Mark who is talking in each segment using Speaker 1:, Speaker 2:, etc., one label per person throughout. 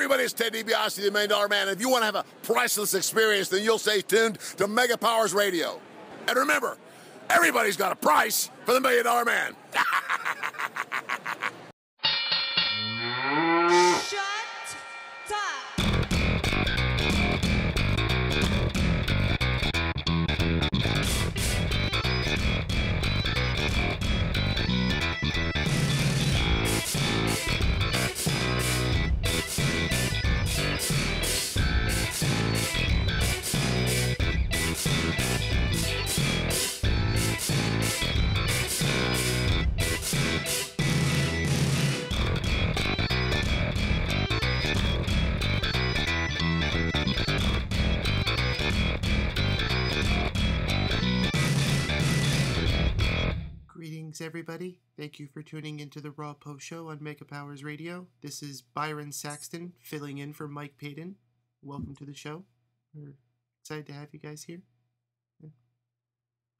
Speaker 1: everybody, it's Ted DiBiase, the $1 Million Man. If you want to have a priceless experience, then you'll stay tuned to Mega Powers Radio. And remember, everybody's got a price for the $1 Million Man.
Speaker 2: Shut up.
Speaker 3: Greetings, everybody. Thank you for tuning into the Raw Post Show on Mega Powers Radio. This is Byron Saxton filling in for Mike Paden. Welcome to the show. We're excited to have you guys here.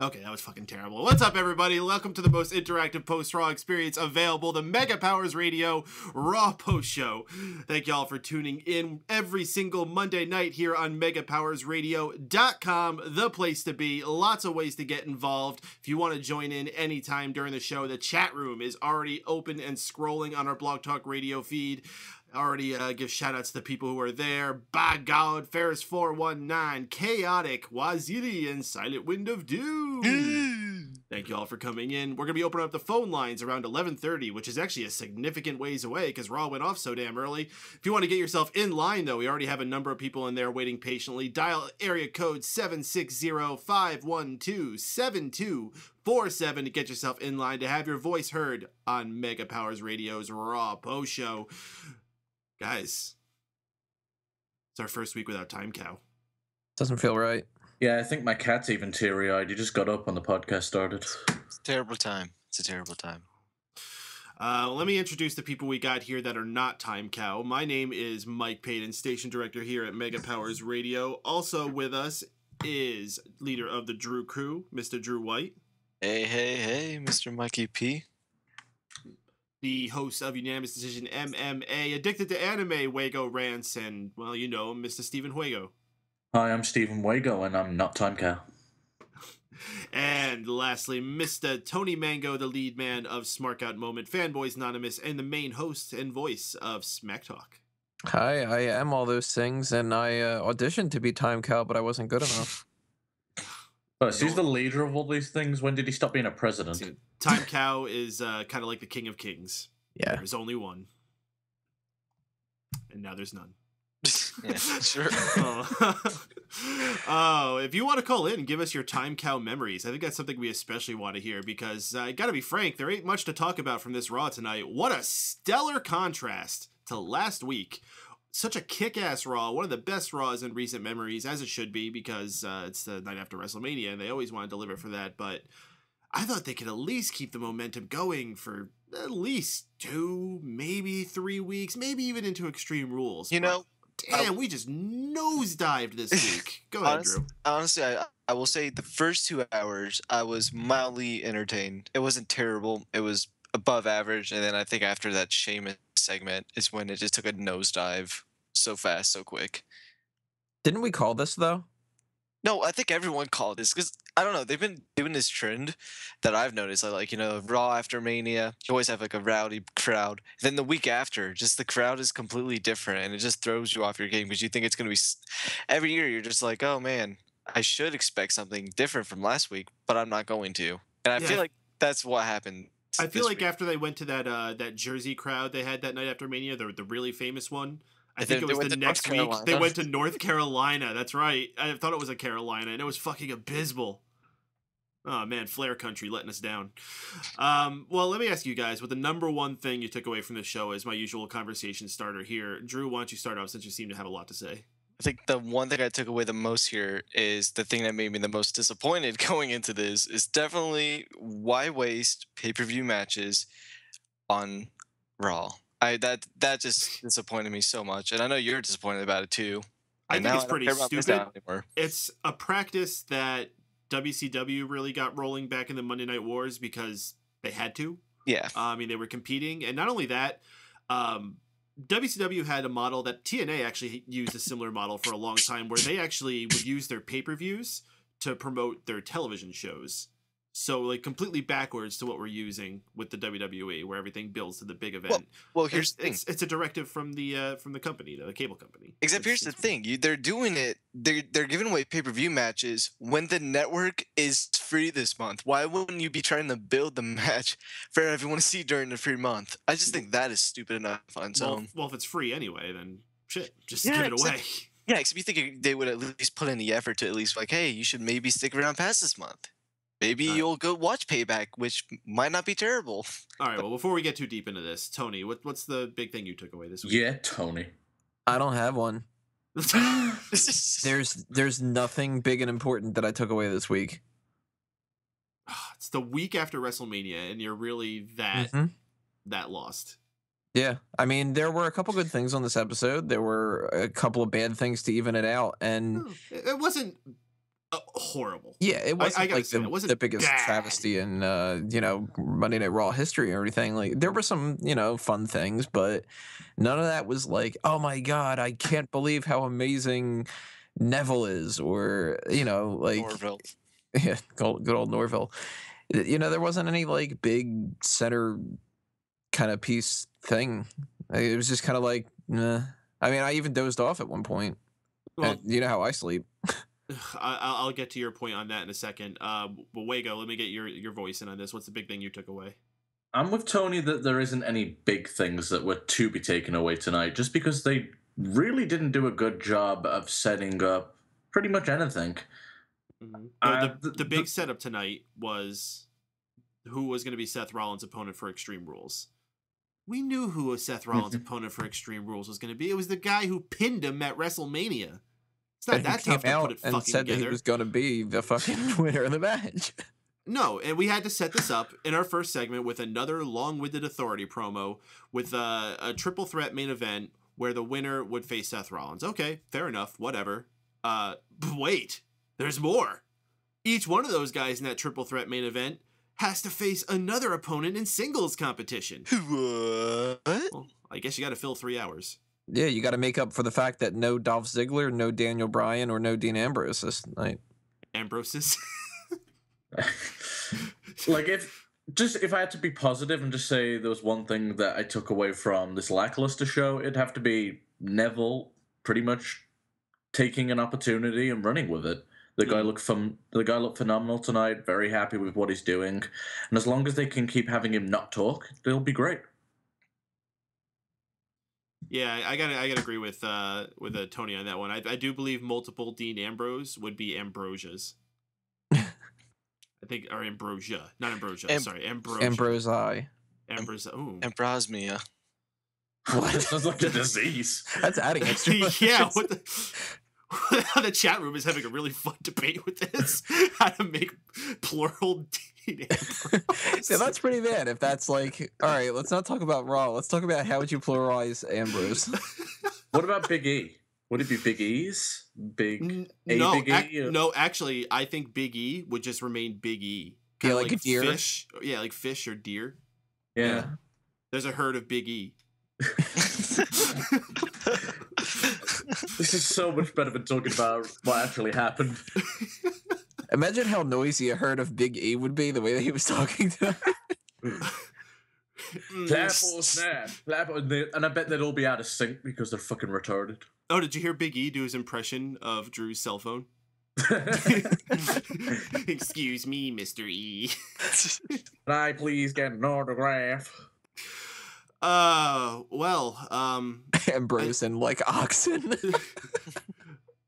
Speaker 3: Okay, that was fucking terrible. What's up, everybody? Welcome to the most interactive post-Raw experience available, the Mega Powers Radio Raw Post Show. Thank y'all for tuning in every single Monday night here on MegaPowersRadio.com, the place to be. Lots of ways to get involved. If you want to join in anytime during the show, the chat room is already open and scrolling on our Blog Talk Radio feed. Already give shout-outs to the people who are there. By God, Ferris419, Chaotic, Waziri, and Silent Wind of Doom. Thank you all for coming in. We're going to be opening up the phone lines around 11:30, which is actually a significant ways away because Raw went off so damn early. If you want to get yourself in line, though, we already have a number of people in there waiting patiently. Dial area code 760-512-7247 to get yourself in line to have your voice heard on Mega Powers Radio's Raw Post Show. Guys, it's our first week without Time Cow.
Speaker 4: Doesn't feel right.
Speaker 5: Yeah, I think my cat's even teary-eyed. He just got up when the podcast started.
Speaker 6: It's a terrible time. It's a terrible time.
Speaker 3: Let me introduce the people we got here that are not Time Cow. My name is Mike Paden, station director here at Mega Powers Radio. Also with us is leader of the Drew Crew, Mr. Drew White.
Speaker 6: Hey, Mr. Mikey P.
Speaker 3: The host of Unanimous Decision MMA, addicted to anime, Wago Rants, and, well, you know him, Mr. Stephen Wago.
Speaker 5: Hi, I'm Stephen Wago, and I'm not Time Cow.
Speaker 3: And lastly, Mr. Tony Mango, the lead man of Smart Out Moment, Fanboys Anonymous, and the main host and voice of Smack Talk.
Speaker 4: Hi, I am all those things, and I auditioned to be Time Cow, but I wasn't good enough.
Speaker 5: Oh, so he's the leader of all these things? When did he stop being a president?
Speaker 3: Time Cow is kind of like the king of kings.
Speaker 4: Yeah.
Speaker 3: There's only one. And now there's none.
Speaker 6: Yeah, sure.
Speaker 3: Oh, if you want to call in and give us your Time Cow memories, I think that's something we especially want to hear because I gotta be frank, there ain't much to talk about from this Raw tonight. What a stellar contrast to last week. Such a kick-ass Raw, one of the best Raws in recent memories, as it should be, because it's the night after WrestleMania, and they always want to deliver for that, but I thought they could at least keep the momentum going for at least 2, maybe 3 weeks, maybe even into Extreme Rules.
Speaker 6: You know,
Speaker 3: damn, we just nosedived this week. Go ahead, Drew.
Speaker 6: Honestly, I will say the first 2 hours, I was mildly entertained. It wasn't terrible. It was above average, and then I think after that Sheamus segment is when it just took a nosedive so fast, so quick.
Speaker 4: Didn't we call this, though?
Speaker 6: No, I think everyone called this because, I don't know, they've been doing this trend that I've noticed. Like, you know, Raw after Mania, you always have like a rowdy crowd. Then the week after, just the crowd is completely different and it just throws you off your game because you think it's going to be... Every year you're just like, oh man, I should expect something different from last week, but I'm not going to. And I feel like that's what happened.
Speaker 3: I feel like after they went to that Jersey crowd they had that night after Mania, the really famous one, I think it was the next week, they went to North Carolina. That's right. I thought it was a Carolina, and it was fucking abysmal. Oh, man, Flair country letting us down. Well, let me ask you guys, what the number one thing you took away from this show is my usual conversation starter here. Drew, why don't you start off since you seem to have a lot to say?
Speaker 6: I think the one thing I took away the most here is the thing that made me the most disappointed going into this is definitely why waste pay-per-view matches on Raw. That just disappointed me so much, and I know you're disappointed about it too.
Speaker 3: I think it's pretty stupid. It's a practice that WCW really got rolling back in the Monday Night Wars because they had to.
Speaker 6: Yeah.
Speaker 3: I mean, they were competing, and not only that, WCW had a model that TNA actually used a similar model for a long time, where they actually would use their pay-per-views to promote their television shows. So like completely backwards to what we're using with the WWE, where everything builds to the big event.
Speaker 6: Well, here's the thing.
Speaker 3: It's a directive from the company, the cable company.
Speaker 6: Except here's the thing: they're doing it. They're giving away pay-per-view matches when the network is free this month. Why wouldn't you be trying to build the match for everyone to see during the free month? I just think that is stupid enough on its own.
Speaker 3: Well, if it's free anyway, then shit, just give it away.
Speaker 6: Yeah, except you think they would at least put in the effort to at least like, hey, you should maybe stick around past this month. Maybe you'll go watch Payback, which might not be terrible.
Speaker 3: All right, well, before we get too deep into this, Tony, what's the big thing you took away this week?
Speaker 5: Yeah, Tony.
Speaker 4: I don't have one. There's nothing big and important that I took away this week.
Speaker 3: It's the week after WrestleMania, and you're really that lost.
Speaker 4: Yeah, I mean, there were a couple good things on this episode. There were a couple of bad things to even it out, and
Speaker 3: it wasn't horrible.
Speaker 4: Yeah, it wasn't like the biggest
Speaker 3: bad
Speaker 4: travesty in Monday Night Raw history or anything. Like there were some fun things, but none of that was like, oh my god, I can't believe how amazing Neville is, or like
Speaker 6: Norville.
Speaker 4: Yeah, good old Norville. There wasn't any like big center kind of piece thing. It was just kind of like, nah. I mean, I even dozed off at one point. Well, you know how I sleep.
Speaker 3: I'll get to your point on that in a second. Wago, let me get your voice in on this. What's the big thing you took away?
Speaker 5: I'm with Tony that there isn't any big things that were to be taken away tonight, just because they really didn't do a good job of setting up pretty much anything.
Speaker 3: Mm-hmm. The big setup tonight was who was going to be Seth Rollins' opponent for Extreme Rules. We knew who Seth Rollins' opponent for Extreme Rules was going to be. It was the guy who pinned him at WrestleMania. It's not that tough to put it fucking
Speaker 4: said
Speaker 3: together.
Speaker 4: That he was going to be the fucking winner of the match.
Speaker 3: No, and we had to set this up in our first segment with another long-winded authority promo with a triple threat main event where the winner would face Seth Rollins. Okay, fair enough, whatever. But wait, there's more. Each one of those guys in that triple threat main event has to face another opponent in singles competition.
Speaker 6: What?
Speaker 3: Well, I guess you got to fill 3 hours.
Speaker 4: Yeah, you got to make up for the fact that no Dolph Ziggler, no Daniel Bryan, or no Dean Ambrose this night.
Speaker 3: Ambrose's?
Speaker 5: Like, if I had to be positive and just say there was one thing that I took away from this lackluster show, it'd have to be Neville pretty much taking an opportunity and running with it. The guy looked phenomenal tonight. Very happy with what he's doing, and as long as they can keep having him not talk, they'll be great.
Speaker 3: Yeah, I gotta agree with Tony on that one. I do believe multiple Dean Ambrose would be Ambrosias. I think, or Ambrosia, not Ambrosia. Sorry, Ambrosia.
Speaker 4: Ambrosi.
Speaker 3: Ooh.
Speaker 6: Ambrosmia.
Speaker 5: What? That sounds like a disease.
Speaker 4: That's adding extra.
Speaker 3: Yeah. What the chat room is having a really fun debate with this. How to make plural Dean Ambrose.
Speaker 4: Yeah, that's pretty bad. If that's like, all right, let's not talk about Raw. Let's talk about how would you pluralize Ambrose.
Speaker 5: What about Big E? Would it be Big E's? Big E?
Speaker 3: No, actually, I think Big E would just remain Big E.
Speaker 4: Yeah, like a deer.
Speaker 3: Fish. Yeah, like fish or deer.
Speaker 5: Yeah.
Speaker 3: There's a herd of Big E.
Speaker 5: This is so much better than talking about what actually happened.
Speaker 4: Imagine how noisy a herd of Big E would be, the way that he was talking to them.
Speaker 5: Clap or snap. And I bet they'd all be out of sync because they're fucking retarded.
Speaker 3: Oh, did you hear Big E do his impression of Drew's cell phone? Excuse me, Mr. E.
Speaker 5: Can I please get an autograph?
Speaker 4: Ambrose and like oxen.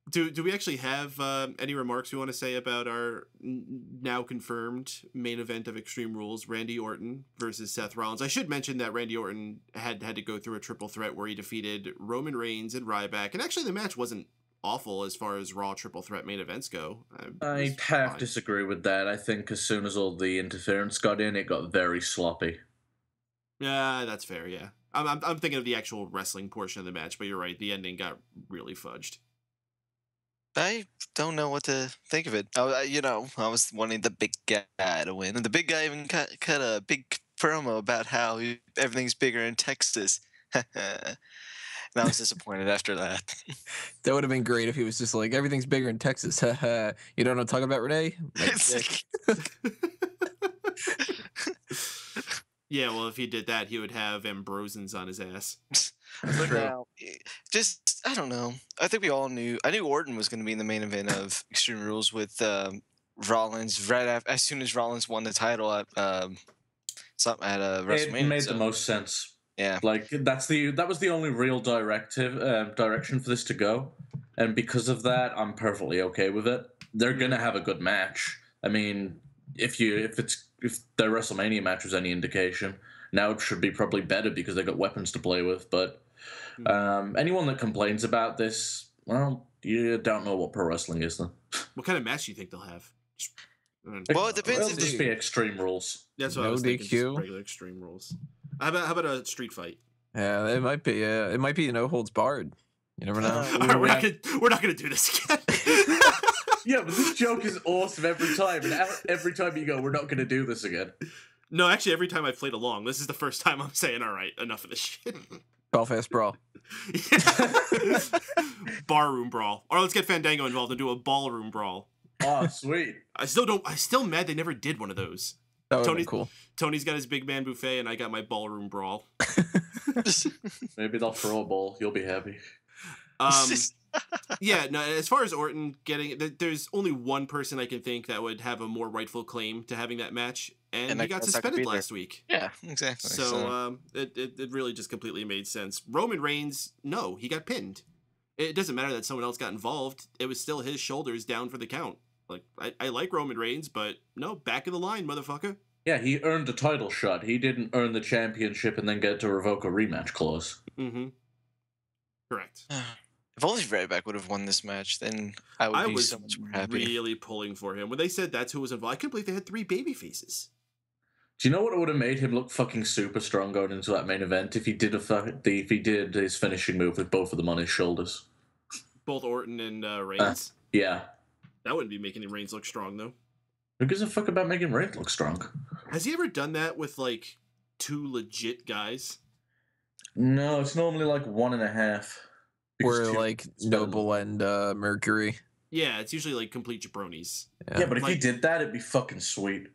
Speaker 3: Do we actually have any remarks we want to say about our now confirmed main event of Extreme Rules, Randy Orton versus Seth Rollins? I should mention that Randy Orton had to go through a triple threat where he defeated Roman Reigns and Ryback, and actually the match wasn't awful as far as Raw triple threat main events go.
Speaker 5: I have to disagree with that. I think as soon as all the interference got in, it got very sloppy.
Speaker 3: Yeah, that's fair. Yeah, I'm thinking of the actual wrestling portion of the match, but you're right. The ending got really fudged.
Speaker 6: I don't know what to think of it. I was wanting the big guy to win, and the big guy even cut a big promo about how everything's bigger in Texas. And I was disappointed after that.
Speaker 4: That would have been great if he was just like, everything's bigger in Texas. You don't know what I'm talking about, Renee?
Speaker 3: Yeah, well, if he did that, he would have Ambrosians on his ass.
Speaker 6: But now, just I don't know. I think we all knew. I knew Orton was going to be in the main event of Extreme Rules with Rollins right after, as soon as Rollins won the title at WrestleMania.
Speaker 5: It made the most sense.
Speaker 6: Yeah,
Speaker 5: Like that was the only real direction for this to go, and because of that, I'm perfectly okay with it. They're gonna have a good match. I mean, if their WrestleMania match was any indication, now it should be probably better because they got weapons to play with. But anyone that complains about this, well, you don't know what pro wrestling is then.
Speaker 3: What kind of match do you think they'll have?
Speaker 6: well, it depends.
Speaker 5: It'll just be Extreme Rules.
Speaker 3: That's what I was thinking. Just regular Extreme Rules. How about a street fight?
Speaker 4: Yeah, it might be. It might be no holds barred. You never know.
Speaker 3: All right, we're not gonna do this again.
Speaker 5: Yeah, but this joke is awesome every time, and every time you go, we're not going to do this again.
Speaker 3: No, actually, every time I've played along, this is the first time I'm saying, all right, enough of this shit.
Speaker 4: Belfast Brawl.
Speaker 3: Barroom Brawl. Or let's get Fandango involved and do a ballroom brawl.
Speaker 5: Oh, sweet.
Speaker 3: I'm still mad they never did one of those.
Speaker 4: That would be cool.
Speaker 3: Tony's got his big man buffet, and I got my ballroom brawl.
Speaker 5: Maybe they'll throw a ball. You'll be happy.
Speaker 3: Yeah, no, as far as Orton getting, there's only one person I can think that would have a more rightful claim to having that match, and he got suspended last week.
Speaker 6: Yeah, exactly.
Speaker 3: So it really just completely made sense. Roman Reigns, no, he got pinned. It doesn't matter that someone else got involved. It was still his shoulders down for the count. Like, I like Roman Reigns, but no, back of the line, motherfucker.
Speaker 5: Yeah, he earned a title shot. He didn't earn the championship and then get to revoke a rematch clause.
Speaker 3: Mm-hmm. Correct.
Speaker 6: If only Ryback would have won this match, then I would be so much more happy.
Speaker 3: Really pulling for him. When they said that's who was involved, I couldn't believe they had 3 baby faces.
Speaker 5: Do you know what would have made him look fucking super strong going into that main event if he did his finishing move with both of them on his shoulders?
Speaker 3: Both Orton and Reigns?
Speaker 5: Yeah.
Speaker 3: That wouldn't be making Reigns look strong, though.
Speaker 5: Who gives a fuck about making Reigns look strong?
Speaker 3: Has he ever done that with, like, 2 legit guys?
Speaker 5: No, it's normally like 1.5.
Speaker 4: Where like Noble and Mercury.
Speaker 3: Yeah, it's usually like complete jabronis.
Speaker 5: Yeah, but if he did that, it'd be fucking sweet.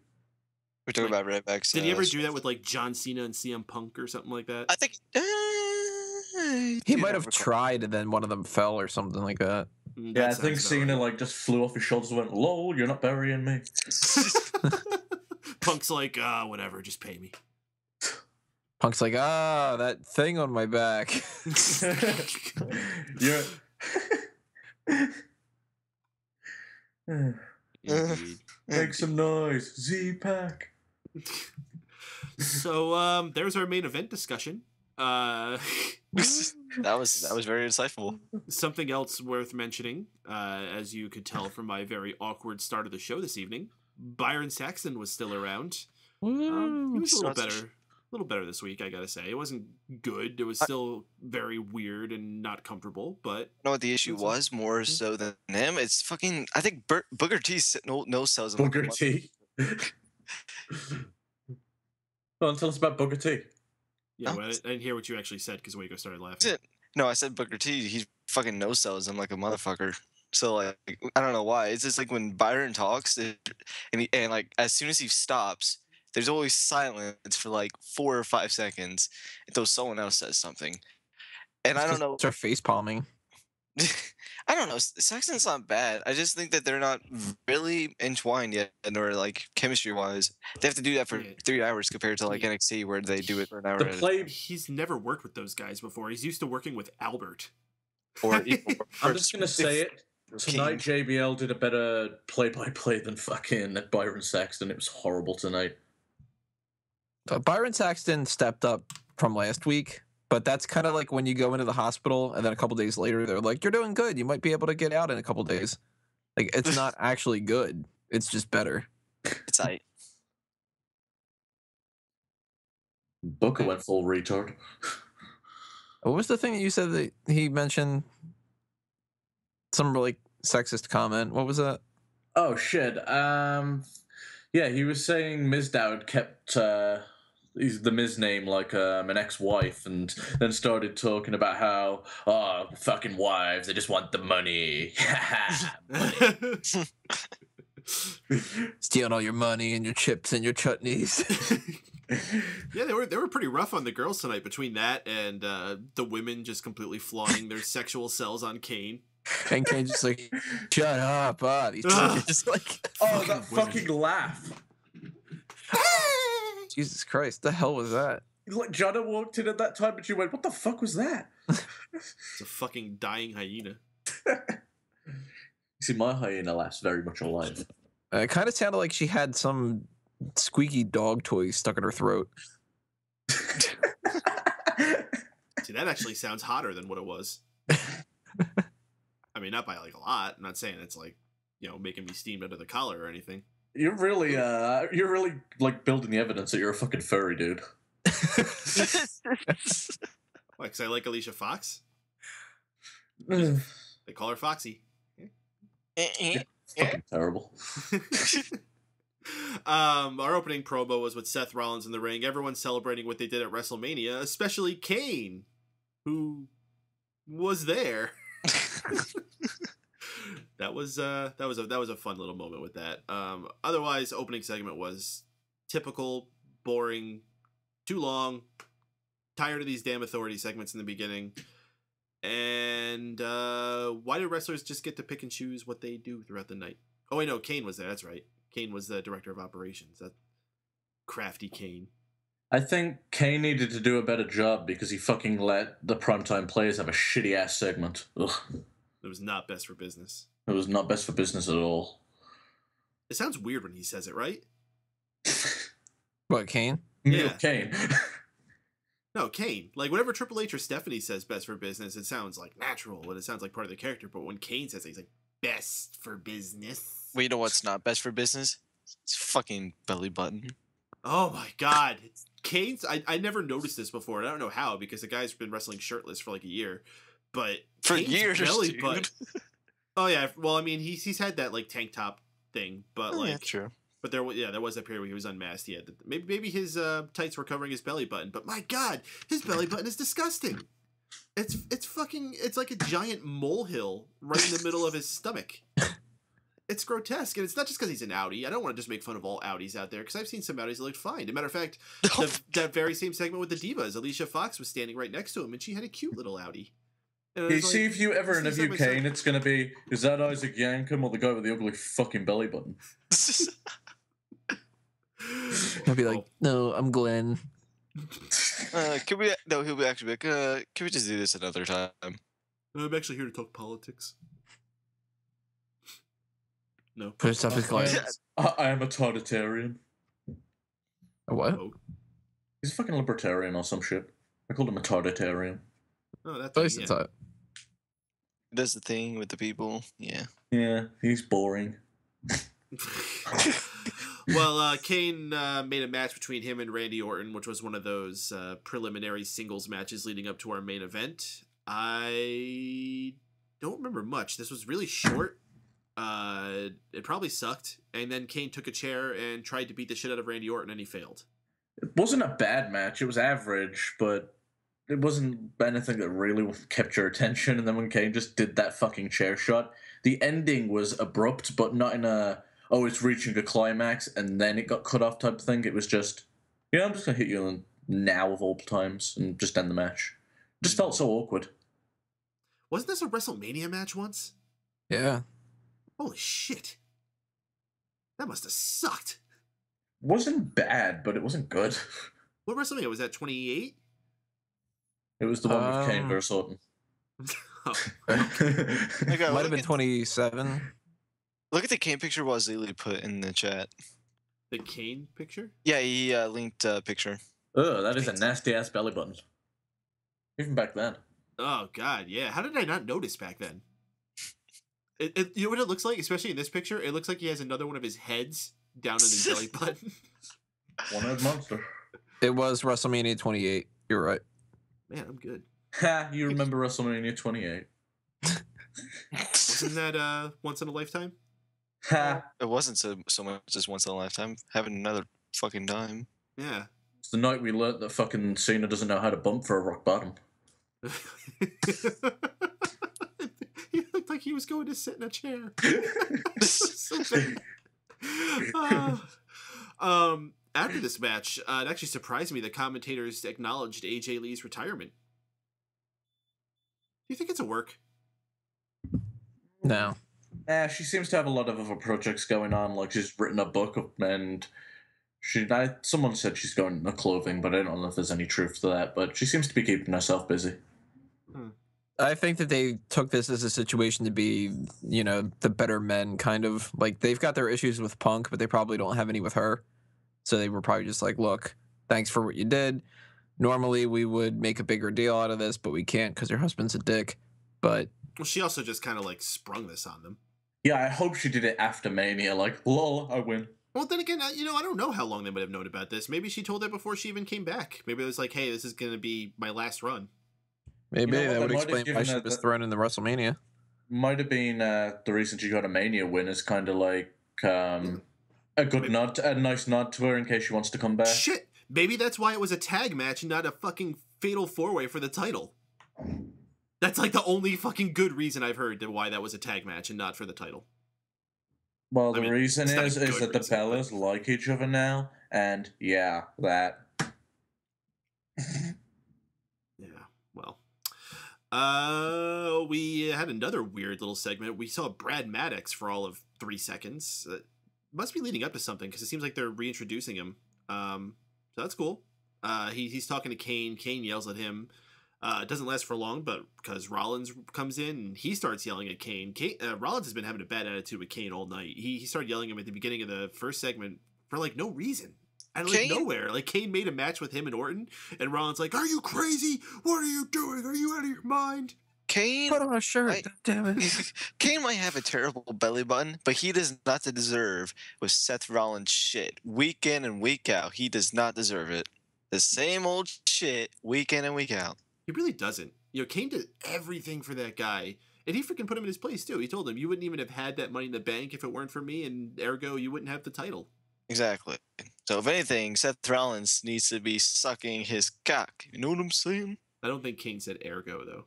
Speaker 6: We're talking about Ryback.
Speaker 3: Did he ever do that with like John Cena and CM Punk or something like that?
Speaker 6: I think
Speaker 4: he might have tried, and then one of them fell or something like that.
Speaker 5: Yeah, I think Cena like just flew off his shoulders and went, "Lol, you're not burying me."
Speaker 3: Punk's like, whatever, just pay me.
Speaker 4: Punk's like, that thing on my back.
Speaker 5: You're... Make some noise, Z-Pack.
Speaker 3: So, there's our main event discussion.
Speaker 6: that was very insightful.
Speaker 3: Something else worth mentioning, as you could tell from my very awkward start of the show this evening, Byron Saxton was still around. He was a little better this week, I gotta say. It wasn't good. It was still very weird and not comfortable, but...
Speaker 6: You know what the issue was more so than him? It's fucking... I think Booker T no sells him.
Speaker 5: Booker T? Go on, tell us about Booker T.
Speaker 3: Yeah, well, I didn't hear what you actually said because Wago started laughing.
Speaker 6: No, I said Booker T. He fucking no sells him like a motherfucker. So, like, I don't know why. It's just like when Byron talks, and like, as soon as he stops... There's always silence for like 4 or 5 seconds until someone else says something. And I don't know.
Speaker 4: Start face palming.
Speaker 6: I don't know. Saxton's not bad. I just think that they're not really entwined yet, or like chemistry wise. They have to do that for 3 hours compared to like NXT where they do it for an hour.
Speaker 3: He's never worked with those guys before. He's used to working with Albert.
Speaker 5: I'm just gonna say it. Tonight, JBL did a better play-by-play than fucking Byron Saxton. It was horrible tonight.
Speaker 4: Byron Saxton stepped up from last week, but that's kind of like when you go into the hospital and then a couple days later they're like, "You're doing good. You might be able to get out in a couple days." Like, it's not actually good. It's just better.
Speaker 6: It's aight.
Speaker 5: Booker went full retard.
Speaker 4: What was the thing that you said that he mentioned? Some like sexist comment. What was that?
Speaker 5: Oh shit. Yeah, he was saying Mizdow kept the Miz name like an ex-wife, and then started talking about how, oh, fucking wives, they just want the money. Money.
Speaker 4: Stealing all your money and your chips and your chutneys.
Speaker 3: Yeah, they were pretty rough on the girls tonight. Between that and the women just completely flaunting their sexual selves on Kane.
Speaker 4: And Kane just like, shut up, these just like,
Speaker 5: oh, that fucking laugh.
Speaker 4: Jesus Christ, the hell was that?
Speaker 5: Like, Jonna walked in at that time and she went, what the fuck was that?
Speaker 3: It's a fucking dying hyena.
Speaker 5: You see, my hyena laugh's very much alive.
Speaker 4: It kind of sounded like she had some squeaky dog toy stuck in her throat.
Speaker 3: See, that actually sounds hotter than what it was. I mean, not by like a lot. I'm not saying it's like, you know, making me steamed under the collar or anything.
Speaker 5: You're really like building the evidence that you're a fucking furry, dude.
Speaker 3: Why? Because I like Alicia Fox.
Speaker 5: Fucking
Speaker 3: They call her Foxy.
Speaker 5: terrible.
Speaker 3: Our opening promo was with Seth Rollins in the ring. Everyone's celebrating what they did at WrestleMania, especially Kane, who was there. That was a fun little moment with that. Otherwise, opening segment was typical, boring, too long. Tired of these damn authority segments in the beginning. And why do wrestlers just get to pick and choose what they do throughout the night? Oh wait, no, Kane was there. That's right. Kane was the director of operations. That crafty Kane.
Speaker 5: I think Kane needed to do a better job because he fucking let the primetime players have a shitty ass segment. Ugh.
Speaker 3: It was not best for business.
Speaker 5: It was not best for business at all.
Speaker 3: It sounds weird when he says it, right?
Speaker 4: What, Kane?
Speaker 3: Yeah.
Speaker 5: Kane.
Speaker 3: No, Kane. Like, whenever Triple H or Stephanie says best for business, it sounds like natural and it sounds like part of the character. But when Kane says it, he's like, best for business.
Speaker 6: Well, you know what's not best for business? It's fucking belly button.
Speaker 3: Oh my god. Kane's, I never noticed this before, and I don't know how, because the guy's been wrestling shirtless for like a year. But
Speaker 6: For
Speaker 3: Kane's
Speaker 6: years,
Speaker 3: belly
Speaker 6: dude.
Speaker 3: button. Oh yeah, well, I mean, he's had that like tank top thing, but
Speaker 6: Oh, yeah,
Speaker 3: like,
Speaker 6: true.
Speaker 3: but there was a period where he was unmasked. He had maybe his tights were covering his belly button, but my god, his belly button is disgusting. It's like a giant molehill right in the middle of his stomach. It's grotesque, and it's not just because he's an outie. I don't want to just make fun of all outies out there, because I've seen some outies that looked fine. As a matter of fact, that very same segment with the Divas, Alicia Fox was standing right next to him, and she had a cute little outie. And I
Speaker 5: You
Speaker 3: was
Speaker 5: see,
Speaker 3: like,
Speaker 5: if you ever
Speaker 3: this
Speaker 5: interview
Speaker 3: segment's
Speaker 5: Kane, it's going to be, is that Isaac Yankem or the guy with the ugly fucking belly button?
Speaker 4: I'll be like, no, I'm Glenn.
Speaker 6: Can we? No, he'll be actually like, can we just do this another time?
Speaker 3: I'm actually here to talk politics. No.
Speaker 4: Put his stuff in his glass.
Speaker 5: I am a tarditarian.
Speaker 4: A what?
Speaker 3: Oh,
Speaker 5: He's a fucking libertarian or some shit. I called him a tarditarian.
Speaker 3: that's
Speaker 4: Place
Speaker 3: yeah.
Speaker 4: the time.
Speaker 6: Does the thing with the people. Yeah.
Speaker 5: Yeah, he's boring.
Speaker 3: Well, Kane made a match between him and Randy Orton, which was one of those preliminary singles matches leading up to our main event. I don't remember much. This was really short. It probably sucked. And then Kane took a chair and tried to beat the shit out of Randy Orton, and he failed.
Speaker 5: It wasn't a bad match. It was average, but it wasn't anything that really kept your attention. And then when Kane just did that fucking chair shot, the ending was abrupt, but not in a, oh, it's reaching a climax and then it got cut off type of thing. It was just, yeah, I'm just going to hit you now of all times and just end the match. It just felt so awkward.
Speaker 3: Wasn't this a WrestleMania match once?
Speaker 4: Yeah.
Speaker 3: Holy shit. That must have sucked.
Speaker 5: Wasn't bad, but it wasn't good.
Speaker 3: What WrestleMania? Was that 28?
Speaker 5: It was the one with Kane versus Orton.
Speaker 3: Oh.
Speaker 6: Okay,
Speaker 4: Might have been 27.
Speaker 6: Look at the Kane picture Wazili put in the chat.
Speaker 3: The Kane picture?
Speaker 6: Yeah, he linked a picture.
Speaker 5: Oh, that is a nasty ass belly button. Even back then.
Speaker 3: Oh, God, yeah. How did I not notice back then? You know what it looks like? Especially in this picture? It looks like he has another one of his heads down in his belly button.
Speaker 5: One-head monster.
Speaker 4: It was WrestleMania 28. You're right.
Speaker 3: Man, I'm good.
Speaker 5: Ha, you remember WrestleMania 28.
Speaker 3: Wasn't that once in a lifetime?
Speaker 5: Ha.
Speaker 6: It wasn't so much just once in a lifetime. Having another fucking time.
Speaker 3: Yeah.
Speaker 5: the night we learnt that fucking Cena doesn't know how to bump for a rock bottom.
Speaker 3: He looked like he was going to sit in a chair. So bad. After this match, it actually surprised me that commentators acknowledged AJ Lee's retirement. Do you think it's a work?
Speaker 4: No.
Speaker 5: She seems to have a lot of other projects going on. Like, she's written a book, and someone said she's going into clothing, but I don't know if there's any truth to that. But she seems to be keeping herself busy.
Speaker 4: I think that they took this as a situation to be, the better men kind of. Like, they've got their issues with Punk, but they probably don't have any with her. So they were probably just like, look, thanks for what you did. Normally we would make a bigger deal out of this, but we can't because your husband's a dick. But
Speaker 3: well, she also just kind of like sprung this on them.
Speaker 5: Yeah, I hope she did it after Mania. Like, lol, I win.
Speaker 3: Well, then again, I don't know how long they would have known about this. Maybe she told it before she even came back. Maybe it was like, hey, this is going to be my last run.
Speaker 4: Maybe that would explain why she was thrown in the WrestleMania.
Speaker 5: Might have been the reason she got a Mania win is kind of like a good nod, a nice nod to her in case she wants to come back.
Speaker 3: Shit, maybe that's why it was a tag match and not a fucking fatal four-way for the title. That's like the only fucking good reason I've heard why that was a tag match and not for the title.
Speaker 5: Well, the reason is that the Bellas like each other now, and yeah, that.
Speaker 3: Yeah, well. We had another weird little segment. We saw Brad Maddox for all of 3 seconds. Must be leading up to something because it seems like they're reintroducing him. So that's cool. He's talking to Kane. Kane yells at him. It doesn't last for long, but because Rollins comes in and he starts yelling at Kane. Rollins has been having a bad attitude with Kane all night. He started yelling at him at the beginning of the first segment for like no reason. Out of like nowhere. Like Kane made a match with him and Orton, and Rollins like, "Are you crazy? What are you doing? Are you out of your mind?"
Speaker 6: Kane,
Speaker 4: put on a shirt. Damn it.
Speaker 6: Kane might have a terrible belly button, but he does not deserve with Seth Rollins shit week in and week out. He does not deserve it. The same old shit week in and week out.
Speaker 3: He really doesn't. Kane did everything for that guy, and he freaking put him in his place too. He told him, "You wouldn't even have had that Money in the Bank if it weren't for me, and ergo, you wouldn't have the title."
Speaker 6: Exactly. So if anything, Seth Rollins needs to be sucking his cock. You know what I'm saying?
Speaker 3: I don't think Kane said ergo though.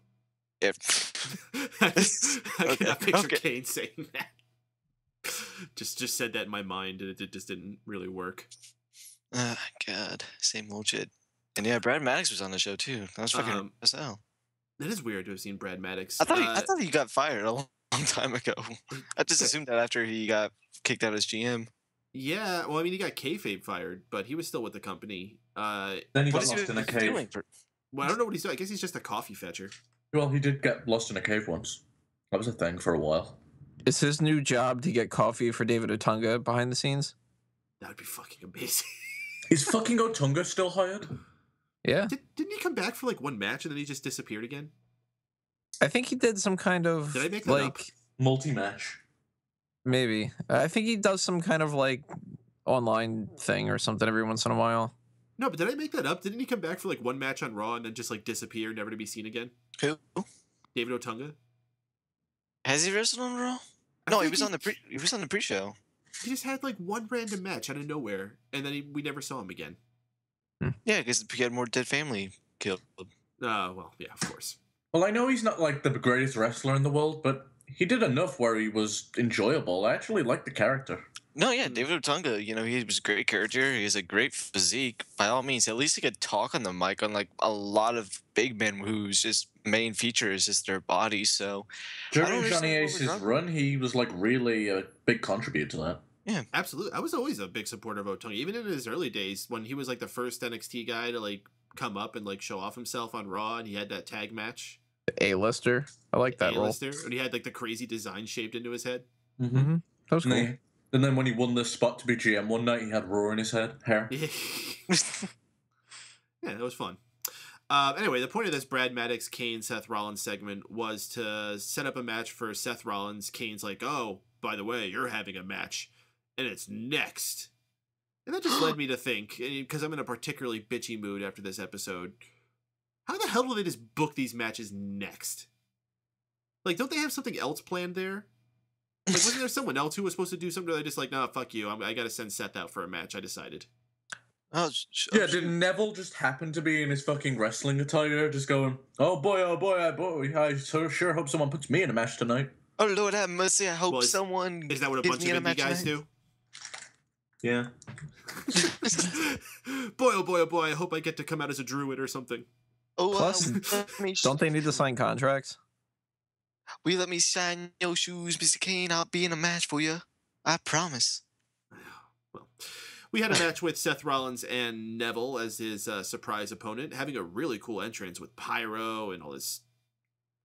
Speaker 6: I
Speaker 3: cannot picture Kane saying that. Just said that in my mind, and it just didn't really work.
Speaker 6: God, same old shit. And yeah, Brad Maddox was on the show too. That was fucking SL.
Speaker 3: That is weird to have seen Brad Maddox.
Speaker 6: I thought he got fired a long time ago. I just assumed that after he got kicked out as GM.
Speaker 3: Yeah, well, I mean, he got Kayfabe fired, but he was still with the company.
Speaker 5: Then he got lost in a cave.
Speaker 3: Well, I don't know what he's doing. I guess he's just a coffee fetcher.
Speaker 5: Well, he did get lost in a cave once. That was a thing for a while.
Speaker 4: Is his new job to get coffee for David Otunga behind the scenes?
Speaker 3: That would be fucking amazing.
Speaker 5: Is fucking Otunga still hired?
Speaker 4: Yeah.
Speaker 3: Didn't he come back for like one match and then he just disappeared again?
Speaker 4: I think he did some kind of
Speaker 3: Did I make that up?
Speaker 5: Multi-match.
Speaker 4: Maybe. I think he does some kind of like online thing or something every once in a while.
Speaker 3: No, but did I make that up? Didn't he come back for like one match on Raw and then just like disappear, never to be seen again?
Speaker 6: Who?
Speaker 3: David Otunga.
Speaker 6: Has he wrestled on Raw? No, he was on the pre-show.
Speaker 3: He just had like one random match out of nowhere, and then we never saw him again.
Speaker 6: Yeah, because he had more dead family killed.
Speaker 3: Well, yeah, of course.
Speaker 5: Well, I know he's not like the greatest wrestler in the world, but he did enough where he was enjoyable. I actually liked the character.
Speaker 6: No, yeah, David Otunga, he was a great character. He has a great physique. By all means, at least he could talk on the mic, unlike a lot of big men whose just main feature is just their body. So
Speaker 5: during Johnny Ace's run, he was like really a big contributor to that.
Speaker 3: Yeah, absolutely. I was always a big supporter of Otunga, even in his early days when he was like the first NXT guy to like come up and like show off himself on Raw, and he had that tag match.
Speaker 4: A-lister. I like that role.
Speaker 3: And he had like the crazy design shaped into his head.
Speaker 4: Mm-hmm. That was cool.
Speaker 5: And then when he won the spot to be GM one night, he had Raw in his hair.
Speaker 3: Yeah, that was fun. Anyway, the point of this Brad Maddox, Kane, Seth Rollins segment was to set up a match for Seth Rollins. Kane's like, "Oh, by the way, you're having a match, and it's next." And that just led me to think, because I'm in a particularly bitchy mood after this episode, how the hell do they just book these matches next? Like, don't they have something else planned there? Like, wasn't there someone else who was supposed to do something? Or they just like, "No, fuck you. I got to send Seth out for a match. I decided."
Speaker 6: Oh,
Speaker 5: Yeah, did Neville just happen to be in his fucking wrestling attire, just going, oh boy, I sure hope someone puts me in a match tonight.
Speaker 6: Oh Lord have mercy! I hope
Speaker 3: Well,
Speaker 6: someone
Speaker 3: Is that what a
Speaker 6: gives
Speaker 3: bunch
Speaker 6: me
Speaker 3: of
Speaker 6: in a
Speaker 3: indie
Speaker 6: match
Speaker 3: guys
Speaker 6: tonight.
Speaker 3: do?
Speaker 5: Yeah.
Speaker 3: Boy, oh boy, oh boy! I hope I get to come out as a druid or something.
Speaker 6: Oh,
Speaker 4: Plus, don't they need to sign contracts?
Speaker 6: will you let me shine your shoes, Mr. Kane? I'll be in a match for you. I promise.
Speaker 3: Well, we had a match with Seth Rollins and Neville as his surprise opponent, having a really cool entrance with pyro and all this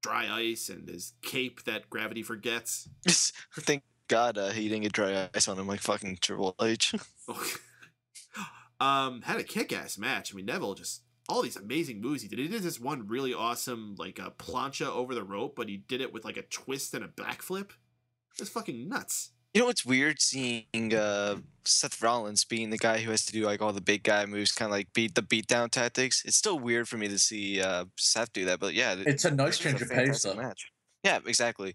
Speaker 3: dry ice and his cape that gravity forgets.
Speaker 6: Thank God he didn't get dry ice on him like fucking Triple H.
Speaker 3: Had a kick-ass match. I mean, Neville just all these amazing moves he did. He did this one really awesome like a plancha over the rope, but he did it with like a twist and a backflip. It's fucking nuts.
Speaker 6: You know what's weird? Seeing Seth Rollins being the guy who has to do like all the big guy moves, kind of like the beatdown tactics. It's still weird for me to see Seth do that, but yeah,
Speaker 5: It's a nice
Speaker 6: this was
Speaker 5: change of pace,
Speaker 6: fantastic
Speaker 5: though.
Speaker 6: match. Yeah, exactly.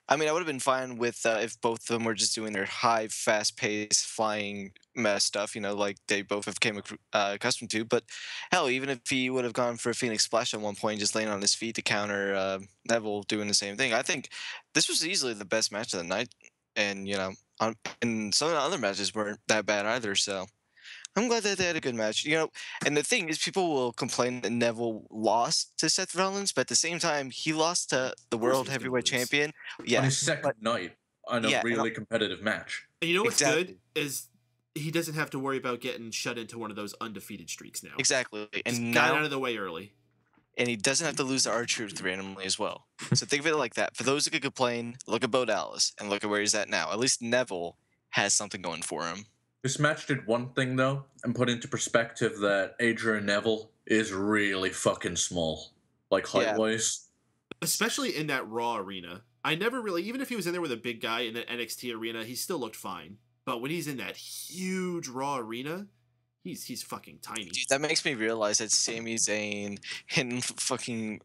Speaker 6: I mean, I would have been fine with if both of them were just doing their high, fast-paced, flying mess stuff, you know, like they both have came accustomed to. But hell, even if he would have gone for a Phoenix Splash at one point, just laying on his feet to counter Neville doing the same thing, I think this was easily the best match of the night. And, you know, and some of the other matches weren't that bad either, so I'm glad that they had a good match. You know, and the thing is, people will complain that Neville lost to Seth Rollins, but at the same time, he lost to the World
Speaker 3: he's gonna
Speaker 6: Heavyweight
Speaker 3: lose.
Speaker 6: Champion.
Speaker 5: On
Speaker 6: Yeah,
Speaker 5: his second night on a
Speaker 6: yeah, and
Speaker 5: really competitive match.
Speaker 3: And you know what's
Speaker 6: Exactly.
Speaker 3: good is he doesn't have to worry about getting shut into one of those undefeated streaks now.
Speaker 6: exactly.
Speaker 3: Just
Speaker 6: And
Speaker 3: got
Speaker 6: now,
Speaker 3: it out of the way early.
Speaker 6: and he doesn't have to lose to R-Truth randomly as well. So think of it like that. For those who could complain, look at Bo Dallas and look at where he's at now. At least Neville has something going for him.
Speaker 5: This match did one thing, though, and put into perspective that Adrian Neville is really fucking small. Like, height-wise.
Speaker 3: Especially in that Raw arena. I never really, even if he was in there with a big guy in the NXT arena, he still looked fine. But when he's in that huge Raw arena, he's fucking tiny.
Speaker 6: Dude, that makes me realize that Sami Zayn and fucking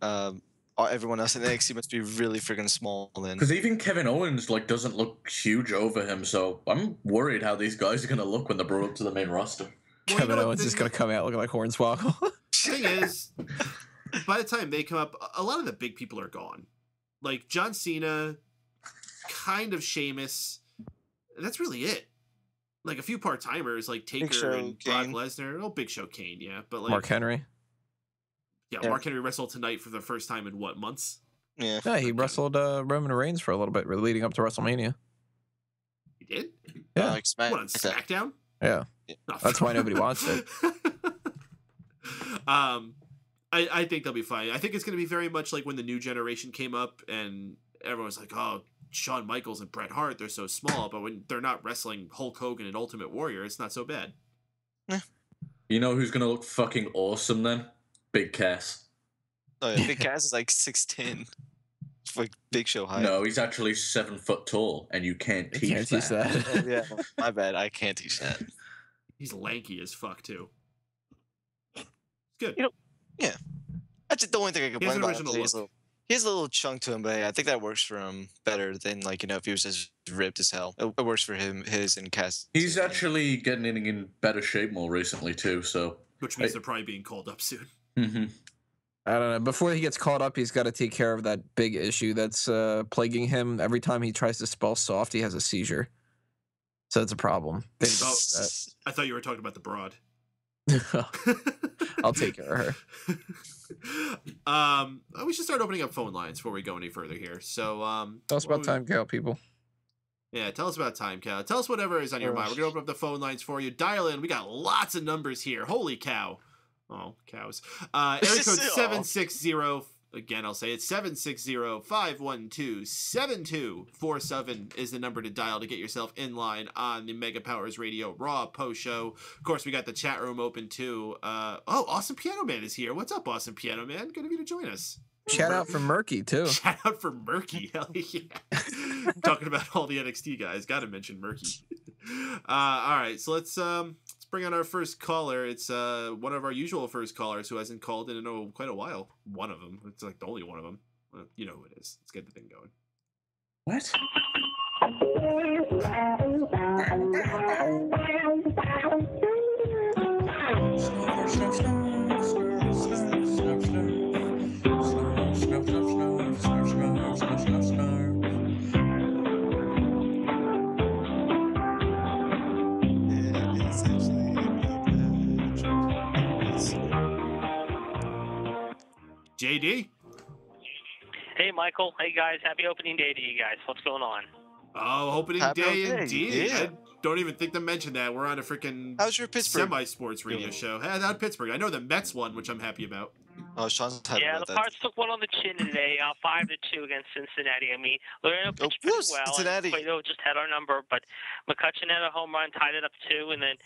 Speaker 6: everyone else in NXT must be really freaking small then.
Speaker 5: Because even Kevin Owens, like, doesn't look huge over him, so I'm worried how these guys are going to look when they're brought up to the main roster.
Speaker 3: Well, you
Speaker 4: Kevin
Speaker 3: know what,
Speaker 4: Owens is going to come out looking like Hornswoggle.
Speaker 3: thing is, by the time they come up, a lot of the big people are gone. Like John Cena, kind of Sheamus, and that's really it. Like a few part-timers like Taker
Speaker 6: Show,
Speaker 3: and Brock
Speaker 6: Kane.
Speaker 3: Lesnar. Oh, Big Show Kane, yeah. But like
Speaker 4: Mark Henry.
Speaker 3: Yeah, Mark Henry wrestled tonight for the first time in what, months?
Speaker 6: Yeah.
Speaker 4: Yeah, he wrestled Roman Reigns for a little bit leading up to WrestleMania.
Speaker 3: He did?
Speaker 4: Yeah.
Speaker 6: Like Smack.
Speaker 3: What, on SmackDown?
Speaker 4: Yeah.
Speaker 3: No.
Speaker 4: That's why nobody watched it.
Speaker 3: I think they'll be fine. I think it's going to be very much like when the new generation came up and everyone was like, oh, Shawn Michaels and Bret Hart, they're so small. But when they're not wrestling Hulk Hogan and Ultimate Warrior, it's not so bad.
Speaker 5: You know who's going to look fucking awesome then? Big Cass.
Speaker 6: Oh, yeah. Big Cass is like 6'10". It's like Big Show height.
Speaker 5: No, he's actually 7 foot tall, and you can't teach
Speaker 4: Can't teach
Speaker 5: that.
Speaker 4: that.
Speaker 6: Oh, yeah, my bad. I can't teach that.
Speaker 3: He's lanky as fuck, too. It's good.
Speaker 6: You know, yeah. That's the only thing I
Speaker 3: He has
Speaker 6: complain
Speaker 3: an
Speaker 6: about.
Speaker 3: original look.
Speaker 6: He has a little chunk to him, but I think that works for him better than, like, you know, if he was just ripped as hell. It works for him, his, and Cass.
Speaker 5: He's actually getting in better shape more recently, too, so...
Speaker 3: Which means they're probably being called up soon.
Speaker 5: Mm-hmm.
Speaker 4: I don't know. Before he gets caught up, he's got to take care of that big issue that's plaguing him. Every time he tries to spell soft, he has a seizure. So it's a problem.
Speaker 3: I thought you were talking about the broad.
Speaker 4: I'll take care of her.
Speaker 3: We should start opening up phone lines before we go any further here. So,
Speaker 4: Tell us about time count, people.
Speaker 3: Yeah, tell us about time, Cal. Tell us whatever is on your mind. We're gonna open up the phone lines for you. Dial in. We got lots of numbers here. Holy cow! Oh, cows. Area code 760. Again, I'll say it. 760-512-7247 is the number to dial to get yourself in line on the Mega Powers Radio Raw post show. Of course, we got the chat room open too. Awesome Piano Man is here. What's up, Awesome Piano Man? Good of you to join us.
Speaker 4: Shout out for Murky, too.
Speaker 3: Shout out for Murky. Hell yeah. Talking about all the NXT guys. Got to mention Murky. All right, so let's bring on our first caller. It's one of our usual first callers who hasn't called in quite a while. One of them. It's like the only one of them. You know who it is. Let's get the thing going.
Speaker 5: What?
Speaker 6: It's actually
Speaker 3: JD?
Speaker 7: Hey, Michael. Hey, guys. Happy opening day to you guys. What's going on?
Speaker 3: Oh, opening
Speaker 6: Happy
Speaker 3: day
Speaker 6: opening,
Speaker 3: indeed.
Speaker 6: yeah.
Speaker 3: I don't even think to mention that. We're on a freaking
Speaker 6: How's your Pittsburgh
Speaker 3: semi-sports radio
Speaker 6: doing?
Speaker 3: show. Hey, out Pittsburgh. I know the Mets won, which I'm happy about.
Speaker 6: Oh, Sean's happy
Speaker 7: Yeah,
Speaker 6: about
Speaker 7: the
Speaker 6: that.
Speaker 7: Pirates took one on the chin today, 5-2 against Cincinnati. I mean, Loreno
Speaker 6: Go
Speaker 7: pitched pretty
Speaker 6: Blues,
Speaker 7: well,
Speaker 6: Cincinnati.
Speaker 7: and Cueto just had our number, but McCutcheon had a home run, tied it up 2, and then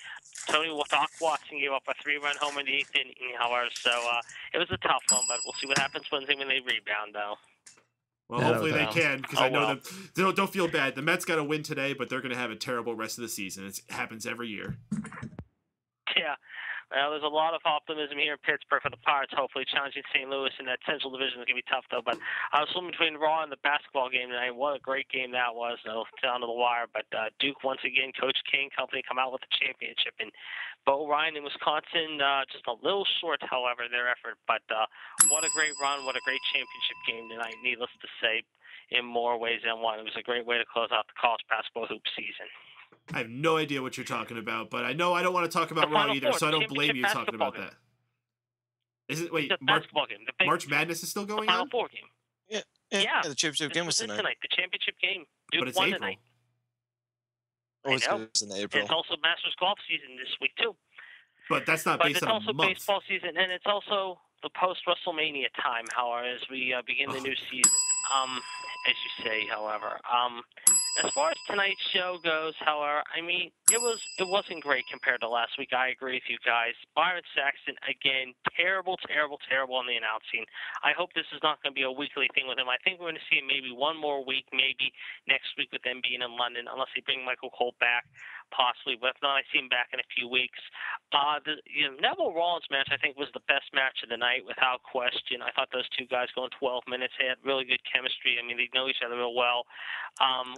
Speaker 7: Tony Doc Watson gave up a 3-run homer in the 8th inning, however, so it was a tough one, but we'll see what happens Wednesday when they rebound, though.
Speaker 3: Well,
Speaker 4: Yeah,
Speaker 3: hopefully they
Speaker 4: no
Speaker 3: can, because
Speaker 7: Oh,
Speaker 3: I know
Speaker 7: well.
Speaker 3: them. Don't feel bad. The Mets got to win today, but they're going to have a terrible rest of the season. It happens every year.
Speaker 7: Yeah. Well, there's a lot of optimism here in Pittsburgh for the Pirates, hopefully challenging St. Louis in that Central Division is going to be tough, though. But I was swimming between Raw and the basketball game tonight. What a great game that was, though, down to the wire. But Duke, once again, Coach King Company come out with the championship. And Bo Ryan in Wisconsin, just a little short, however, their effort. But what a great run, what a great championship game tonight, needless to say, in more ways than one. It was a great way to close out the college basketball hoop season.
Speaker 3: I have no idea what you're talking about, but I know I don't want to talk about
Speaker 7: The
Speaker 3: Raw
Speaker 7: Final
Speaker 3: either,
Speaker 7: Four,
Speaker 3: so I don't
Speaker 7: championship
Speaker 3: blame you talking
Speaker 7: basketball
Speaker 3: about
Speaker 7: game.
Speaker 3: that. Is it? Wait,
Speaker 7: The basketball game. The big
Speaker 3: March Madness is still
Speaker 7: the
Speaker 3: going
Speaker 7: Final
Speaker 3: on?
Speaker 7: Four game.
Speaker 6: Yeah, the championship game was
Speaker 7: This
Speaker 6: tonight.
Speaker 7: The championship game. Duke
Speaker 3: But it's
Speaker 7: won
Speaker 3: April.
Speaker 7: tonight.
Speaker 6: Oh, it's
Speaker 7: I know.
Speaker 6: it was in
Speaker 7: And
Speaker 6: April.
Speaker 7: it's also Masters golf season this week, too.
Speaker 3: But that's not
Speaker 7: But
Speaker 3: based
Speaker 7: it's
Speaker 3: on
Speaker 7: also
Speaker 3: a month.
Speaker 7: baseball season, and it's also the post-WrestleMania time, however, as we begin the new season. As you say, however. As far as tonight's show goes, however, I mean, it wasn't great compared to last week. I agree with you guys. Byron Saxton, again, terrible on the announcing. I hope this is not going to be a weekly thing with him. I think we're going to see him maybe one more week, maybe next week with them being in London, unless they bring Michael Cole back, possibly. But if not, I see him back in a few weeks. The Neville Rollins match, I think, was the best match of the night, without question. I thought those two guys going 12 minutes. They had really good chemistry. I mean, they know each other real well.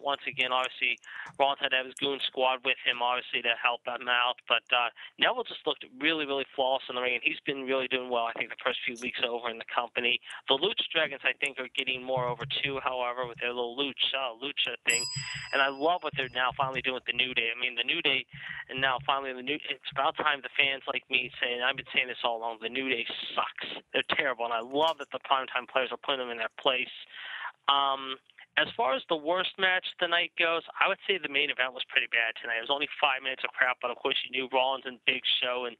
Speaker 7: Once again, obviously, Rollins had to have his goon squad with him, obviously, to help him out. But Neville just looked really flawless in the ring, and he's been really doing well, I think, the first few weeks over in the company. The Lucha Dragons, I think, are getting more over, too, however, with their little Lucha thing. And I love what they're now finally doing with the New Day. I mean, the New Day, and now finally it's about time the fans like me saying, I've been saying this all along, the New Day sucks. They're terrible, and I love that the primetime players are putting them in their place. As far as the worst match of the night goes, I would say the main event was pretty bad tonight. It was only 5 minutes of crap, but of course you knew Rollins and Big Show and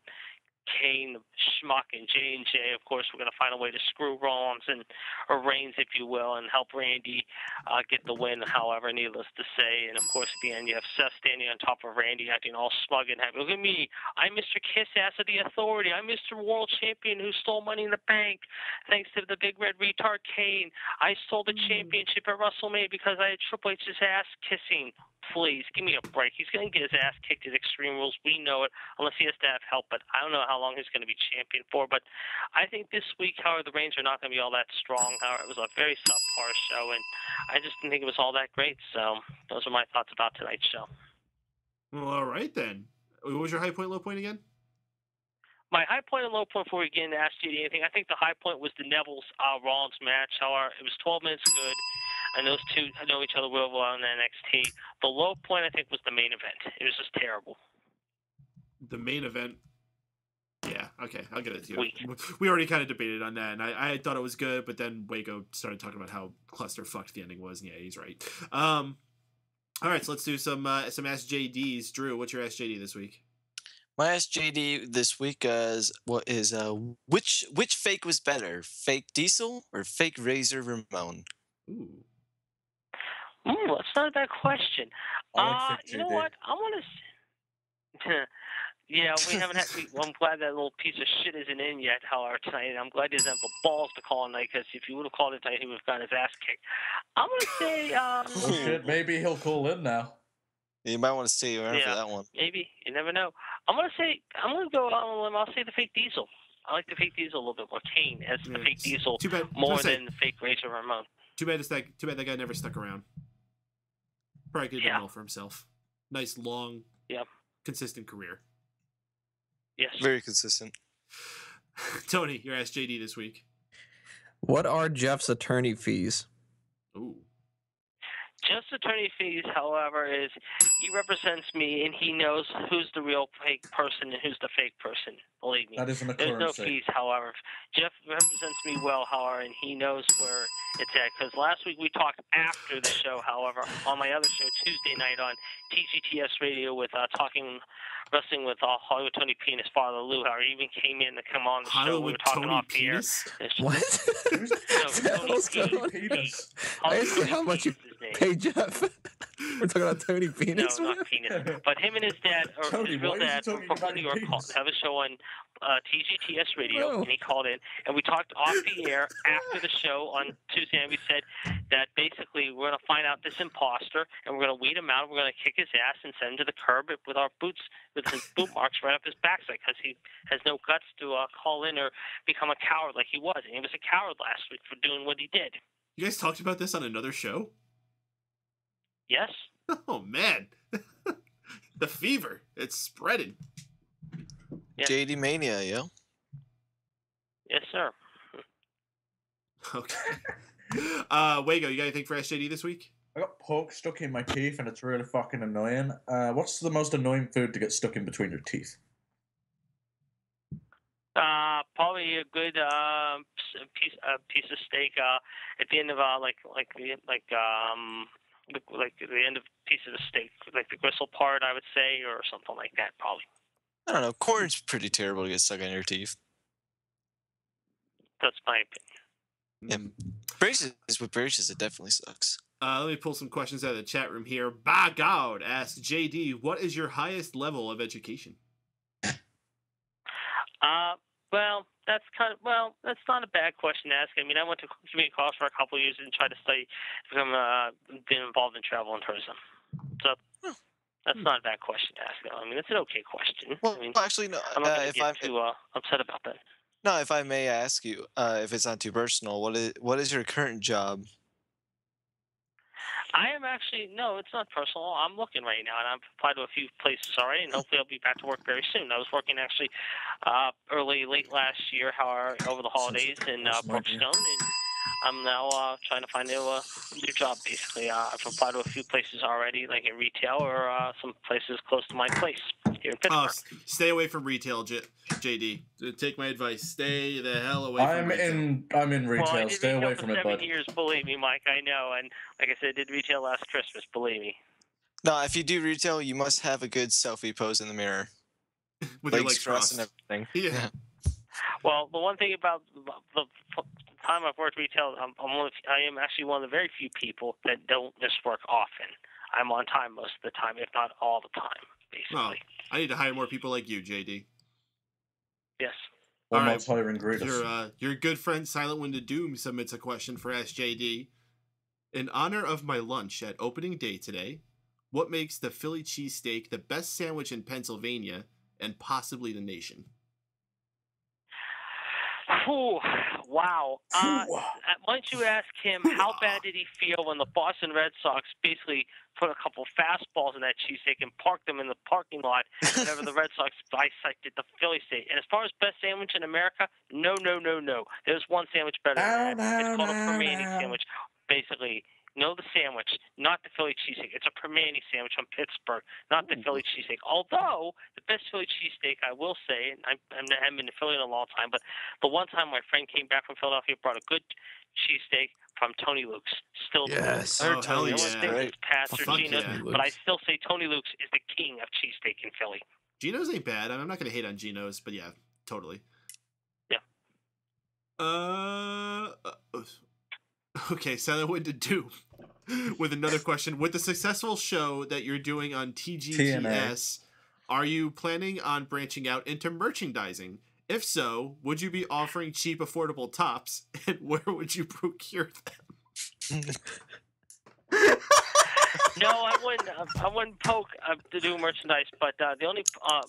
Speaker 7: Kane, Schmuck, and J&J. Of course, we're going to find a way to screw Rollins or Reigns, if you will, and help Randy get the win, however, needless to say. And, of course, at the end, you have Seth standing on top of Randy, acting all smug and happy. Look at me. I'm Mr. Kiss-Ass of the Authority. I'm Mr. World Champion who stole Money in the Bank thanks to the big red retard Kane. I stole the championship at WrestleMania because I had Triple H's ass kissing. Please, give me a break. He's going to get his ass kicked at Extreme Rules. We know it, unless he has to have help. But I don't know how long he's going to be champion for. But I think this week, however, the Reigns are not going to be all that strong. However, it was a very subpar show, and I just didn't think it was all that great. So those are my thoughts about tonight's show.
Speaker 3: Well, all right, then. What was your high point, low point again?
Speaker 7: My high point and low point before we get into Ask JD anything, I think the high point was the Neville's Rollins match. However, it was 12 minutes good. And those two know each other real well in NXT. The low point, I think, was the main event. It was just terrible.
Speaker 3: The main event. Yeah, okay, I'll get it to you.
Speaker 7: Weak.
Speaker 3: We already kind of debated on that, and I thought it was good, but then Wago started talking about how clusterfucked the ending was, and yeah, he's right. All right, so let's do some Ask JDs. Drew, what's your Ask JD this week?
Speaker 6: My SJD this week is which fake was better, fake Diesel or fake Razor Ramon?
Speaker 3: Ooh.
Speaker 7: That's not a bad question.
Speaker 5: I like
Speaker 7: You know what? I want to. Yeah, we haven't had. Well, I'm glad that little piece of shit isn't in yet, however, tonight. And I'm glad he doesn't have the balls to call tonight, because if he would have called it tonight, he would have gotten his ass kicked. I'm going to say.
Speaker 5: Oh shit, maybe he'll call in now.
Speaker 6: You might want to stay around for that one.
Speaker 7: Maybe. You never know. I'm going to go out on a limb. I'll say the fake Diesel. I like the fake Diesel a little bit more. Kane as the fake Diesel
Speaker 3: too bad,
Speaker 7: more than the fake Razor Ramon.
Speaker 3: Too bad that guy never stuck around. Probably could have done well for himself. Nice, long, consistent career.
Speaker 7: Yes.
Speaker 6: Very consistent.
Speaker 3: Tony, your Ask JD this week.
Speaker 4: What are Jeff's attorney fees?
Speaker 3: Ooh.
Speaker 7: Just attorney fees, however, is he represents me and he knows who's the real fake person and who's the fake person. Believe me.
Speaker 5: That isn't a
Speaker 7: There's no
Speaker 5: currency.
Speaker 7: fees, however. Jeff represents me well, however, and he knows where it's at. Because last week we talked after the show, however, on my other show, Tuesday night on TGTS Radio with Talking Wrestling with Hollywood Tony P and his father Lou. However, he even came in to come on the show. We were talking
Speaker 3: Tony
Speaker 7: off the air.
Speaker 3: Penis?
Speaker 4: What?
Speaker 7: No,
Speaker 4: What's
Speaker 7: Tony
Speaker 4: going on?
Speaker 5: Penis.
Speaker 4: I didn't see how much you
Speaker 7: is his name.
Speaker 4: pay Jeff. We're talking about Tony Penis.
Speaker 7: No, not penis. But him and his dad, or
Speaker 5: Tony,
Speaker 7: his real
Speaker 5: why is he
Speaker 7: dad from
Speaker 5: talking
Speaker 7: Brooklyn,
Speaker 5: about
Speaker 7: New York,
Speaker 5: penis?
Speaker 7: have a show on TGTS Radio,
Speaker 4: Oh.
Speaker 7: and he called in, and we talked off the air after the show on Tuesday, and we said that basically we're going to find out this imposter, and we're going to weed him out, and we're going to kick his ass and send him to the curb with our boots, with his boot marks right up his backside, because he has no guts to call in or become a coward like he was, and he was a coward last week for doing what he did.
Speaker 3: You guys talked about this on another show?
Speaker 7: Yes?
Speaker 3: Oh, man. The fever. It's spreading.
Speaker 7: Yeah.
Speaker 6: JD Mania, yo.
Speaker 7: Yes, sir.
Speaker 3: Okay. Wago, you got anything for SJD this week?
Speaker 5: I got pork stuck in my teeth, and it's really fucking annoying. What's the most annoying food to get stuck in between your teeth?
Speaker 7: Probably a good piece of steak at the end of the end of piece of the steak, like the gristle part, I would say, or something like that. Probably.
Speaker 6: I don't know. Corn's pretty terrible to get stuck in your teeth.
Speaker 7: That's my opinion.
Speaker 6: Yeah. Braces, with braces, it definitely sucks.
Speaker 3: Let me pull some questions out of the chat room here. By God, asks JD, what is your highest level of education?
Speaker 7: Well, that's not a bad question to ask. I mean, I went to community college for a couple of years and tried to study, been involved in travel and tourism. So that's not a bad question to ask. I mean, it's an okay question.
Speaker 6: Well,
Speaker 7: I mean,
Speaker 6: actually, no.
Speaker 7: I'm not going to get too upset about that.
Speaker 6: No, if I may ask you, if it's not too personal, what is your current job?
Speaker 7: I am actually, no, it's not personal. I'm looking right now, and I've applied to a few places already, and hopefully I'll be back to work very soon. I was working actually late last year, however, over the holidays in Brookstone, and I'm now trying to find a new job, basically. I've applied to a few places already, like in retail or some places close to my place here in Pittsburgh.
Speaker 3: Stay away from retail, JD. Take my advice. Stay the hell away from retail.
Speaker 5: I'm in retail.
Speaker 7: Well, I did
Speaker 5: Stay
Speaker 7: retail
Speaker 5: away
Speaker 7: for
Speaker 5: from it,
Speaker 7: 7
Speaker 5: bud.
Speaker 7: years, believe me, Mike, I know. And like I said, I did retail last Christmas, believe me.
Speaker 6: No, if you do retail, you must have a good selfie pose in the mirror.
Speaker 3: With your
Speaker 6: Legs
Speaker 3: legs
Speaker 6: crossed
Speaker 3: crossed.
Speaker 6: and everything.
Speaker 3: Yeah.
Speaker 7: Well, the one thing about the time I've worked retail, I am actually one of the very few people that don't just work often. I'm on time most of the time, if not all the time, basically.
Speaker 3: Well, I need to hire more people like you, JD.
Speaker 7: Yes.
Speaker 5: One
Speaker 3: All
Speaker 5: more
Speaker 3: right.
Speaker 5: hiring greatest.
Speaker 3: Your good friend Silent Wind of Doom submits a question for SJD. In honor of my lunch at opening day today, what makes the Philly cheesesteak the best sandwich in Pennsylvania and possibly the nation?
Speaker 7: Ooh, wow. Why don't you ask him how bad did he feel when the Boston Red Sox basically put a couple fastballs in that cheesesteak and parked them in the parking lot whenever the Red Sox dissected the Philly steak? And as far as best sandwich in America, no. There's one sandwich better than that. It's called a Permane sandwich. Basically, no, the sandwich, not the Philly cheesesteak. It's a Permane sandwich from Pittsburgh, not the Philly cheesesteak. Although the best Philly cheesesteak, I will say, and I haven't been to Philly in a long time, but the one time my friend came back from Philadelphia, brought a good cheesesteak from Tony Luke's. Still the
Speaker 4: Yes.
Speaker 7: best.
Speaker 3: Oh, hell
Speaker 7: No
Speaker 3: yeah.
Speaker 7: one thinks it's Pastor
Speaker 3: Fuck
Speaker 7: Gino's,
Speaker 3: yeah.
Speaker 7: but I still say Tony Luke's is the king of cheesesteak in Philly.
Speaker 3: Geno's ain't bad. I'm not going to hate on Geno's, but yeah, totally.
Speaker 7: Yeah.
Speaker 3: Okay, Silent Wind to Doom with another question. With the successful show that you're doing on TGTS, are you planning on branching out into merchandising? If so, would you be offering cheap, affordable tops, and where would you procure them?
Speaker 7: No, I wouldn't poke to do merchandise, but the only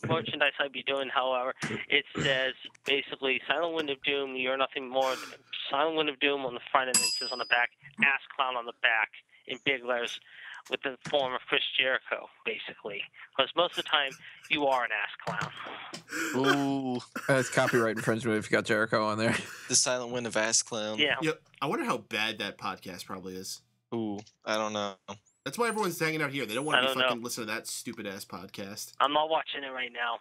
Speaker 7: merchandise I'd be doing, however, it says basically Silent Wind of Doom, you're nothing more than Silent Wind of Doom on the front, and it says on the back, Ass Clown on the back in big letters with the form of Chris Jericho, basically. Because most of the time, you are an ass clown.
Speaker 6: Ooh,
Speaker 4: It's copyright infringement if you got Jericho on there.
Speaker 6: the silent win of ass clown.
Speaker 7: Yeah.
Speaker 3: Yeah, I wonder how bad that podcast probably is.
Speaker 6: Ooh, I don't know.
Speaker 3: That's why everyone's hanging out here. They don't want to
Speaker 7: I
Speaker 3: be
Speaker 7: don't
Speaker 3: fucking
Speaker 7: know.
Speaker 3: listening to that stupid ass podcast.
Speaker 7: I'm not watching it right now.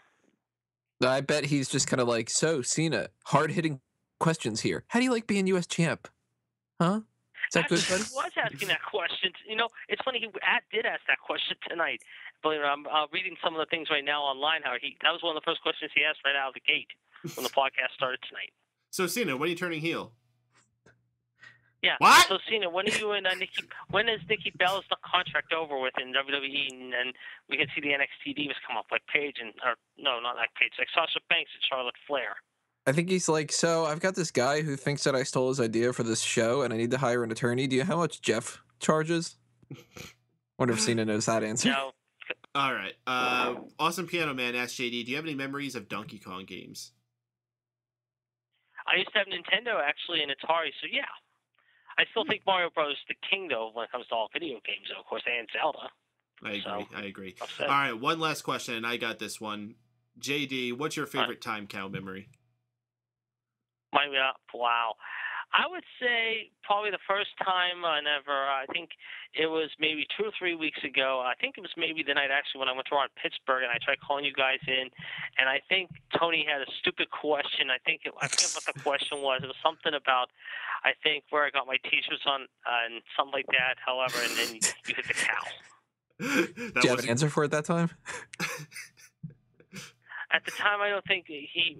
Speaker 4: I bet he's just kind of like, so, Cena, hard-hitting questions here. How do you like being U.S. champ? Huh? Is that good,
Speaker 7: Actually,
Speaker 4: buddy?
Speaker 7: he was asking that question. You know, it's funny. He did ask that question tonight. Believe it or not, I'm reading some of the things right now online. That was one of the first questions he asked right out of the gate when the podcast started tonight.
Speaker 3: So, Cena, when are you turning heel?
Speaker 7: Yeah.
Speaker 3: What?
Speaker 7: So, Cena, when are you and when is Nikki Bella's contract over with in WWE, and we can see the NXT divas come up like Paige not like Paige, like Sasha Banks and Charlotte Flair.
Speaker 4: I think he's like, so I've got this guy who thinks that I stole his idea for this show, and I need to hire an attorney. Do you know how much Jeff charges? Wonder if Cena knows that answer.
Speaker 7: No.
Speaker 3: All right. Awesome Piano Man asked JD, do you have any memories of Donkey Kong games?
Speaker 7: I used to have Nintendo actually and Atari, so yeah. I still think Mario Bros. The king though when it comes to all video games, though, of course, and Zelda.
Speaker 3: I agree.
Speaker 7: Upset.
Speaker 3: All right, one last question, and I got this one. JD, what's your favorite time cow memory?
Speaker 7: Wow. I would say probably the first time ever. I think it was maybe 2 or 3 weeks ago. I think it was maybe the night actually when I went to our Pittsburgh and I tried calling you guys in, and I think Tony had a stupid question. I forget what the question was. It was something about I think where I got my T-shirts on and something like that. However, and then you hit the cow.
Speaker 4: Do you have an answer for it that time?
Speaker 7: At the time, I don't think he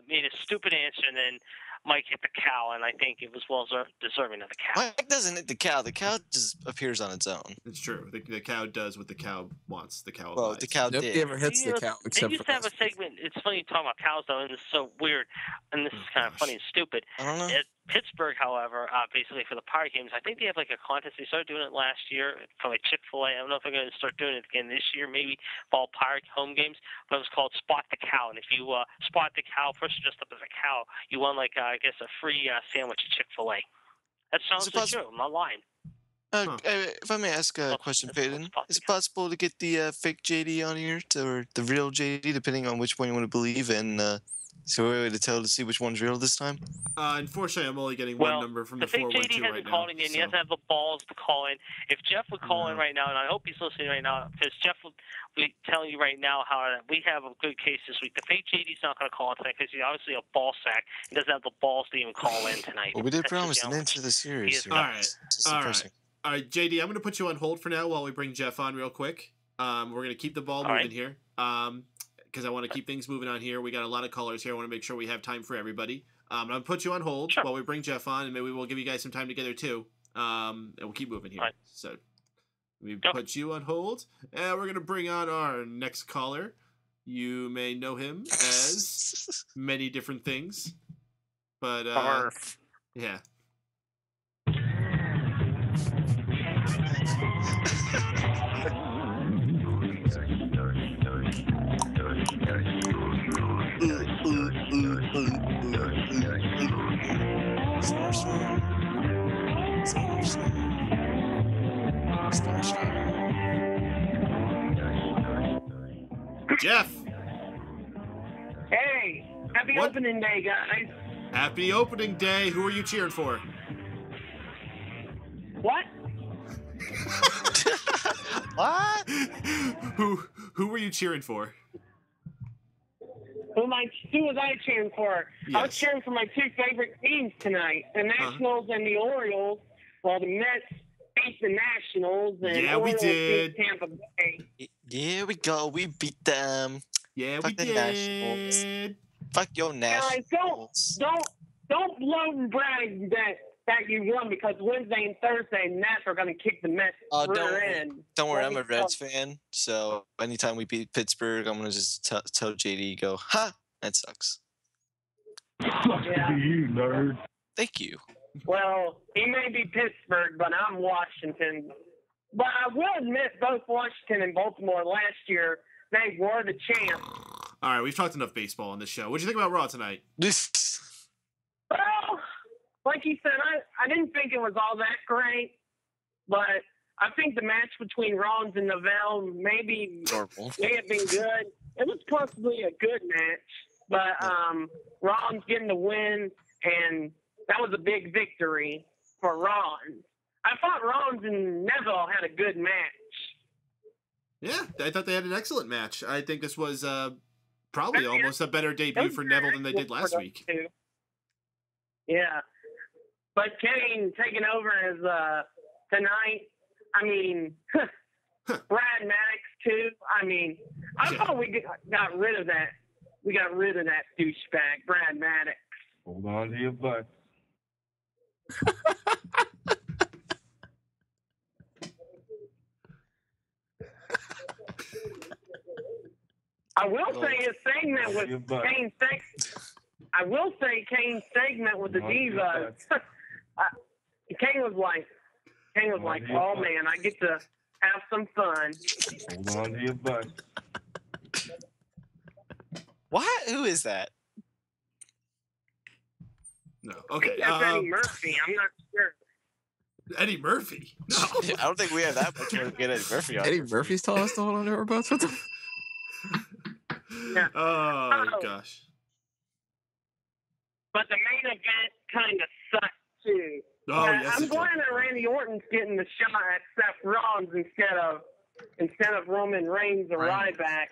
Speaker 7: made a stupid answer, and then Mike hit the cow, and I think it was well deserving of the cow.
Speaker 6: Mike doesn't hit the cow. The cow just appears on its own.
Speaker 3: It's true. The cow does what the cow wants. The cow
Speaker 6: Well,
Speaker 3: abides.
Speaker 6: the cow
Speaker 4: Nobody
Speaker 6: did.
Speaker 4: ever hits the cow
Speaker 7: They
Speaker 4: except
Speaker 7: used
Speaker 4: for
Speaker 7: to have a
Speaker 4: us.
Speaker 7: segment. It's funny talking about cows, though, and it's so weird, and this is kind of funny and stupid.
Speaker 6: I don't know.
Speaker 7: At Pittsburgh, however, basically for the Pirate games, I think they have like a contest. They started doing it last year for like Chick-fil-A. I don't know if they're going to start doing it again this year, maybe for all Pirate home games. But it was called Spot the Cow, and if you spot the cow, first dressed up as a cow, you won like I guess a free sandwich at Chick-fil-A. That sounds true. I'm not lying.
Speaker 6: If I may ask a question, Paden, is it possible to get the fake JD on here, or the real JD, depending on which one you want to believe, and so we're able to tell to see which one's real this time?
Speaker 3: Unfortunately, I'm only getting one number from the
Speaker 7: fake
Speaker 3: 412
Speaker 7: JD
Speaker 3: right
Speaker 7: hasn't
Speaker 3: now.
Speaker 7: called in. He doesn't have the balls to call in. If Jeff would call in right now, and I hope he's listening right now, because Jeff will be telling you right now how we have a good case this week. The fake JD's not going to call in tonight because he's obviously a ball sack. He doesn't have the balls to even call in tonight.
Speaker 6: Well, we did
Speaker 7: That's
Speaker 6: promise
Speaker 7: just
Speaker 6: an
Speaker 7: how
Speaker 6: end to the series.
Speaker 7: is.
Speaker 6: here.
Speaker 3: All right.
Speaker 6: It's
Speaker 3: All
Speaker 6: depressing.
Speaker 3: right. All right, JD, I'm going to put you on hold for now while we bring Jeff on real quick. We're going to keep the ball moving here because I want to keep things moving on here. We got a lot of callers here. I want to make sure we have time for everybody. I'm going to put you on hold while we bring Jeff on, and maybe we'll give you guys some time together too. And we'll keep moving here.
Speaker 7: Right.
Speaker 3: So we put you on hold, and we're going to bring on our next caller. You may know him as many different things, but yeah. Jeff.
Speaker 8: Hey, happy opening day, guys.
Speaker 3: Happy opening day. Who are you cheering for?
Speaker 8: What?
Speaker 6: What?
Speaker 3: Who were you cheering for?
Speaker 8: Who was I cheering for?
Speaker 3: Yes.
Speaker 8: I was cheering for my two favorite teams tonight, the Nationals and the Orioles. Well, the Mets beat the Nationals, and
Speaker 3: Yeah, we
Speaker 8: Orioles
Speaker 3: did.
Speaker 8: beat Tampa Bay.
Speaker 6: Here we go. We beat them.
Speaker 3: Yeah,
Speaker 6: Fuck
Speaker 3: we
Speaker 6: the
Speaker 3: did.
Speaker 6: Nationals. Fuck your
Speaker 8: Guys,
Speaker 6: Nationals.
Speaker 8: don't blow and brag that you won, because Wednesday and Thursday Nats are going to kick the Mets rear end.
Speaker 6: Don't worry, I'm a Reds fan, so anytime we beat Pittsburgh, I'm gonna just tell JD, go, ha, that sucks.
Speaker 8: Yeah.
Speaker 9: You nerd.
Speaker 6: Thank you.
Speaker 8: Well, he may be Pittsburgh, but I'm Washington. But I will admit, both Washington and Baltimore last year, they were the champs.
Speaker 3: All right, we've talked enough baseball on this show. What'd you think about Raw tonight?
Speaker 8: Well, like you said, I didn't think it was all that great, but I think the match between Rollins and Neville may have been good. It was possibly a good match, but Rollins getting the win, and that was a big victory for Rollins. I thought Rollins and Neville had a good match.
Speaker 3: Yeah, I thought they had an excellent match. I think this was probably almost a better debut for Neville than they did last week.
Speaker 8: Yeah. But Kane taking over as tonight, I mean, Brad Maddox too. I mean, I thought we got rid of that. We got rid of that douchebag, Brad Maddox.
Speaker 9: Hold on to your butt.
Speaker 8: I will say his segment with Kane's I will say Kane's segment with the Divas. Kane was like, oh man, I get to have some fun.
Speaker 9: Hold on to your butt.
Speaker 6: What? Who is that?
Speaker 3: No. Okay.
Speaker 8: That's Eddie Murphy. I'm not sure.
Speaker 3: Eddie Murphy? No.
Speaker 6: I don't think we have that much more to get Eddie Murphy on.
Speaker 4: Eddie Murphy's telling us to hold on to our butts? What the?
Speaker 8: Yeah.
Speaker 3: Oh, gosh.
Speaker 8: But the main event kind of sucked too.
Speaker 3: Oh, yes,
Speaker 8: I'm glad that Randy Orton's getting the shot at Seth Rollins instead of Roman Reigns or Ryback.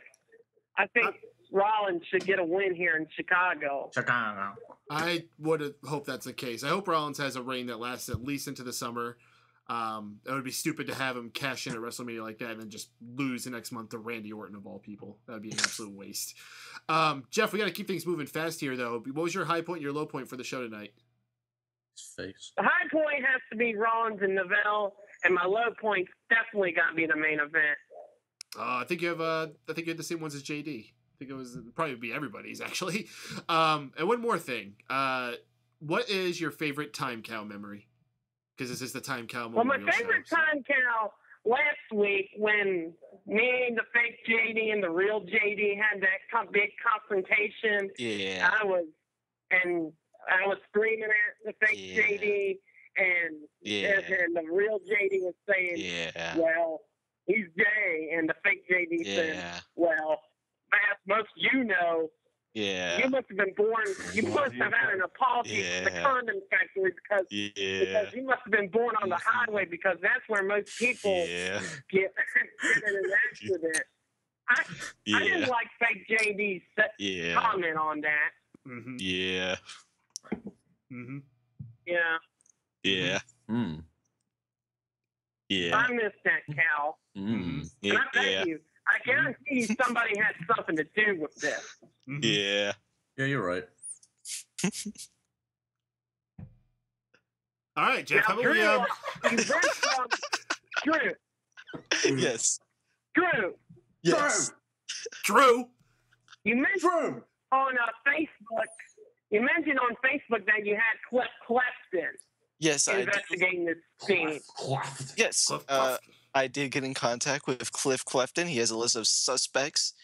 Speaker 8: I think Rollins should get a win here in Chicago.
Speaker 3: I would hope that's the case. I hope Rollins has a reign that lasts at least into the summer. It would be stupid to have him cash in at WrestleMania like that and then just lose the next month to Randy Orton of all people. That would be an absolute waste. Jeff, we got to keep things moving fast here, though. What was your high point and your low point for the show tonight?
Speaker 5: His face.
Speaker 8: The high point has to be Rollins and Neville, and my low point definitely got to be the main event.
Speaker 3: I think you have the same ones as JD. I think it was probably be everybody's actually. And one more thing. What is your favorite Time Cow memory? Because this is the Time Cow moment.
Speaker 8: Well, my favorite Time Cow last week when me and the fake JD and the real JD had that big confrontation.
Speaker 6: Yeah.
Speaker 8: I was screaming at the fake JD, and the real JD was saying, well, he's gay, and the fake JD said, well, that's most you know.
Speaker 6: Yeah.
Speaker 8: You must have been born. You must have had an apology to the condom factory because you must have been born on the highway because that's where most people get in an accident. I didn't like fake JD's comment on that.
Speaker 3: Mm-hmm.
Speaker 6: Yeah.
Speaker 3: Mm-hmm.
Speaker 8: Yeah.
Speaker 6: Yeah.
Speaker 5: Mm.
Speaker 6: Yeah.
Speaker 8: I miss that cow.
Speaker 6: Mm.
Speaker 8: And I tell you, I guarantee you somebody had something to do with this.
Speaker 6: Yeah.
Speaker 5: Yeah, you're right.
Speaker 3: All right, Jeff.
Speaker 8: Now,
Speaker 3: How about
Speaker 8: Drew.
Speaker 6: Yes.
Speaker 8: Drew.
Speaker 6: Yes.
Speaker 3: Drew.
Speaker 8: You mentioned on Facebook. You mentioned on Facebook that you had Cliff Clefton.
Speaker 6: Yes,
Speaker 8: investigating this scene.
Speaker 6: Yes. I did get in contact with Cliff Clefton. He has a list of suspects.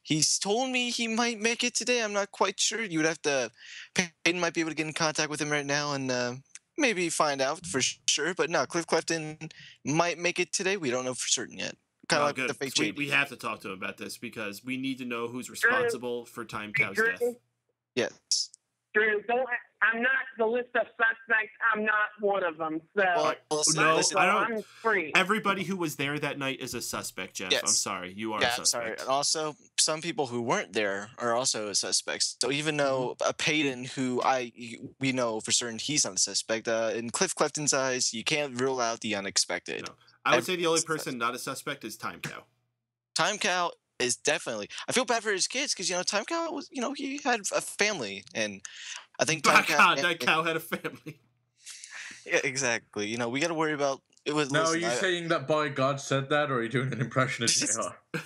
Speaker 6: He's told me he might make it today. I'm not quite sure. You would have to. Paden might be able to get in contact with him right now and maybe find out for sure. But no, Cliff Clefton might make it today. We don't know for certain yet. Kind of like the fake JD.
Speaker 3: We have to talk to him about this because we need to know who's responsible for Time Cow's death.
Speaker 6: Yes.
Speaker 8: Drew, I'm not the list of suspects. I'm not one of them. So I'm free.
Speaker 3: Everybody who was there that night is a suspect, Jeff.
Speaker 6: Yes.
Speaker 3: I'm sorry. You are a suspect.
Speaker 6: I'm sorry. And also, some people who weren't there are also suspects. So even though a Paden, who we know for certain he's not a suspect, in Cliff Clefton's eyes, you can't rule out the unexpected.
Speaker 3: No. I would say the only person not a suspect is Time Cow.
Speaker 6: Time Cow is definitely. I feel bad for his kids because Time Cow was, he had a family, and I think
Speaker 3: that cow had a family.
Speaker 6: Yeah, exactly. We got to worry about it. Was
Speaker 5: now, are you saying that by God said that, or are you doing an impression of JR?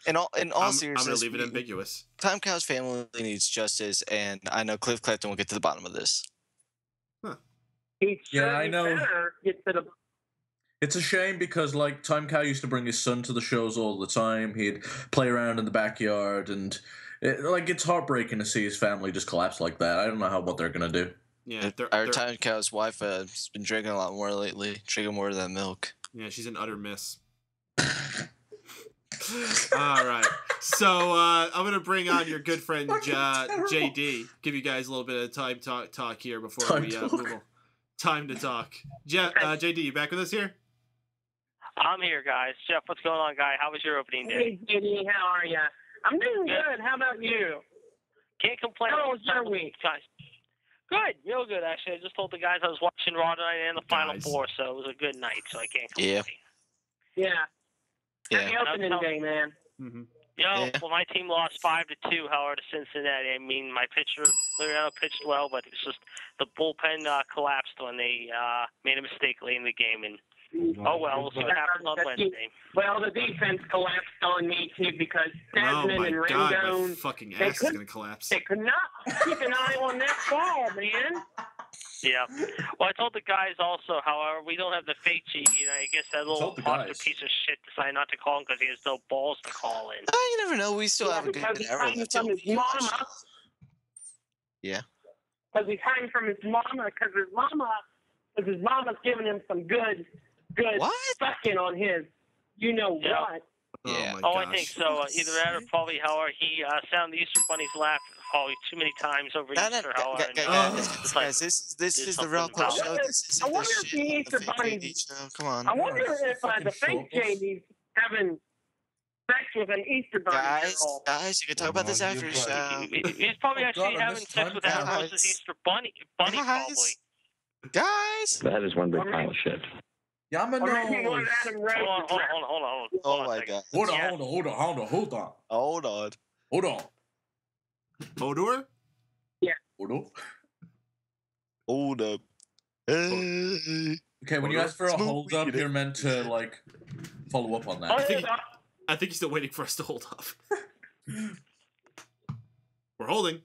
Speaker 6: In all seriousness,
Speaker 3: I'm gonna leave it ambiguous.
Speaker 6: Time Cow's family needs justice, and I know Cliff Clefton will get to the bottom of this.
Speaker 3: Huh.
Speaker 5: I know. It's a shame because, Time Cow used to bring his son to the shows all the time. He'd play around in the backyard, and it's heartbreaking to see his family just collapse like that. I don't know what they're gonna do.
Speaker 3: Yeah,
Speaker 6: our Time Cow's wife has been drinking a lot more lately, drinking more of that milk.
Speaker 3: Yeah, she's an utter miss. All right. So I'm going to bring on your good friend JD. Give you guys a little bit of time talk here before we move on. Time to talk. JD, you back with us here?
Speaker 7: I'm here, guys. Jeff, what's going on, guy? How was your opening day?
Speaker 8: Hey, JD, how are you? I'm doing good. How about you?
Speaker 7: Can't complain.
Speaker 8: How was your week?
Speaker 7: Guys. Good, real good, actually. I just told the guys I was watching Raw tonight and the Final Four, so it was a good night, so I can't complain.
Speaker 8: Yeah. Happy opening day, man.
Speaker 3: Mm-hmm.
Speaker 7: Well, my team lost 5-2, however, to Cincinnati. I mean, my pitcher, Liriano, pitched well, but it's just the bullpen collapsed when they made a mistake late in the game. And we'll see what happens on Wednesday.
Speaker 8: Well, the defense collapsed on me, too, because Desmond and Rendon...
Speaker 3: my fucking ass is going to collapse.
Speaker 8: They could not keep an eye on that ball, man.
Speaker 7: Yeah. Well, I told the guys also, however, we don't have the fake cheat. I guess that little imposter piece of shit decided not to call him because he has no balls to call in.
Speaker 6: You never know. We still have a good arrow left. Yeah.
Speaker 8: Because he's hiding from his mama, because his mama's giving him some good sucking on his, what.
Speaker 6: Yeah.
Speaker 7: I think so. Either that or probably, however, he sounded the Easter Bunny's laugh probably too many times over Easter.
Speaker 6: Guys, this is the real close show.
Speaker 8: I wonder if the Easter Bunny's...
Speaker 6: Come on.
Speaker 8: I wonder if the fake JD's having sex with an Easter Bunny
Speaker 6: Guys, you can talk about this after the show.
Speaker 7: He's probably actually having sex with Ambrose Easter Bunny probably.
Speaker 6: Guys!
Speaker 10: That is one big pile of shit.
Speaker 8: Hold on.
Speaker 6: Oh my god.
Speaker 5: Hold on.
Speaker 3: Hodor?
Speaker 8: Yeah.
Speaker 6: Hold up.
Speaker 5: Okay, when you ask for a hold up, you're meant to follow up on that.
Speaker 3: I think he's still waiting for us to hold up. We're holding.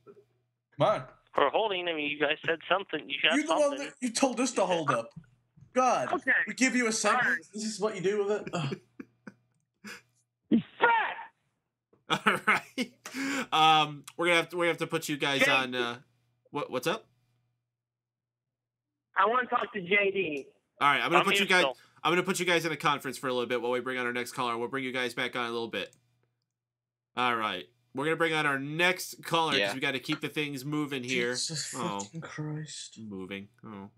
Speaker 5: Come on.
Speaker 7: We're holding. I mean, you guys said something.
Speaker 5: You're the one that you told us to hold up. God. Okay. We give you a segment. Right. This is what you do with it.
Speaker 8: He's fat.
Speaker 3: All right. We're gonna have to put you guys on. What's up?
Speaker 8: I want to talk to JD.
Speaker 3: All right. I'm gonna put you guys in a conference for a little bit while we bring on our next caller. We'll bring you guys back on in a little bit. All right. We're gonna bring on our next caller because we got to keep the things moving here.
Speaker 5: Jesus fucking Christ!
Speaker 3: Moving. Oh.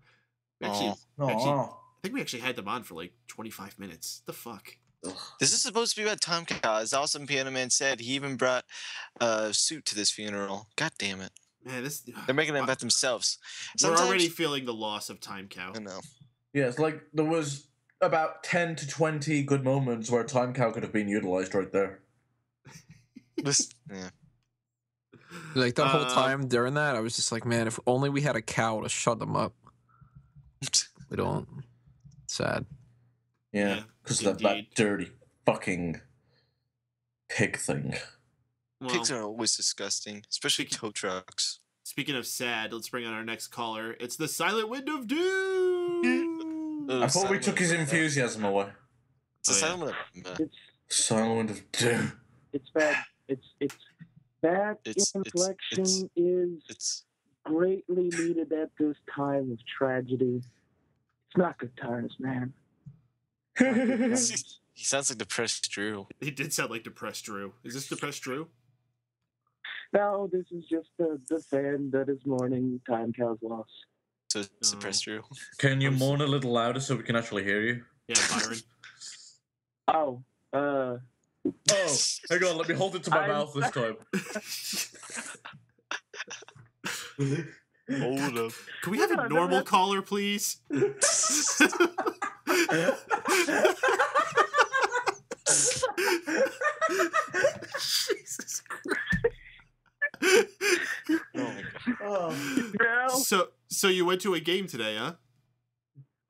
Speaker 3: Actually, I think we actually had them on for like 25 minutes. The fuck?
Speaker 6: Ugh. This is supposed to be about time cow. As Awesome Piano Man said, he even brought a suit to this funeral. God damn it.
Speaker 3: Man,
Speaker 6: they're making it about themselves.
Speaker 3: We're already feeling the loss of Time Cow.
Speaker 6: I know.
Speaker 5: Yeah, it's like there was about 10 to 20 good moments where Time Cow could have been utilized right there.
Speaker 4: Like the whole time during that, I was just like, man, if only we had a cow to shut them up. We don't. Sad.
Speaker 5: Yeah, because of that dirty fucking pig thing.
Speaker 6: Well, pigs are always disgusting, especially tow trucks.
Speaker 3: Speaking of sad, let's bring on our next caller. It's the Silent Wind of Doom.
Speaker 5: I thought we took his enthusiasm away.
Speaker 6: It's the Silent
Speaker 5: Wind of Doom.
Speaker 10: It's bad. It's bad inflection is greatly needed at this time of tragedy. It's not good times, man.
Speaker 6: He sounds like Depressed Drew.
Speaker 3: He did sound like Depressed Drew. Is this Depressed Drew?
Speaker 10: No, this is just the fan that is mourning Time Cow's loss.
Speaker 6: So it's Depressed Drew.
Speaker 5: Can you mourn a little louder so we can actually hear you?
Speaker 3: Yeah, Byron.
Speaker 10: Oh,
Speaker 5: hang on, let me hold it to my mouth this time.
Speaker 6: Hold up.
Speaker 3: Can we have a normal caller, please? Jesus Christ.
Speaker 6: Oh my
Speaker 8: God.
Speaker 3: So you went to a game today, huh?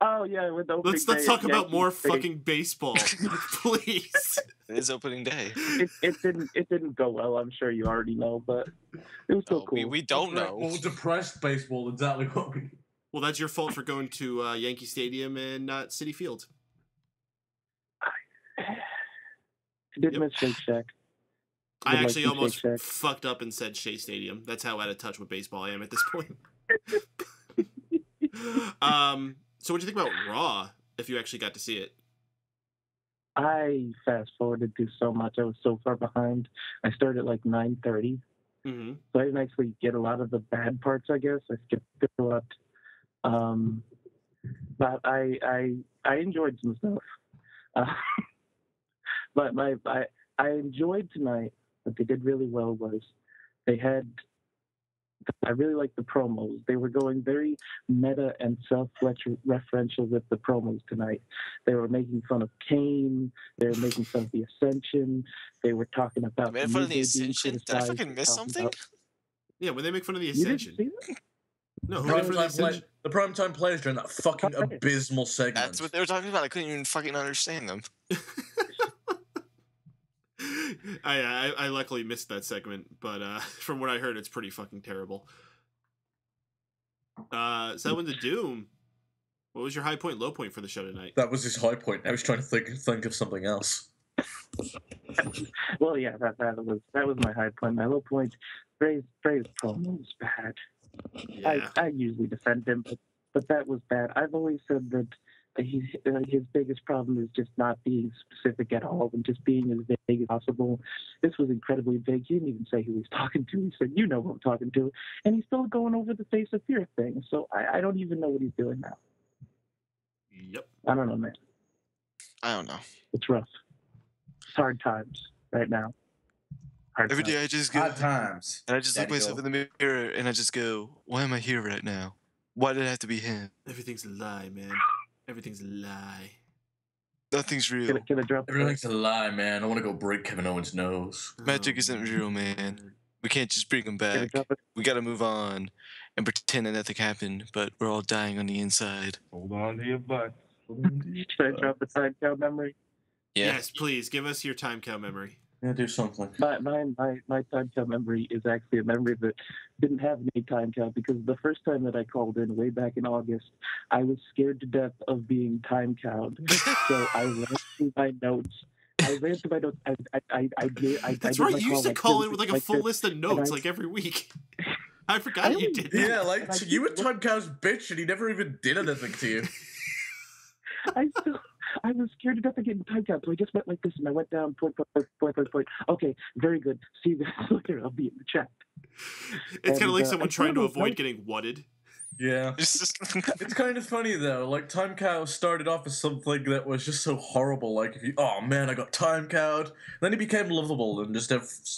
Speaker 10: Oh yeah, with the opening
Speaker 3: Let's talk about more fucking baseball, please.
Speaker 6: It is opening day.
Speaker 10: It didn't go well. I'm sure you already know, but it was still cool.
Speaker 6: We don't know.
Speaker 5: Well, depressed baseball, exactly what we.
Speaker 3: Well, that's your fault for going to Yankee Stadium and not Citi Field.
Speaker 10: I did miss Shake Shack.
Speaker 3: I actually almost fucked up and said Shea Stadium. That's how out of touch with baseball I am at this point. So what do you think about Raw, if you actually got to see it?
Speaker 10: I fast forwarded through so much. I was so far behind. I started at like 9:30.
Speaker 3: Mm-hmm.
Speaker 10: So I didn't actually get a lot of the bad parts, I guess. I skipped through a lot. But I enjoyed some stuff. But I enjoyed tonight. What they did really well was they had. I really liked the promos. They were going very meta and self-referential with the promos tonight. They were making fun of Kane. They were making fun of the Ascension. They were talking about
Speaker 6: Made fun of the Ascension? Did I fucking miss something?
Speaker 3: Yeah, when they make fun of the
Speaker 10: You didn't
Speaker 3: Ascension.
Speaker 10: see that?
Speaker 3: No, who made fun of the Ascension?
Speaker 5: The primetime players during that fucking abysmal segment.
Speaker 6: That's what they were talking about. I couldn't even fucking understand them.
Speaker 3: I luckily missed that segment, but from what I heard, it's pretty fucking terrible. So when the Doom, what was your high point, low point for the show tonight?
Speaker 5: That was his high point. I was trying to think of something else.
Speaker 10: Well, yeah, that was my high point. My low point, Bray's promo was bad.
Speaker 3: Yeah.
Speaker 10: I usually defend him, but that was bad. I've always said that his biggest problem is just not being specific at all and just being as vague as possible. This was incredibly vague. He didn't even say who he's talking to. He said, "You know who I'm talking to," and he's still going over the face of fear thing. So I don't even know what he's doing now.
Speaker 3: Yep.
Speaker 10: I don't know, man.
Speaker 6: I don't know.
Speaker 10: It's rough. It's hard times right now.
Speaker 6: Every day I just go.
Speaker 5: Hard times.
Speaker 6: And I just look myself in the mirror and I just go, why am I here right now? Why did it have to be him?
Speaker 3: Everything's a lie, man. Everything's a lie.
Speaker 6: Nothing's real.
Speaker 10: Can I drop
Speaker 5: Everything's a lie, man. I want to go break Kevin Owens' nose.
Speaker 6: Magic isn't real, man. We can't just bring him back. We gotta move on and pretend that nothing happened, but we're all dying on the inside.
Speaker 9: Hold on to your butt.
Speaker 10: Should I drop the time count memory?
Speaker 6: Yeah.
Speaker 3: Yes, please give us your time count memory.
Speaker 5: Yeah, do something.
Speaker 10: My time count memory is actually a memory that didn't have any time count because the first time that I called in way back in August, I was scared to death of being time counted. So I ran through my notes. I
Speaker 3: That's right. You used to call in with like a full list of notes like every week. I forgot you did that.
Speaker 5: Yeah, like you were time count's bitch and he never even did anything to you.
Speaker 10: I was scared to death of getting time count, so I just went like this, and I went down point. Okay, very good. See you guys later. I'll be in the chat.
Speaker 3: It's kind of like someone trying to avoid getting whatted.
Speaker 5: Yeah. It's kind of funny, though. Like, time cow started off as something that was just so horrible. Like, if you, oh man, I got time cowed. Then he became lovable, and just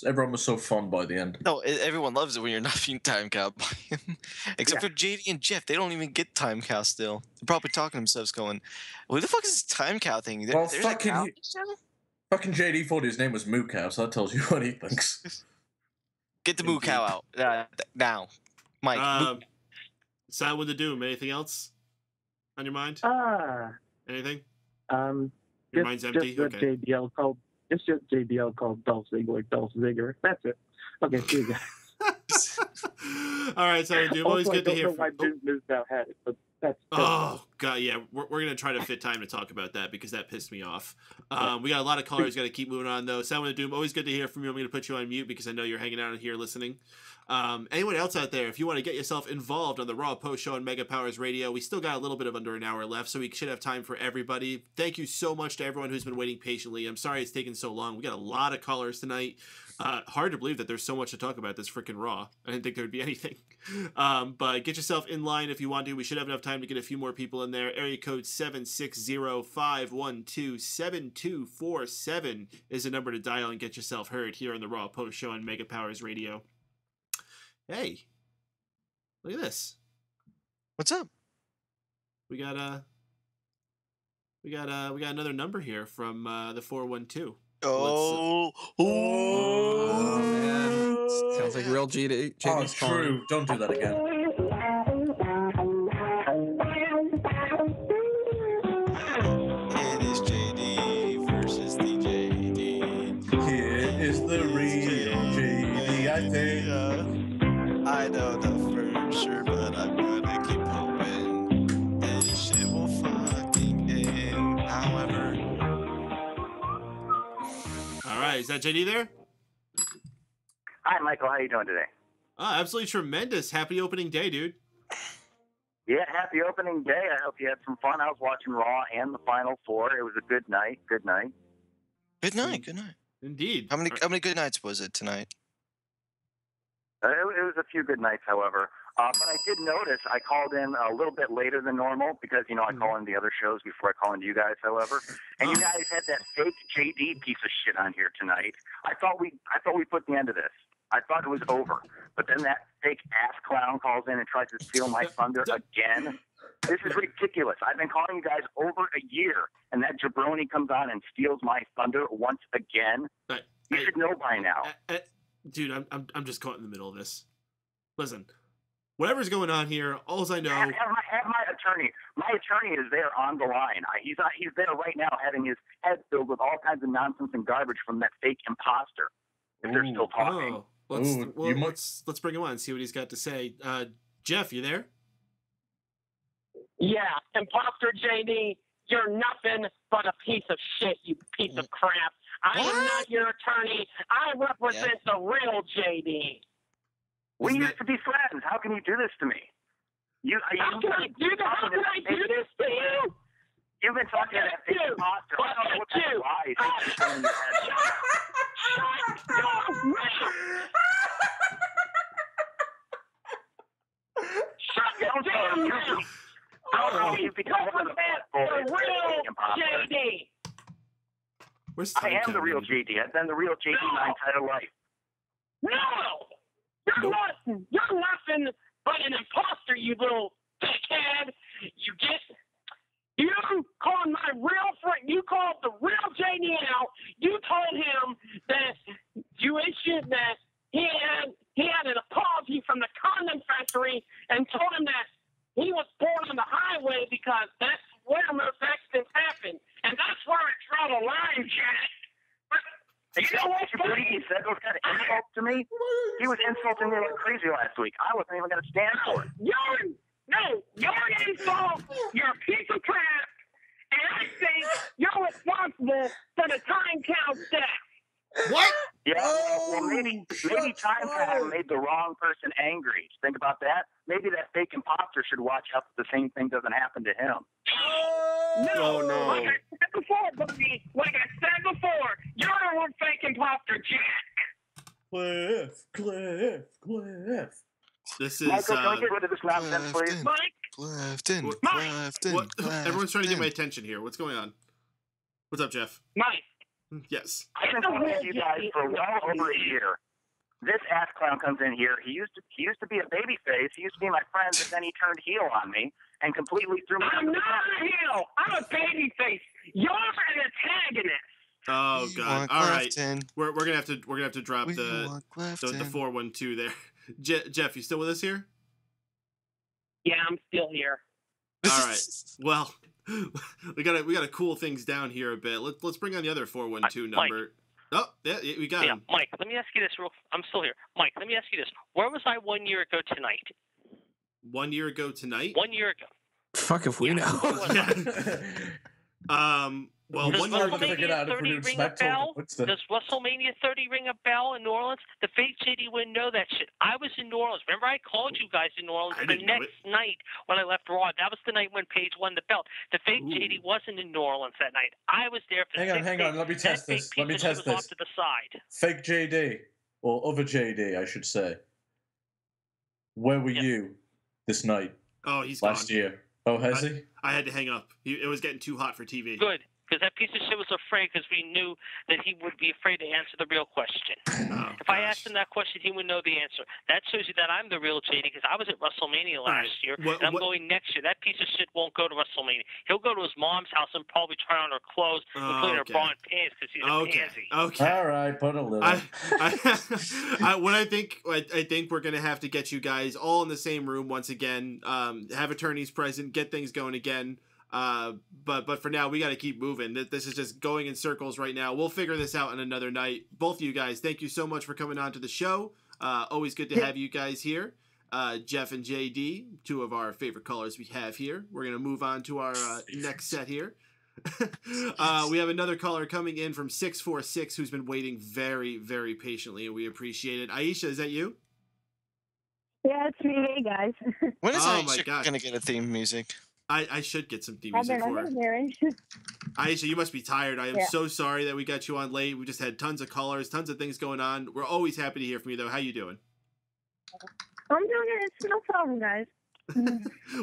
Speaker 5: everyone was so fun by the end.
Speaker 6: No, everyone loves it when you're not being time cowed by him. Except for JD and Jeff. They don't even get time cow still. They're probably talking to themselves going, what the fuck is this time cow thing?
Speaker 5: Well, fucking JD thought his name was Moo Cow, so that tells you what he thinks.
Speaker 6: Get the Moo Cow out. Now. Mike.
Speaker 3: Side with the Doom. Anything else on your mind? Anything? Your mind's empty?
Speaker 10: Just
Speaker 3: Okay.
Speaker 10: just JBL called Dolph Ziggler Dolph Zigger. That's it. Okay, see you guys.
Speaker 3: All right, Side with the Doom. Always good to hear from
Speaker 10: you. Mizdow had it, but that's
Speaker 3: God, yeah. We're going to try to fit time to talk about that because that pissed me off. We got a lot of callers. Got to keep moving on, though. Side with the Doom. Always good to hear from you. I'm going to put you on mute because I know you're hanging out here listening. Anyone else out there, if you want to get yourself involved on the Raw Post Show on Mega Powers Radio, we still got a little bit of under an hour left, so we should have time for everybody. Thank you so much to everyone who's been waiting patiently. I'm sorry it's taken so long. We got a lot of callers tonight. Hard to believe that there's so much to talk about this freaking Raw. I didn't think there would be anything. But get yourself in line if you want to. We should have enough time to get a few more people in there. Area code 760-512-7247 is the number to dial and get yourself heard here on the Raw Post Show on Mega Powers Radio. Hey, look at this.
Speaker 6: What's up?
Speaker 3: We got another number here from the 412.
Speaker 6: Oh
Speaker 4: man. Sounds like real JD's
Speaker 5: it's true. Don't do that again.
Speaker 6: It is JD versus the JD.
Speaker 5: Here is the real JD, I think.
Speaker 6: I don't know for sure, but I'm gonna keep hoping this shit will fucking end. However.
Speaker 3: All right, is that JD there?
Speaker 11: Hi, Michael. How you doing today?
Speaker 3: Absolutely tremendous. Happy opening day, dude.
Speaker 11: Yeah, happy opening day. I hope you had some fun. I was watching Raw and the Final Four. It was a good night. Good night.
Speaker 6: Good night. Good night.
Speaker 3: Indeed.
Speaker 6: How many good nights was it tonight?
Speaker 11: It was a few good nights, however. But I did notice I called in a little bit later than normal because, I call in the other shows before I call into you guys, however. And you guys had that fake JD piece of shit on here tonight. I thought we put the end to this. I thought it was over. But then that fake ass clown calls in and tries to steal my thunder again. This is ridiculous. I've been calling you guys over a year, and that jabroni comes on and steals my thunder once again. You should know by now.
Speaker 3: Dude, I'm just caught in the middle of this. Listen, whatever's going on here, all I know.
Speaker 11: Have my attorney. My attorney is there on the line. He's there right now, having his head filled with all kinds of nonsense and garbage from that fake imposter. If they're still talking.
Speaker 3: Let's bring him on and see what he's got to say. Jeff, you there?
Speaker 8: Yeah, imposter JD, you're nothing but a piece of shit, you piece of crap. I am not your attorney. I represent the real JD.
Speaker 11: We used to be friends. How can you do this to me?
Speaker 8: How can I do this to you?
Speaker 11: You've been talking to that fake imposter. I don't know what that lie is showing your head.
Speaker 8: Shut your mouth! Shut your damn mouth!
Speaker 11: You've become one of the
Speaker 8: real JD.
Speaker 11: I am the real JD. I've been the real JD my entire life.
Speaker 8: No! You're nothing but an imposter, you little dickhead. You called my real friend. You called the real JD out. You told him that you issued that he had an apology from the condom factory and told him that he was born on the highway because that's where most accidents happen. And that's where I draw the line, Jack. But you know what?
Speaker 11: He said those kind of insults to me? He was insulting me like crazy last week. I wasn't even going to stand for it.
Speaker 8: You're an insult. You're a piece of crap. And I think you're responsible for the time count death.
Speaker 3: What?
Speaker 11: Yeah, well, maybe Time Count made the wrong person angry. Think about that. Maybe that fake imposter should watch out that the same thing doesn't happen to him.
Speaker 8: No.
Speaker 3: No.
Speaker 8: Like I said before, buddy. Like I said before, you're the one fake imposter, Jack.
Speaker 5: Cliff.
Speaker 3: This is
Speaker 11: Michael, can we get rid of this nonsense, please?
Speaker 6: Clifton.
Speaker 3: What? Everyone's trying to get my attention here. What's going on? What's up, Jeff?
Speaker 8: Mike.
Speaker 3: Yes.
Speaker 11: I've been talking to you guys for well over a year. This ass clown comes in here. He used to be a baby face. He used to be my friend, but then he turned heel on me and completely threw me.
Speaker 8: I'm not a heel. I'm a baby face. You're an antagonist.
Speaker 3: Oh God! All right, we're gonna have to drop the 412 there. Jeff, you still with us here?
Speaker 8: Yeah, I'm still here.
Speaker 3: All right. Well, we gotta cool things down here a bit. Let's bring on the other 412 number.
Speaker 7: Mike.
Speaker 3: Oh, yeah, we got him.
Speaker 7: Mike, let me ask you this. I'm still here. Mike, let me ask you this. Where was I 1 year ago tonight?
Speaker 3: 1 year ago tonight?
Speaker 7: 1 year ago.
Speaker 4: Fuck if we know.
Speaker 3: Well,
Speaker 7: does
Speaker 3: 1 year ago.
Speaker 7: WrestleMania 30 ring a bell? Does WrestleMania 30 ring a bell in New Orleans? The fake JD wouldn't know that shit. I was in New Orleans. Remember, I called you guys in New Orleans the next night when I left Raw. That was the night when Paige won the belt. The fake JD wasn't in New Orleans that night. I was there for
Speaker 5: Hang on. Let me test this. Off
Speaker 7: to the side.
Speaker 5: Fake JD, or other JD, I should say. Where were you this night?
Speaker 3: Oh, he's
Speaker 5: last
Speaker 3: gone.
Speaker 5: year. Oh, has he?
Speaker 3: I had to hang up. It was getting too hot for TV.
Speaker 7: Good. Because that piece of shit was afraid because we knew that he would be afraid to answer the real question. If I asked him that question, he would know the answer. That shows you that I'm the real JD because I was at WrestleMania last year, and I'm going next year. That piece of shit won't go to WrestleMania. He'll go to his mom's house and probably try on her clothes, including her bra and pants because he's a pansy.
Speaker 5: Okay. All right, put a little.
Speaker 3: I think we're gonna have to get you guys all in the same room once again. Have attorneys present, get things going again. But for now, we got to keep moving. This is just going in circles right now. We'll figure this out in another night. Both of you guys, thank you so much for coming on to the show. Always good to have you guys here. Jeff and JD, two of our favorite callers we have here. We're going to move on to our next set here. We have another caller coming in from 646 who's been waiting very, very patiently, and we appreciate it. Aisha, is that you?
Speaker 12: Yeah, it's me. Hey, guys.
Speaker 6: When is Aisha going to get a theme music?
Speaker 3: I should get some theme
Speaker 12: I've
Speaker 3: music
Speaker 12: been
Speaker 3: for her.
Speaker 12: there.
Speaker 3: Aisha, you must be tired. I am
Speaker 12: Yeah.
Speaker 3: so sorry that we got you on late. We just had tons of callers, tons of things going on. We're always happy to hear from you, though. How you doing?
Speaker 12: I'm doing it. It's no problem, guys.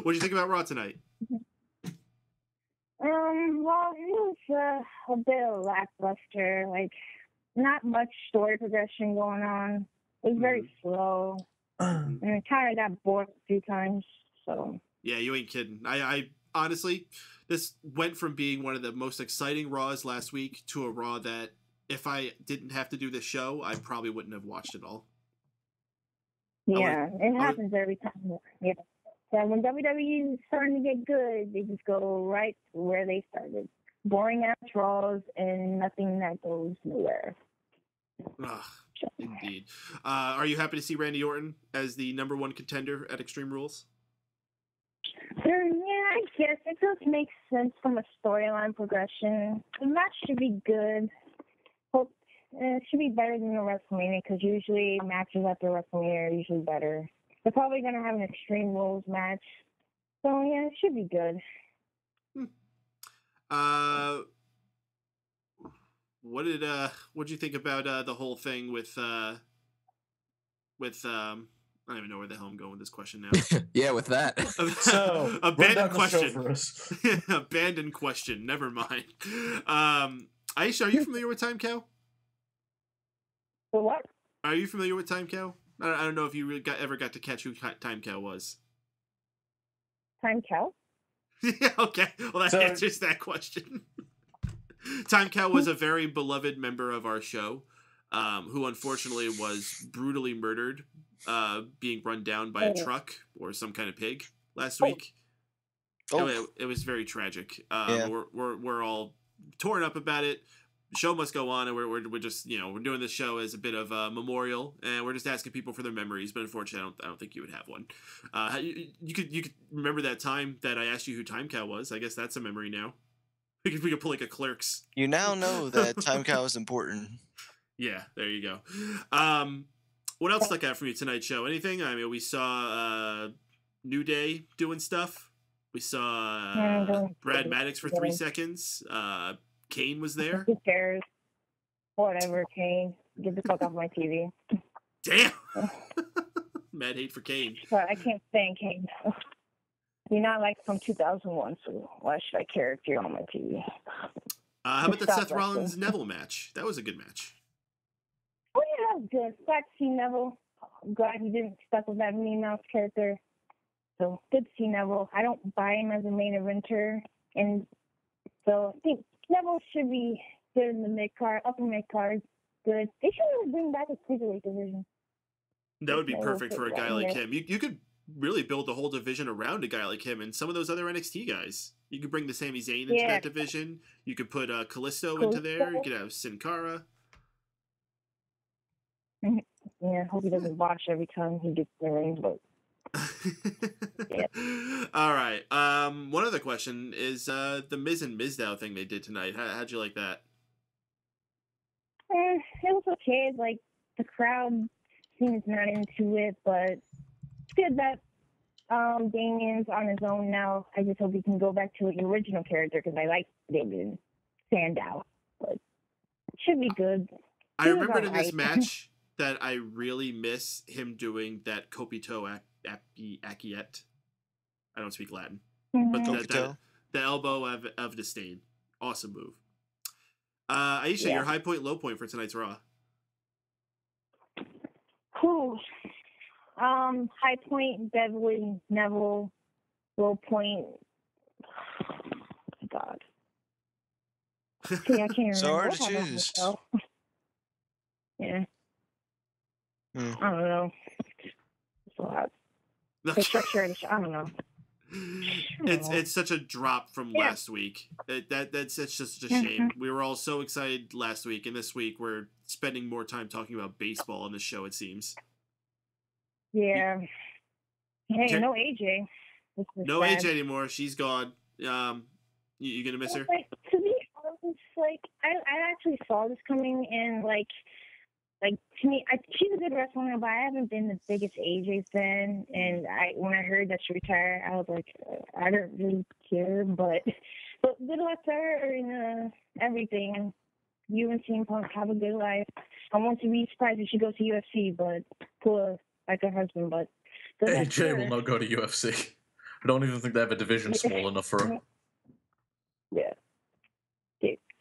Speaker 3: What do you think about Raw tonight?
Speaker 12: Well, it was a bit lackluster. Like, not much story progression going on. It was very slow. And I kind of got bored a few times. So.
Speaker 3: Yeah, you ain't kidding. I honestly, this went from being one of the most exciting Raws last week to a Raw that if I didn't have to do this show, I probably wouldn't have watched it all.
Speaker 12: Yeah, it happens every time. Yeah. So when WWE is starting to get good, they just go right to where they started. Boring ass Raws and nothing that goes nowhere.
Speaker 3: Ugh, indeed. Are you happy to see Randy Orton as the #1 contender at Extreme Rules?
Speaker 12: Yeah, I guess it does make sense from a storyline progression. The match should be good. Hope it should be better than the WrestleMania because usually matches after WrestleMania are usually better. They're probably gonna have an Extreme Rules match, so yeah, it should be good.
Speaker 3: What'd you think about the whole thing with I don't even know where the hell I'm going with this question now.
Speaker 4: Yeah, with that.
Speaker 5: So,
Speaker 3: abandoned
Speaker 5: run down the show
Speaker 3: question.
Speaker 5: for us.
Speaker 3: Abandoned question. Never mind. Aisha, are you familiar with Time Cow?
Speaker 12: For what?
Speaker 3: Are you familiar with Time Cow? I don't know if you really ever got to catch who Time Cow was.
Speaker 12: Time Cow?
Speaker 3: Yeah, okay. Well, that answers that question. Time Cow was a very beloved member of our show, who unfortunately was brutally murdered, being run down by a truck or some kind of pig last week. It was very tragic.
Speaker 6: Yeah.
Speaker 3: We're all torn up about it. The show must go on, and we're just we're doing this show as a bit of a memorial, and we're just asking people for their memories. But unfortunately, I don't think you would have one. You could remember that time that I asked you who Time Cow was. I guess that's a memory now. We could pull like a Clerks.
Speaker 6: You now know that Time Cow is important.
Speaker 3: Yeah, there you go. What else stuck out from you tonight's show? Anything? I mean, we saw New Day doing stuff. We saw Brad Maddox for 3 seconds. Kane was there.
Speaker 12: Who cares? Whatever, Kane. Get the fuck off my TV.
Speaker 3: Damn. Mad hate for Kane.
Speaker 12: But I can't stand Kane. You're not like from 2001, so why should I care if you're on my TV?
Speaker 3: How about the Seth Rollins Neville match? That was a good match.
Speaker 12: Oh yeah, that was good. Glad to see Neville. I'm glad he didn't stuck with that Minnie Mouse character. So good to see Neville. I don't buy him as a main eventer, and so I think Neville should be good in the mid card, upper mid card. Good. They should really bring back a cruiserweight division.
Speaker 3: That would be perfect for a guy like him. You could really build a whole division around a guy like him and some of those other NXT guys. You could bring the Sami Zayn into that division. You could put Kalisto into there. You could have Sin Cara.
Speaker 12: Yeah, hope he doesn't botch every time he gets the ring, but yeah.
Speaker 3: All right. One other question is the Miz and Mizdow thing they did tonight. How'd you like that?
Speaker 12: It was okay. Like the crowd seems not into it, but it's good that Damien's on his own now. I just hope he can go back to his original character because I like Damien Sandow, but it should be good.
Speaker 3: I remembered in this match that I really miss him doing that Copito Akiet. I don't speak Latin. But the elbow of disdain. Awesome move. Aisha, your high point, low point for tonight's Raw.
Speaker 12: Cool. High point, Beverly, Neville. Low point, God. See, I can't remember.
Speaker 6: So hard to choose.
Speaker 12: Yeah. I don't know. It's a lot. The structure of the show, I don't know.
Speaker 3: It's such a drop from last week. It's just a shame. We were all so excited last week, and this week we're spending more time talking about baseball on the show, it seems.
Speaker 12: Yeah. Hey, no AJ.
Speaker 3: No AJ anymore. She's gone. You gonna miss her?
Speaker 12: Like, to be honest, like I actually saw this coming, and like like to me, she's a good wrestler, but I haven't been the biggest AJ fan. And when I heard that she retired, I was like, I don't really care. But good luck to her in everything. And you and CM Punk have a good life. I won't be surprised if she goes to UFC, but cool, like her husband. But
Speaker 5: AJ will not go to UFC. I don't even think they have a division small enough for her.
Speaker 12: Yeah.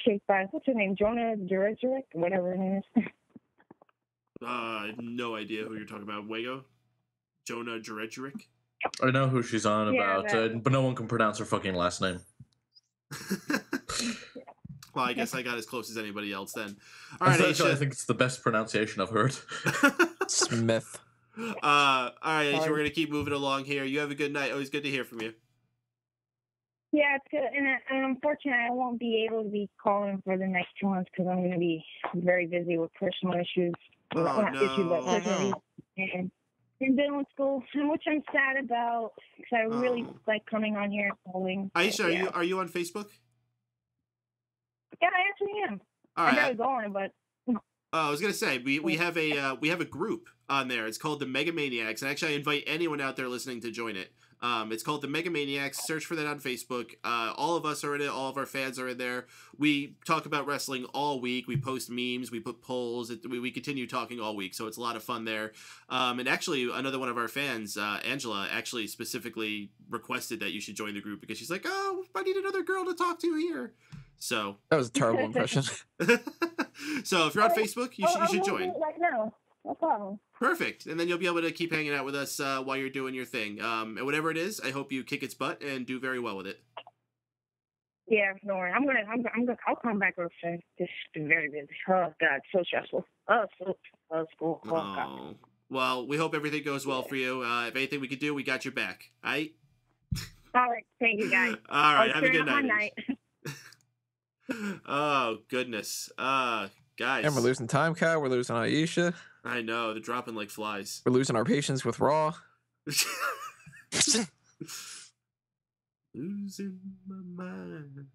Speaker 12: Kayfabe. What's her name? Jonah Jurek? Whatever her name is.
Speaker 3: I have no idea who you're talking about. Wago? Jonah Jurek?
Speaker 5: I know who she's on about, but no one can pronounce her fucking last name.
Speaker 3: Well, I guess I got as close as anybody else then. All right,
Speaker 5: Aisha. I think it's the best pronunciation I've heard.
Speaker 4: Smith.
Speaker 3: All right, Aisha, we're going to keep moving along here. You have a good night. Always good to hear from you.
Speaker 12: Yeah, it's good. And unfortunately, I won't be able to be calling for the next 2 months because I'm going to be very busy with personal issues. Not issues, but personal and dealing with school, which I'm sad about because I really like coming on here and calling.
Speaker 3: Aisha, are you on Facebook?
Speaker 12: Yeah, I actually am.
Speaker 3: All right.
Speaker 12: I gotta go on it, but.
Speaker 3: I was gonna say we have a group on there. It's called the Mega Maniacs, and actually I invite anyone out there listening to join it. It's called the Mega Maniacs. Search for that on Facebook. All of us are in it. All of our fans are in there. We talk about wrestling all week. We post memes. We put polls. We continue talking all week, so it's a lot of fun there. And actually, another one of our fans, Angela, actually specifically requested that you should join the group because she's like, "Oh, I need another girl to talk to here." So
Speaker 4: that was a terrible impression.
Speaker 3: So if you're on Facebook, you should join.
Speaker 12: Right now, no problem.
Speaker 3: Perfect, and then you'll be able to keep hanging out with us while you're doing your thing. And whatever it is, I hope you kick its butt and do very well with it.
Speaker 12: Yeah, no worry. I'll come back real soon. Just been very busy. Oh God, so stressful. School. Oh God.
Speaker 3: Well, we hope everything goes well for you. If anything we could do, we got your back. All right.
Speaker 12: All right. Thank you, guys.
Speaker 3: All right. Have a good
Speaker 12: night.
Speaker 3: Oh goodness, guys.
Speaker 4: And we're losing time, Kyle. We're losing Aisha.
Speaker 3: I know, they're dropping like flies.
Speaker 4: We're losing our patience with Raw.
Speaker 3: Losing my mind.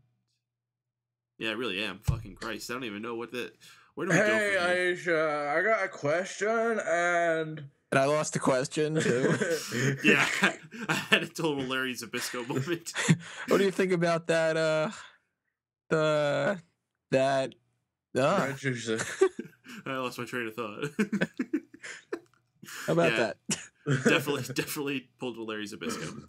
Speaker 3: Yeah, I really am. Fucking Christ, I don't even know where do we go from here?
Speaker 5: Aisha, I got a question and
Speaker 4: I lost the question too.
Speaker 3: Yeah, I had a total Larry Zbyszko moment.
Speaker 4: What do you think about that? I
Speaker 3: lost my train of thought.
Speaker 4: How about that?
Speaker 3: Definitely pulled a Larry Zbyszko.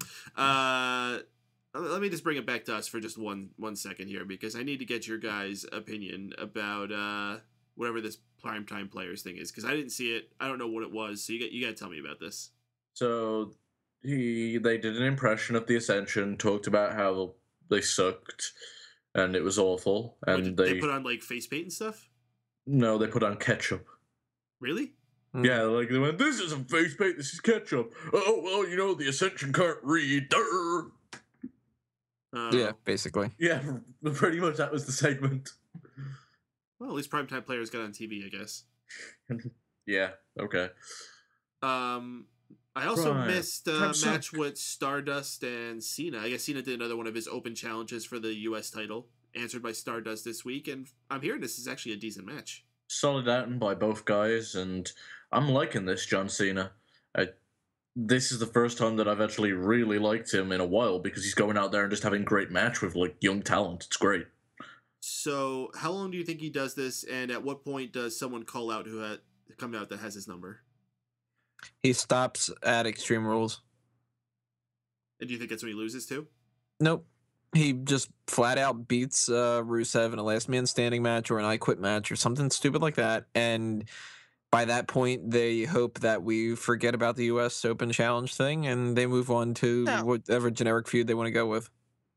Speaker 3: Let me just bring it back to us for just one second here because I need to get your guys' opinion about whatever this primetime players thing is because I didn't see it. I don't know what it was, so you got to tell me about this.
Speaker 5: So they did an impression of the Ascension, talked about how they sucked. And it was awful. And
Speaker 3: they put on like face paint and stuff?
Speaker 5: No, they put on ketchup.
Speaker 3: Really?
Speaker 5: Yeah, like they went, "This isn't face paint, this is ketchup." Oh, well, the Ascension can't read.
Speaker 4: Yeah, basically.
Speaker 5: Yeah, pretty much that was the segment.
Speaker 3: Well, at least primetime players got on TV, I guess.
Speaker 5: Yeah, okay.
Speaker 3: I also missed a match with StarDust and Cena. I guess Cena did another one of his open challenges for the U.S. title, answered by StarDust this week, and I'm hearing this is actually a decent match.
Speaker 5: Solid outing by both guys, and I'm liking this John Cena. This is the first time that I've actually really liked him in a while because he's going out there and just having great match with like young talent. It's great.
Speaker 3: So, how long do you think he does this, and at what point does someone call out who come out that has his number?
Speaker 4: He stops at Extreme Rules.
Speaker 3: And do you think that's when he loses too?
Speaker 4: Nope. He just flat out beats Rusev in a last man standing match or an I Quit match or something stupid like that. And by that point, they hope that we forget about the U.S. Open Challenge thing and they move on to whatever generic feud they want to go with.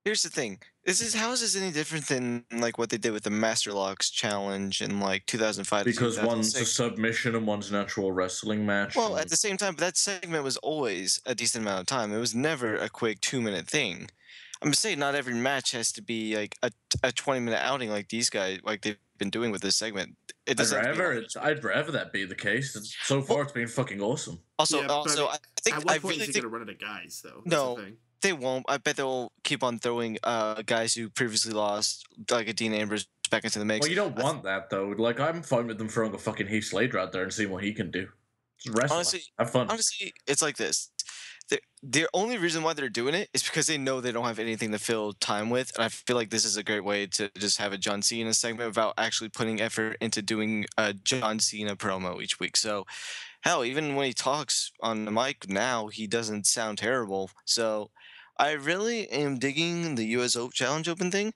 Speaker 6: Here's the thing. How is this any different than like what they did with the Master Locks challenge in like 2005?
Speaker 5: Because one's a submission and one's an actual wrestling match.
Speaker 6: Well, at the same time, that segment was always a decent amount of time. It was never a quick 2-minute thing. I'm just saying, not every match has to be like a 20-minute outing like these guys, like they've been doing with this segment.
Speaker 5: I'd rather that be the case. So far, it's been fucking awesome.
Speaker 6: Also,
Speaker 3: I think
Speaker 6: at
Speaker 3: what point is he going to run out of guys though?
Speaker 6: No. They won't. I bet they'll keep on throwing guys who previously lost, like a Dean Ambrose back into the mix.
Speaker 5: Well, you don't want that though. Like, I'm fine with them throwing a fucking Heath Slater out there and seeing what he can do. Just wrestle. Have fun.
Speaker 6: Honestly, it's like this. The only reason why they're doing it is because they know they don't have anything to fill time with, and I feel like this is a great way to just have a John Cena segment without actually putting effort into doing a John Cena promo each week. So, hell, even when he talks on the mic now, he doesn't sound terrible. So, I really am digging the US Challenge Open thing,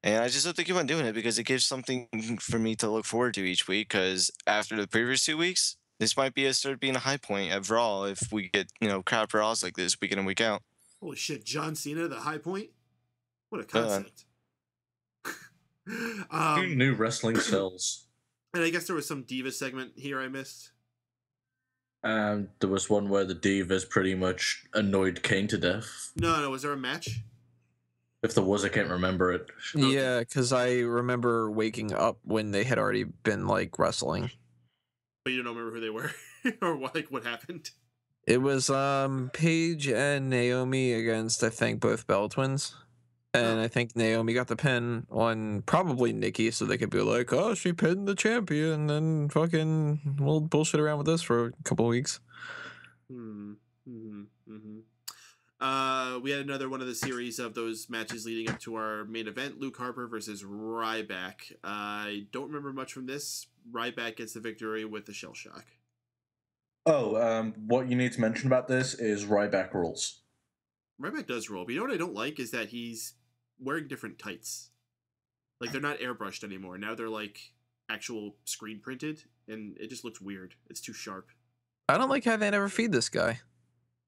Speaker 6: and I just hope they keep on doing it because it gives something for me to look forward to each week. Because after the previous 2 weeks, this might start being a high point of Raw if we get, crap Raws like this week in and week out.
Speaker 3: Holy shit, John Cena, the high point? What a concept.
Speaker 5: Who knew wrestling sells?
Speaker 3: And I guess there was some Diva segment here I missed.
Speaker 5: There was one where the Divas pretty much annoyed Kane to death.
Speaker 3: No, was there a match?
Speaker 5: If there was, I can't remember it.
Speaker 4: Yeah, because I remember waking up when they had already been, wrestling.
Speaker 3: But you don't remember who they were? Or what happened?
Speaker 4: It was Paige and Naomi against, I think, both Bella Twins. And I think Naomi got the pin on probably Nikki, so they could be like, oh, she pinned the champion, and fucking we'll bullshit around with this for a couple of weeks.
Speaker 3: We had another one of the series of those matches leading up to our main event, Luke Harper versus Ryback. I don't remember much from this. Ryback gets the victory with the shell shock.
Speaker 5: What you need to mention about this is Ryback rules.
Speaker 3: Ryback does roll, but you know what I don't like is that he's wearing different tights. Like, they're not airbrushed anymore. Now they're, actual screen printed, and it just looks weird. It's too sharp.
Speaker 4: I don't like how they never feed this guy.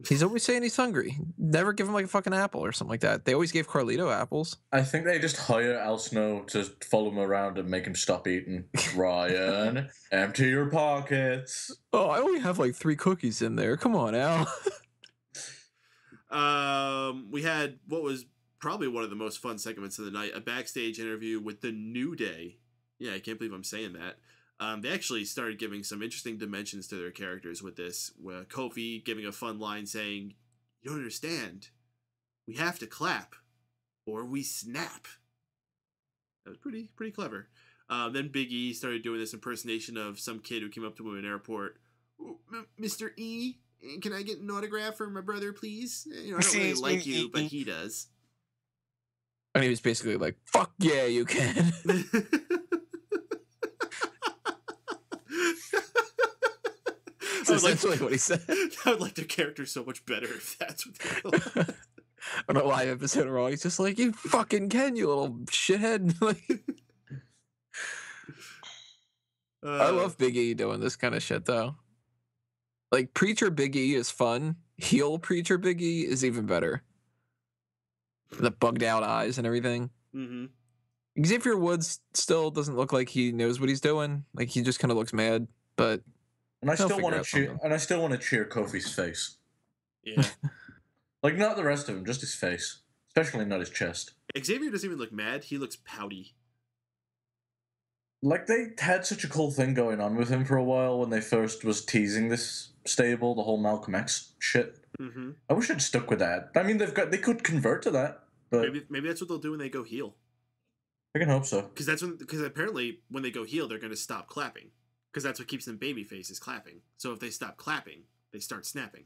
Speaker 4: He's always saying he's hungry. Never give him a fucking apple or something like that. They always gave Carlito apples.
Speaker 5: I think they just hire Al Snow to follow him around and make him stop eating. Ryan, empty your pockets.
Speaker 4: Oh, I only have 3 cookies in there. Come on, Al.
Speaker 3: We had what was probably one of the most fun segments of the night, a backstage interview with the New Day. Yeah, I can't believe I'm saying that. They actually started giving some interesting dimensions to their characters with this. Kofi giving a fun line saying, "You don't understand. We have to clap, or we snap." That was pretty clever. Then Big E started doing this impersonation of some kid who came up to him in an airport. "Mr. E, can I get an autograph for my brother, please? I don't really like you, but he does."
Speaker 4: And he was basically like, "Fuck yeah, you can." That's essentially what he said.
Speaker 3: I would like their character so much better if that's what they do.
Speaker 4: On a live episode of Raw, he's just like, "You fucking can, you little shithead." I love Big E doing this kind of shit, though. Preacher Big E is fun. Heel Preacher Big E is even better. The bugged out eyes and everything.
Speaker 3: Mm-hmm.
Speaker 4: Xavier Woods still doesn't look like he knows what he's doing. He just kind of looks mad, but...
Speaker 5: And I still want to cheer. And I still want to cheer Kofi's face.
Speaker 3: Yeah.
Speaker 5: Not the rest of him, just his face, especially not his chest.
Speaker 3: Xavier doesn't even look mad. He looks pouty.
Speaker 5: They had such a cool thing going on with him for a while when they first was teasing this stable, the whole Malcolm X shit.
Speaker 3: Mm-hmm.
Speaker 5: I wish I'd stuck with that. I mean, they could convert to that, but
Speaker 3: maybe that's what they'll do when they go heel.
Speaker 5: I can hope so.
Speaker 3: Because apparently when they go heel, they're going to stop clapping. Because that's what keeps them babyface is clapping. So if they stop clapping, they start snapping.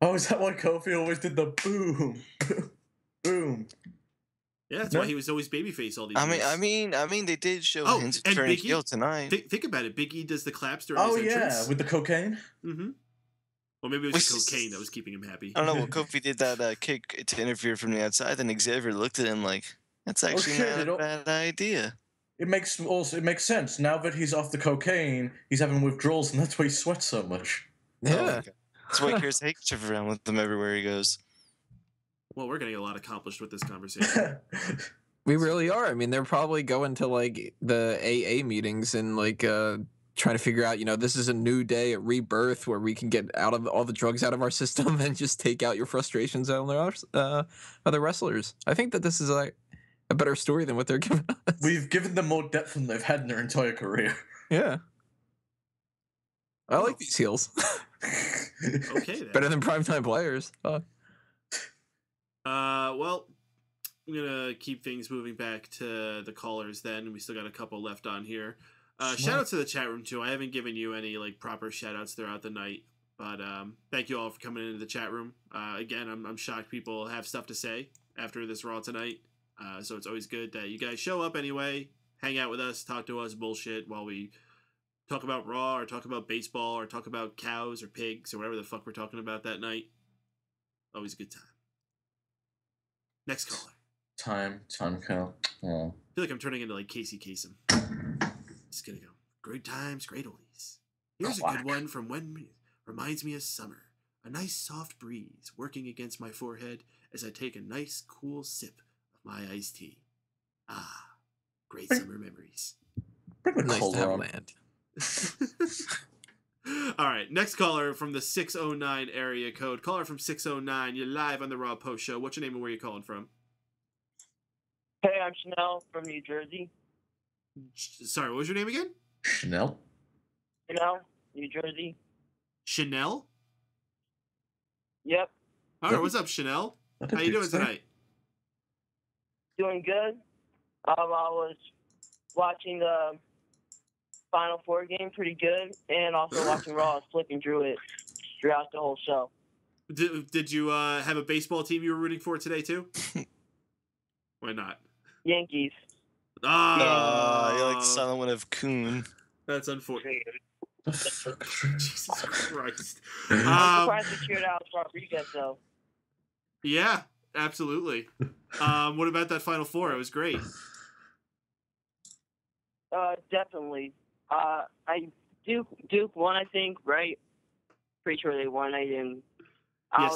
Speaker 5: Oh, is that why Kofi always did the boom, boom?
Speaker 3: Yeah, that's why he was always babyface all these years.
Speaker 6: I mean, they did show hints of turning heel tonight.
Speaker 3: Think about it. Big E does the claps during his entrance.
Speaker 5: Yeah, with the cocaine.
Speaker 3: Mm-hmm. Well, maybe it was the cocaine that was keeping him happy.
Speaker 6: I don't know. Well, Kofi did that kick to interfere from the outside, then Xavier looked at him like, "That's actually not a bad idea."
Speaker 5: It makes sense now that he's off the cocaine. He's having withdrawals, and that's why he sweats so much.
Speaker 4: Yeah,
Speaker 6: that's why he carries a handkerchief around with him everywhere he goes. Well,
Speaker 3: we're getting a lot accomplished with this conversation.
Speaker 4: We really are. I mean, they're probably going to the AA meetings and trying to figure out, this is a new day, a rebirth where we can get out of all the drugs out of our system and just take out your frustrations on the other wrestlers. I think that this is a better story than what they're giving us.
Speaker 5: We've given them more depth than they've had in their entire career.
Speaker 4: Yeah. I like these heels.
Speaker 3: Okay, then.
Speaker 4: Better than primetime players.
Speaker 3: Well, I'm gonna keep things moving back to the callers. Then we still got a couple left on here. Shout out to the chat room too. I haven't given you any like proper shout outs throughout the night, but thank you all for coming into the chat room. Again, I'm shocked people have stuff to say after this Raw tonight. So it's always good that you guys show up anyway, hang out with us, talk to us bullshit while we talk about Raw or talk about baseball or talk about cows or pigs or whatever the fuck we're talking about that night. Always a good time. Next caller.
Speaker 5: Time count. Oh.
Speaker 3: I feel like I'm turning into like Casey Kasem. Just gonna go. Great times, great oldies. Here's a good one from when reminds me of summer. A nice soft breeze working against my forehead as I take a nice cool sip of my iced tea. Ah, great summer memories.
Speaker 4: Nice to have land.
Speaker 3: All right, next caller from the 609 area code. Caller from 609. You're live on the Raw Post Show. What's your name and where you calling from?
Speaker 13: Hey, I'm Chanel from New Jersey.
Speaker 3: Sorry, what was your name again?
Speaker 5: Chanel.
Speaker 13: Chanel, New Jersey.
Speaker 3: Chanel?
Speaker 13: Yep.
Speaker 3: All right, what's up, Chanel? How you doing tonight?
Speaker 13: Doing good. I was watching the Final Four game pretty good, and also watching Raw. I was flipping through it throughout the whole show.
Speaker 3: Did you have a baseball team you were rooting for today too? Why not?
Speaker 13: Yankees.
Speaker 6: You're like the silent one of Coon.
Speaker 3: That's unfortunate. Jesus Christ.
Speaker 13: I'm surprised they cheered out Rodriguez, though.
Speaker 3: Yeah, absolutely. What about that Final Four? It was great.
Speaker 13: Definitely. Duke won, I think, right? Pretty sure they won.
Speaker 3: They did.
Speaker 13: I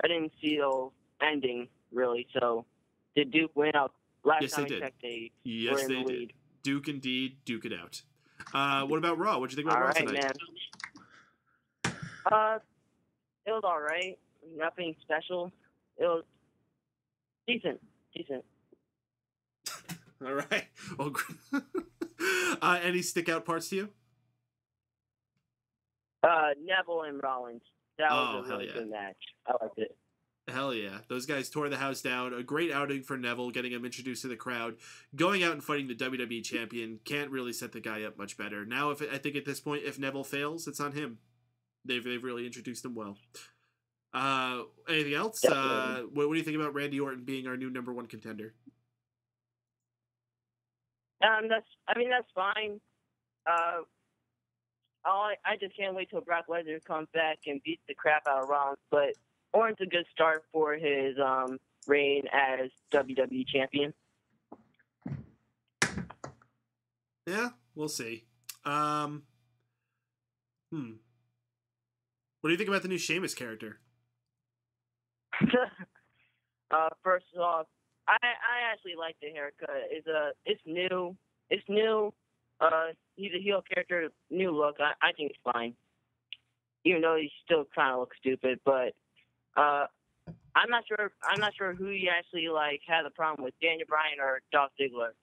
Speaker 13: didn't see the ending, really, so did Duke win out? Last time I checked, they were in the lead.
Speaker 3: Duke indeed, Duke it out. What about Raw? What'd you think about Raw tonight?
Speaker 13: Man. It was all right. Nothing special. It was decent.
Speaker 3: All right. Well, any stick out parts to you?
Speaker 13: Neville and Rollins. That was a really good match. I liked it.
Speaker 3: Hell yeah. Those guys tore the house down. A great outing for Neville, getting him introduced to the crowd. Going out and fighting the WWE champion can't really set the guy up much better. Now, I think at this point, if Neville fails, it's on him. They've really introduced him well. Anything else? What do you think about Randy Orton being our new number one contender?
Speaker 13: That's fine. I just can't wait till Brock Lesnar comes back and beats the crap out of Rollins. But Orton's a good start for his reign as WWE champion.
Speaker 3: Yeah, we'll see. What do you think about the new Sheamus character?
Speaker 13: First off, I actually like the haircut. It's new. He's a heel character, new look. I think it's fine. Even though he still kind of looks stupid, but I'm not sure who he actually had a problem with, Daniel Bryan or Dolph Ziggler.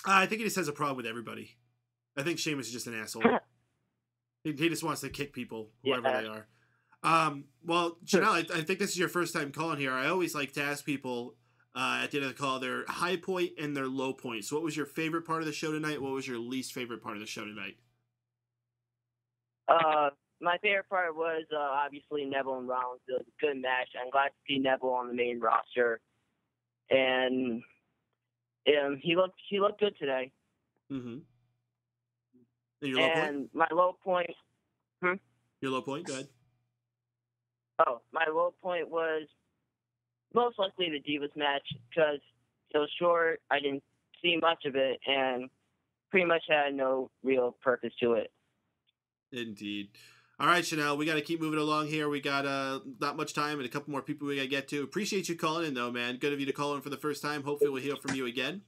Speaker 3: I think he just has a problem with everybody. I think Sheamus is just an asshole. He just wants to kick people, whoever they are. Well, Chanel, I think this is your first time calling here. I always like to ask people at the end of the call their high point and their low point. So what was your favorite part of the show tonight? What was your least favorite part of the show tonight?
Speaker 13: My favorite part was obviously Neville and Rollins. It was a good match. I'm glad to see Neville on the main roster. And he looked good today.
Speaker 3: Mm-hmm. And your low point?
Speaker 13: My low point...
Speaker 3: Your low point? Go ahead.
Speaker 13: Oh, my low point was most likely the Divas match because it was short. I didn't see much of it and pretty much had no real purpose to it.
Speaker 3: Indeed. All right, Chanel, we got to keep moving along here. We got not much time and a couple more people we got to get to. Appreciate you calling in, though, man. Good of you to call in for the first time. Hopefully we'll hear from you again.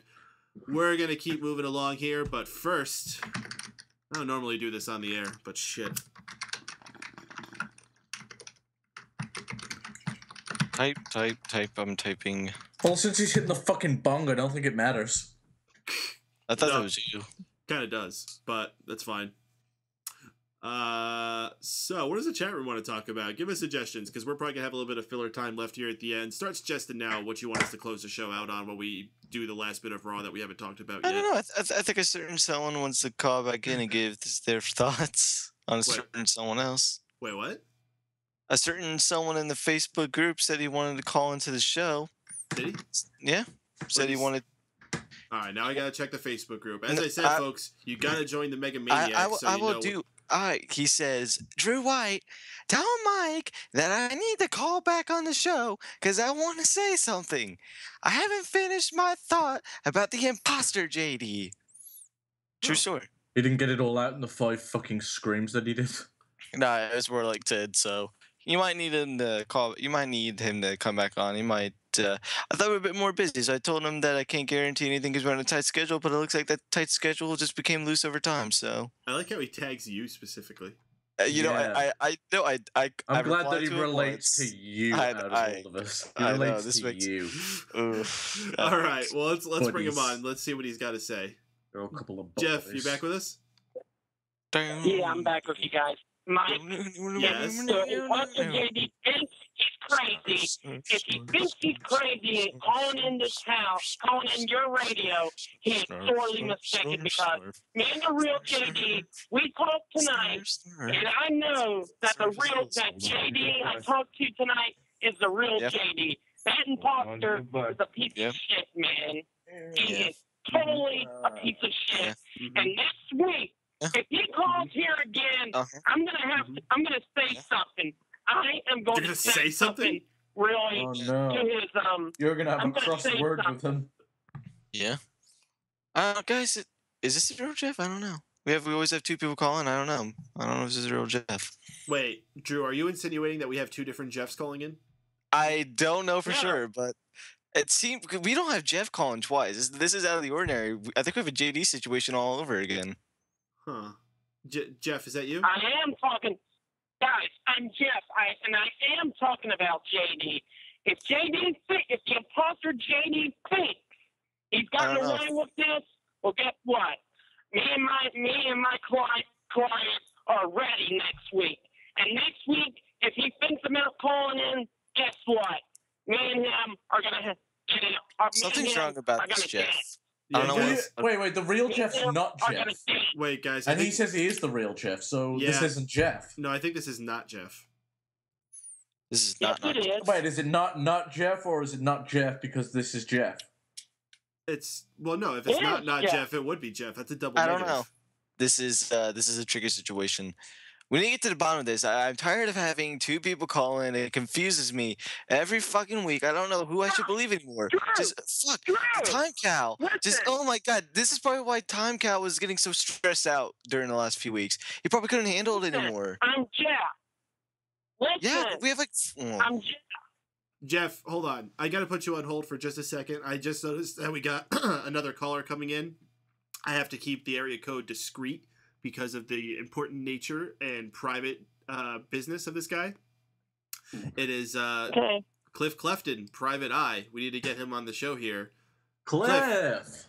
Speaker 3: We're going to keep moving along here, but first, I don't normally do this on the air, but shit.
Speaker 6: Type, I'm typing.
Speaker 5: Well, since he's hitting the fucking bong, I don't think it matters.
Speaker 6: I thought that was you.
Speaker 3: Kind of does, but that's fine. So what does the chat room want to talk about? Give us suggestions, because we're probably gonna have a little bit of filler time left here at the end. Start suggesting now what you want us to close the show out on when we do the last bit of Raw that we haven't talked about
Speaker 6: I
Speaker 3: yet.
Speaker 6: don't know. I think a certain someone wants to call back in and give their thoughts on a certain someone else.
Speaker 3: Wait, what?
Speaker 6: A certain someone in the Facebook group said he wanted to call into the show.
Speaker 3: Did he?
Speaker 6: Yeah. Said he wanted.
Speaker 3: All right, now I gotta check the Facebook group. As I said, folks, you gotta join the Mega Maniac.
Speaker 6: I will do. He says, Drew White, tell Mike that I need to call back on the show because I want to say something. I haven't finished my thought about the imposter, JD. True story.
Speaker 5: He didn't get it all out in the 5 fucking screams that he did.
Speaker 6: Nah, it was more like 10, so you might need him to call. You might need him to come back on. He might. I thought we were a bit more busy, so I told him that I can't guarantee anything because we're on a tight schedule. But it looks like that tight schedule just became loose over time. So
Speaker 3: I like how he tags you specifically.
Speaker 6: I'm glad
Speaker 5: that he relates to you out of all of us. He relates to you.
Speaker 3: All right, well let's bring him on. Let's see what he's got to say.
Speaker 5: A couple of
Speaker 3: Jeff, you back with us?
Speaker 8: Yeah, I'm back with you guys. Mike,
Speaker 3: yes.
Speaker 8: Imposter JD thinks he's crazy. If he thinks he's crazy and calling in this house, calling in your radio, he is sorely mistaken because me and the real JD, we talked tonight, and I know that that JD I talked to tonight is the real JD. That imposter is a piece of shit, man. He is totally a piece of shit. And next week, if he calls here again, I'm gonna say something. I am going to say something really to his
Speaker 5: You're gonna have a crossword with him.
Speaker 6: Yeah. Guys, is this the real Jeff? I don't know. We always have 2 people calling. I don't know. I don't know if this is the real Jeff.
Speaker 3: Wait, Drew, are you insinuating that we have 2 different Jeffs calling in?
Speaker 6: I don't know for sure, but it seems we don't have Jeff calling twice. This is out of the ordinary. I think we have a JD situation all over again.
Speaker 3: Huh. Jeff, is that you?
Speaker 8: I am talking, guys. I'm Jeff. I am talking about JD. If the imposter JD thinks he's gotten away with this, well, guess what? Me and my client are ready next week. And next week, if he thinks about calling in, guess what? Me and him are gonna get it.
Speaker 6: Something's wrong about this, Jeff.
Speaker 5: Wait, the real Jeff's not Jeff.
Speaker 3: Wait, guys.
Speaker 5: And he says he is the real Jeff, so this isn't Jeff.
Speaker 3: No, I think this is not Jeff.
Speaker 6: This is not
Speaker 8: Jeff.
Speaker 5: Wait, is it not Jeff, or is it not Jeff because this is Jeff?
Speaker 3: No, if it's not Jeff, it would be Jeff. That's a double
Speaker 6: negative.
Speaker 3: I
Speaker 6: don't know. This is a tricky situation. We need to get to the bottom of this. I'm tired of having 2 people call in. It confuses me every fucking week. I don't know who I should believe anymore. Just Time Cow. Oh my god, this is probably why Time Cow was getting so stressed out during the last few weeks. He probably couldn't handle it anymore.
Speaker 8: I'm Jeff. Listen.
Speaker 6: Yeah, we have
Speaker 8: I'm Jeff.
Speaker 3: Jeff, hold on. I gotta put you on hold for just a second. I just noticed that we got another caller coming in. I have to keep the area code discreet because of the important nature and private business of this guy. It is Cliff Clefton, Private Eye. We need to get him on the show here.
Speaker 5: Cliff!
Speaker 14: Yes,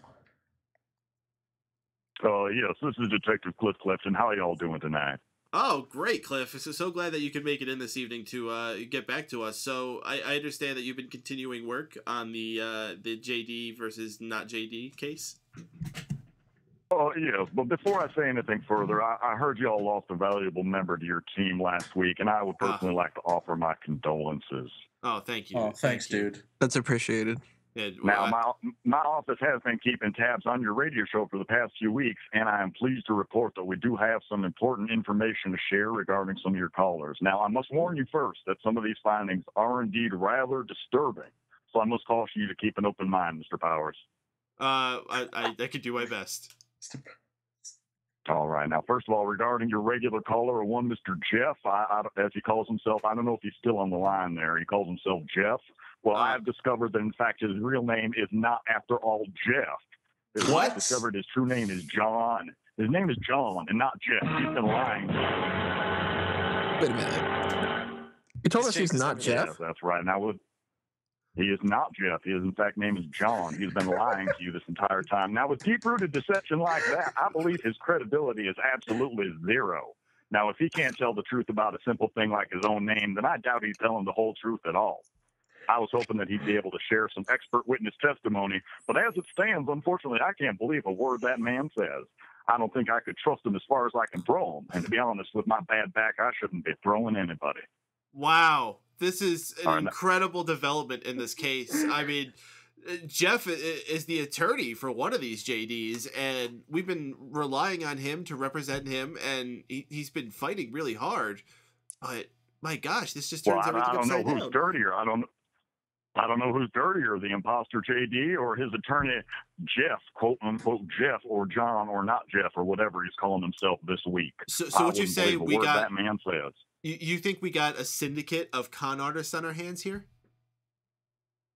Speaker 14: this is Detective Cliff Clefton. How are y'all doing tonight?
Speaker 3: Oh, great, Cliff. So glad that you could make it in this evening to get back to us. So I understand that you've been continuing work on the JD versus not JD case.
Speaker 14: Oh, yes, but before I say anything further, I heard y'all lost a valuable member to your team last week, and I would personally like to offer my condolences.
Speaker 3: Oh, thank you.
Speaker 5: Oh, thanks, dude.
Speaker 4: That's appreciated.
Speaker 3: Yeah,
Speaker 14: now, my office has been keeping tabs on your radio show for the past few weeks, and I am pleased to report that we do have some important information to share regarding some of your callers. Now, I must warn you first that some of these findings are indeed rather disturbing, so I must caution you to keep an open mind, Mr. Powers.
Speaker 3: I could do my best.
Speaker 14: All right. Now, first of all, regarding your regular caller, one Mr. Jeff, as he calls himself, I don't know if he's still on the line there. He calls himself Jeff. Well, I have discovered that, in fact, his real name is not, after all, Jeff. I've discovered his true name is John. His name is John and not Jeff. He's been lying.
Speaker 4: Wait a minute. You told us he's not Jeff?
Speaker 14: Yes, that's right. Now, he is not Jeff. His, in fact, name is John. He's been lying to you this entire time. Now, with deep-rooted deception like that, I believe his credibility is absolutely zero. Now, if he can't tell the truth about a simple thing like his own name, then I doubt he's telling the whole truth at all. I was hoping that he'd be able to share some expert witness testimony, but as it stands, unfortunately, I can't believe a word that man says. I don't think I could trust him as far as I can throw him. And to be honest, with my bad back, I shouldn't be throwing anybody.
Speaker 3: Wow. This is an incredible development in this case. I mean, Jeff is the attorney for one of these JDs, and we've been relying on him to represent him, and he's been fighting really hard. But my gosh, this just turns everything upside down.
Speaker 14: I don't know who's dirtier. I don't know who's dirtier, the imposter JD or his attorney Jeff, quote unquote Jeff, or John, or not Jeff, or whatever he's calling himself this week.
Speaker 3: So what you say? We got
Speaker 14: that man says.
Speaker 3: You think we got a syndicate of con artists on our hands here?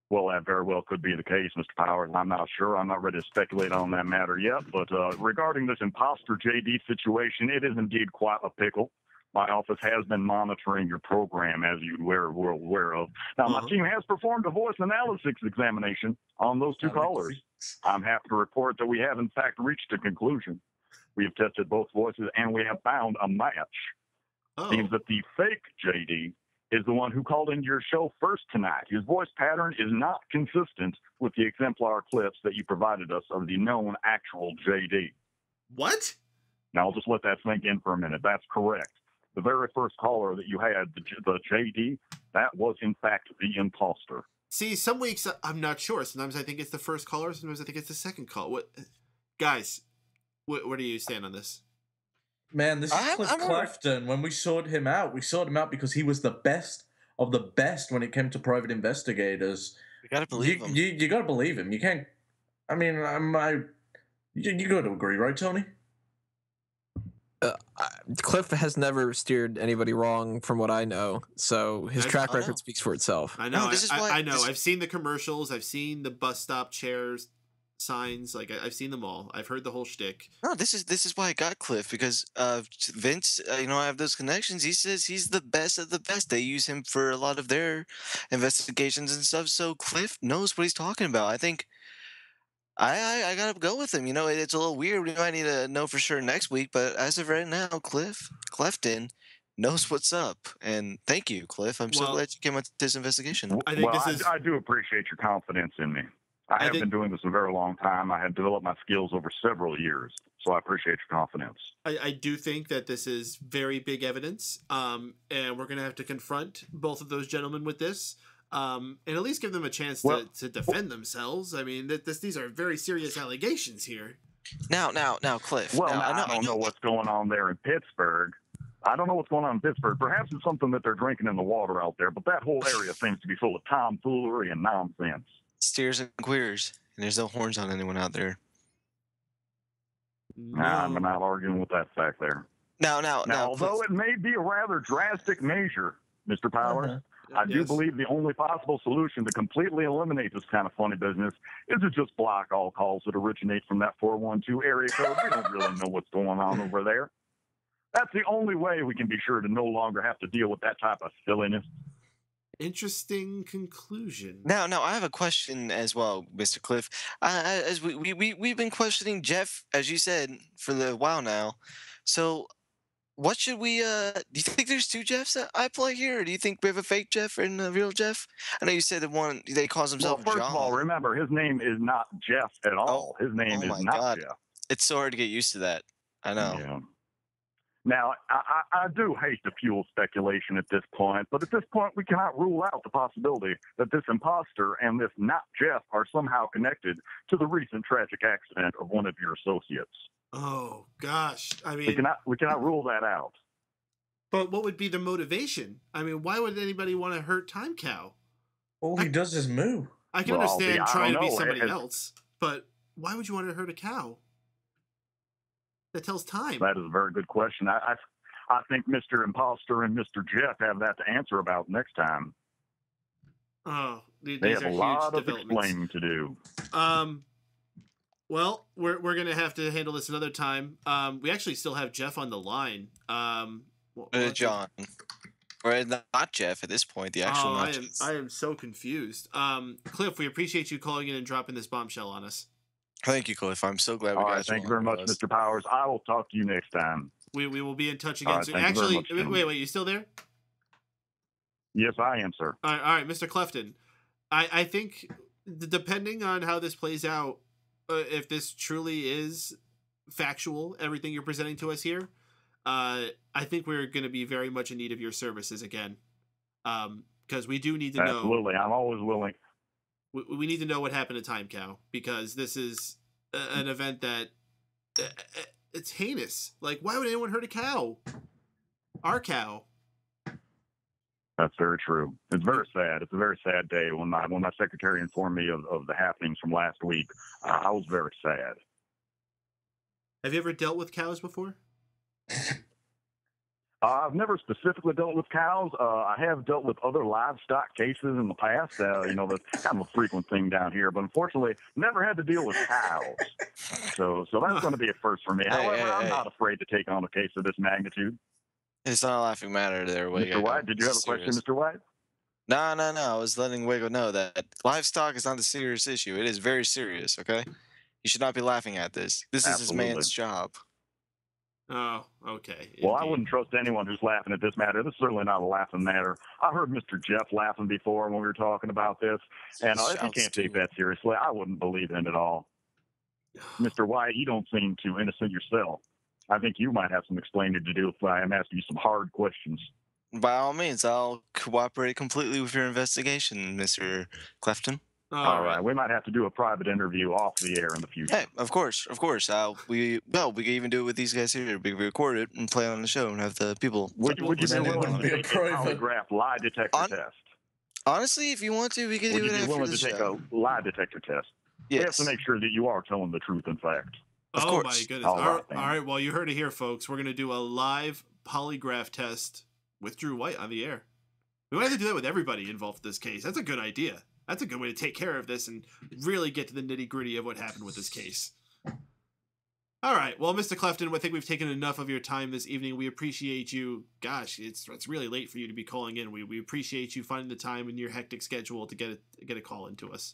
Speaker 14: Well, that very well could be the case, Mr. Powers. I'm not sure. I'm not ready to speculate on that matter yet. But regarding this imposter JD situation, it is indeed quite a pickle. My office has been monitoring your program, as you were aware of. Now, my team has performed a voice analysis examination on those two callers. I'm happy to report that we have, in fact, reached a conclusion. We have tested both voices, and we have found a match. Seems that the fake JD is the one who called into your show first tonight. His voice pattern is not consistent with the exemplar clips that you provided us of the known actual JD.
Speaker 3: What?
Speaker 14: Now, I'll just let that sink in for a minute. That's correct. The very first caller that you had, the JD, that was, in fact, the imposter.
Speaker 3: See, some weeks I'm not sure. Sometimes I think it's the first caller. Sometimes I think it's the second call. What, guys, where do you stand on this?
Speaker 5: Man, this is Cliff Clifton. When we sought him out because he was the best of the best when it came to private investigators.
Speaker 6: You gotta believe him.
Speaker 5: You gotta believe him. You can't. I mean, you got to agree, right, Tony?
Speaker 4: Cliff has never steered anybody wrong, from what I know. So his track record speaks for itself.
Speaker 3: I know. I know. I've seen the commercials. I've seen the bus stop chairs signs. Like I've seen them all. I've heard the whole shtick.
Speaker 6: No, this is why I got Cliff, because Vince. I have those connections. He says he's the best of the best. They use him for a lot of their investigations and stuff. So Cliff knows what he's talking about. I think I gotta go with him. It's a little weird. We might need to know for sure next week. But as of right now, Clifton knows what's up. And thank you, Cliff. I'm so glad you came up to this investigation.
Speaker 14: I do appreciate your confidence in me. I have been doing this a very long time. I have developed my skills over several years, so I appreciate your confidence.
Speaker 3: I do think that this is very big evidence, and we're going to have to confront both of those gentlemen with this, and at least give them a chance to defend themselves. I mean, these are very serious allegations here.
Speaker 6: Now, Cliff.
Speaker 14: Well, I don't know what's going on there in Pittsburgh. I don't know what's going on in Pittsburgh. Perhaps it's something that they're drinking in the water out there, but that whole area seems to be full of tomfoolery and nonsense.
Speaker 6: Steers and queers, and there's no horns on anyone out there.
Speaker 14: Nah, I'm not arguing with that fact there.
Speaker 6: Now,
Speaker 14: although it may be a rather drastic measure, Mr. Powers, I do believe the only possible solution to completely eliminate this kind of funny business is to just block all calls that originate from that 412 area code. We don't really know what's going on over there. That's the only way we can be sure to no longer have to deal with that type of silliness.
Speaker 3: Interesting conclusion.
Speaker 6: Now, I have a question as well, Mr. Cliff. As we've been questioning Jeff, as you said, for a while now. So, what should we? Do you think there's two Jeffs I play here, or do you think we have a fake Jeff and a real Jeff? I know you said that one they calls himself.
Speaker 14: Well, first
Speaker 6: John.
Speaker 14: of all, remember his name is not Jeff at all. His name is not Jeff.
Speaker 6: It's so hard to get used to that. I know.
Speaker 14: Yeah. Now, I do hate to fuel speculation at this point, but at this point, we cannot rule out the possibility that this imposter and this not Jeff are somehow connected to the recent tragic accident of one of your associates.
Speaker 3: Oh, gosh. I mean,
Speaker 14: we cannot rule that out.
Speaker 3: But what would be the motivation? I mean, why would anybody want to hurt Time Cow?
Speaker 5: All he does is moo.
Speaker 3: I can understand trying to be somebody else, but why would you want to hurt a cow? That tells time.
Speaker 14: That is a very good question. I think Mr. Imposter and Mr. Jeff have that to answer about next time.
Speaker 3: Oh,
Speaker 14: they have a lot of explaining to do.
Speaker 3: Well, we're gonna have to handle this another time. We actually still have Jeff on the line.
Speaker 6: John, or not Jeff at this point. The actual.
Speaker 3: I am so confused. Cliff, we appreciate you calling in and dropping this bombshell on us.
Speaker 6: Thank you, Cliff. I'm so glad we got you.
Speaker 14: Thank you very much, Mr. Powers. I will talk to you next time.
Speaker 3: We will be in touch again soon.
Speaker 14: thank you very
Speaker 3: Actually,
Speaker 14: much, gentlemen.
Speaker 3: wait, you still there?
Speaker 14: Yes, I am, sir.
Speaker 3: All right, Mr. Clefton. I think depending on how this plays out, if this truly is factual, everything you're presenting to us here, I think we're going to be very much in need of your services again. Because we do need to know.
Speaker 14: Absolutely, I'm always willing.
Speaker 3: We need to know what happened to Time Cow, because this is an event that it's heinous. Like, why would anyone hurt a cow? Our cow.
Speaker 14: That's very true. It's very sad. It's a very sad day. When my secretary informed me of the happenings from last week, I was very sad.
Speaker 3: Have you ever dealt with cows before?
Speaker 14: I've never specifically dealt with cows. I have dealt with other livestock cases in the past. That's kind of a frequent thing down here. But unfortunately, never had to deal with cows. So that's going to be a first for me. However, I'm not afraid to take on a case of this magnitude.
Speaker 6: It's not a laughing matter there, Wago.
Speaker 14: Mr. White, did you have a question, Mr. White?
Speaker 6: No. I was letting Wago know that livestock is not a serious issue. It is very serious, okay? You should not be laughing at this. This is this man's job.
Speaker 3: Oh, okay.
Speaker 14: Well, I wouldn't trust anyone who's laughing at this matter. This is certainly not a laughing matter. I heard Mr. Jeff laughing before when we were talking about this, and if you can't take that seriously, I wouldn't believe in it at all. Mr. White, you don't seem too innocent yourself. I think you might have some explaining to do if I am asking you some hard questions.
Speaker 6: By all means, I'll cooperate completely with your investigation, Mr. Clefton.
Speaker 14: All right. We might have to do a private interview off the air in the future.
Speaker 6: Hey, of course. We can even do it with these guys here. We can record it and play on the show and have the people.
Speaker 14: Would you be willing to take a polygraph lie detector test?
Speaker 6: Honestly, if you want to, we can do it after the show.
Speaker 14: Would you be willing to take a lie detector test?
Speaker 6: Yes.
Speaker 14: We have to make sure that you are telling the truth and fact.
Speaker 3: Of course. My goodness. All right. Well, you heard it here, folks. We're going to do a live polygraph test with Drew White on the air. We might have to do that with everybody involved in this case. That's a good idea. That's a good way to take care of this and really get to the nitty-gritty of what happened with this case. All right. Well, Mr. Clefton, I think we've taken enough of your time this evening. We appreciate you. Gosh, it's really late for you to be calling in. We appreciate you finding the time in your hectic schedule to get a call into us.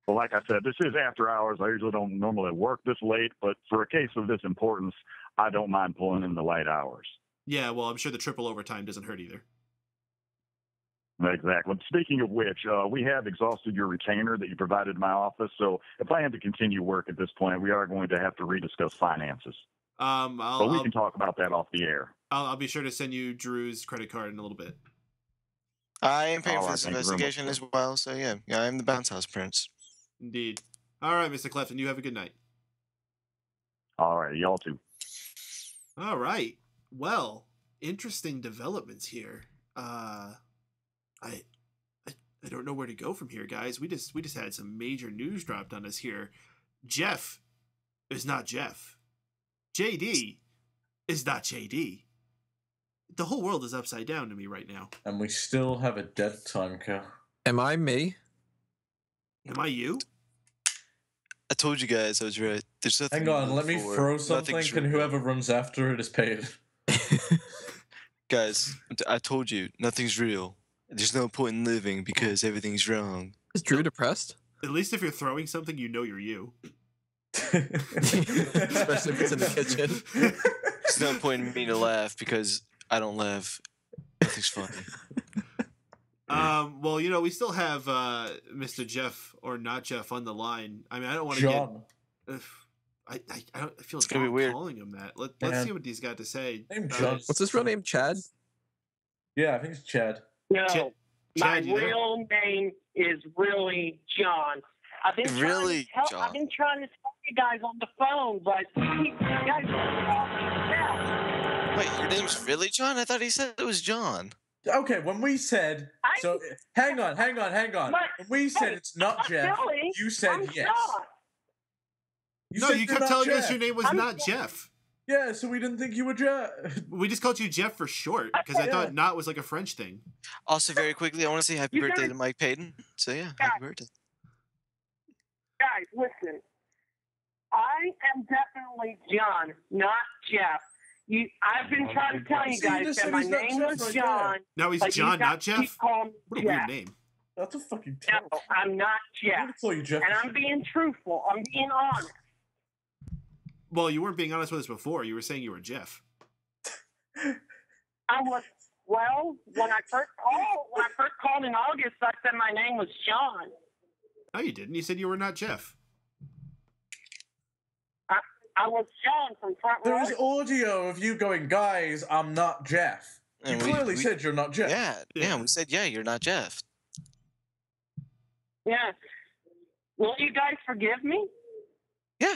Speaker 14: Well, like I said, this is after hours. I usually don't normally work this late, but for a case of this importance, I don't mind pulling in the late hours.
Speaker 3: Yeah, well, I'm sure the triple overtime doesn't hurt either.
Speaker 14: Exactly. Speaking of which, we have exhausted your retainer that you provided in my office, so if I am to continue work at this point, we are going to have to rediscuss finances. But we can talk about that off the air.
Speaker 3: I'll be sure to send you Drew's credit card in a little bit.
Speaker 6: I am paying for this investigation as well, so yeah, I'm the bounce house prince.
Speaker 3: Indeed. All right, Mr. Clefton, you have a good night.
Speaker 14: All right, y'all too.
Speaker 3: All right. Well, interesting developments here. I don't know where to go from here, guys. We just had some major news dropped on us here. Jeff is not Jeff. JD is not JD. The whole world is upside down to me right now.
Speaker 5: And we still have a dead time cow.
Speaker 4: Am I me?
Speaker 3: Am I you?
Speaker 6: I told you guys I was right. There's nothing.
Speaker 5: Hang on, let me throw something, and whoever runs after it is paid.
Speaker 6: Guys, I told you, nothing's real. There's no point in living because everything's wrong.
Speaker 4: Is Drew depressed?
Speaker 3: At least if you're throwing something, you know you're you.
Speaker 4: Especially if it's in the kitchen.
Speaker 6: There's no point in me to laugh because I don't laugh. Nothing's funny.
Speaker 3: Well, we still have Mr. Jeff or not Jeff on the line. I mean, I don't want to
Speaker 5: John.
Speaker 3: get. I feel
Speaker 6: it's gonna be weird
Speaker 3: calling him that. Let's see what he's got to say.
Speaker 5: Name John.
Speaker 4: What's his real name? Chad?
Speaker 5: Yeah, I think it's Chad.
Speaker 8: No, my
Speaker 3: Chad,
Speaker 8: real name is really John. I've been
Speaker 6: really
Speaker 8: John. I've been trying to tell you guys on the phone, but you guys are
Speaker 6: Wait, your name's really John? I thought he said it was John.
Speaker 5: Okay, when we said so, hang on. When we said it's not Jeff, you said yes.
Speaker 3: You kept telling us your name was not Jeff.
Speaker 5: Yeah, so we didn't think you were Jeff.
Speaker 3: We just called you Jeff for short because I thought not was like a French thing.
Speaker 6: Also, very quickly, I want to say happy birthday to Mike Paden. So yeah, happy birthday.
Speaker 8: Guys, listen. I am definitely John, not Jeff. I've been trying to tell you guys that my name was John.
Speaker 3: No, he's John, not Jeff? What a weird name.
Speaker 5: That's a fucking
Speaker 8: terrible. No, I'm not Jeff.
Speaker 5: I'm call you Jeff.
Speaker 8: And I'm being truthful. I'm being honest.
Speaker 3: Well, you weren't being honest with us before. You were saying you were Jeff.
Speaker 8: I was, well, when I first called in August, I said my name was John.
Speaker 3: No, you didn't. You said you were not Jeff.
Speaker 8: I was John from Front Row.
Speaker 5: There was audio of you going, guys, I'm not Jeff. You
Speaker 6: And
Speaker 5: clearly said you're not Jeff.
Speaker 6: Yeah, we said, yeah, you're not Jeff.
Speaker 8: Yeah. Will you guys forgive me?
Speaker 6: Yeah.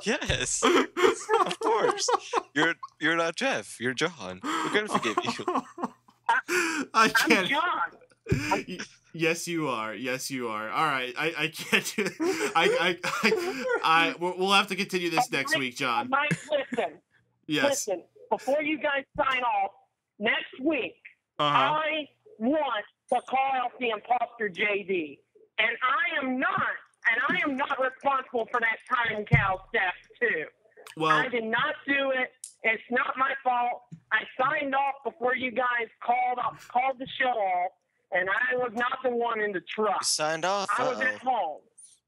Speaker 6: Yes. Of course. You're not Jeff. You're John. We're gonna forgive you.
Speaker 3: I can't.
Speaker 8: I'm John.
Speaker 3: Yes, you are. Yes, you are. All right. I can't. We'll have to continue this next week, John.
Speaker 8: Mike, listen.
Speaker 3: Yes.
Speaker 8: Listen. Before you guys sign off, next week, I want to call out the imposter JD. And I am not responsible for that time cow stuff too.
Speaker 3: Well,
Speaker 8: I did not do it. It's not my fault. I signed off before you guys called the show off, and I was not the one in the truck.
Speaker 6: You signed off.
Speaker 8: I was at home.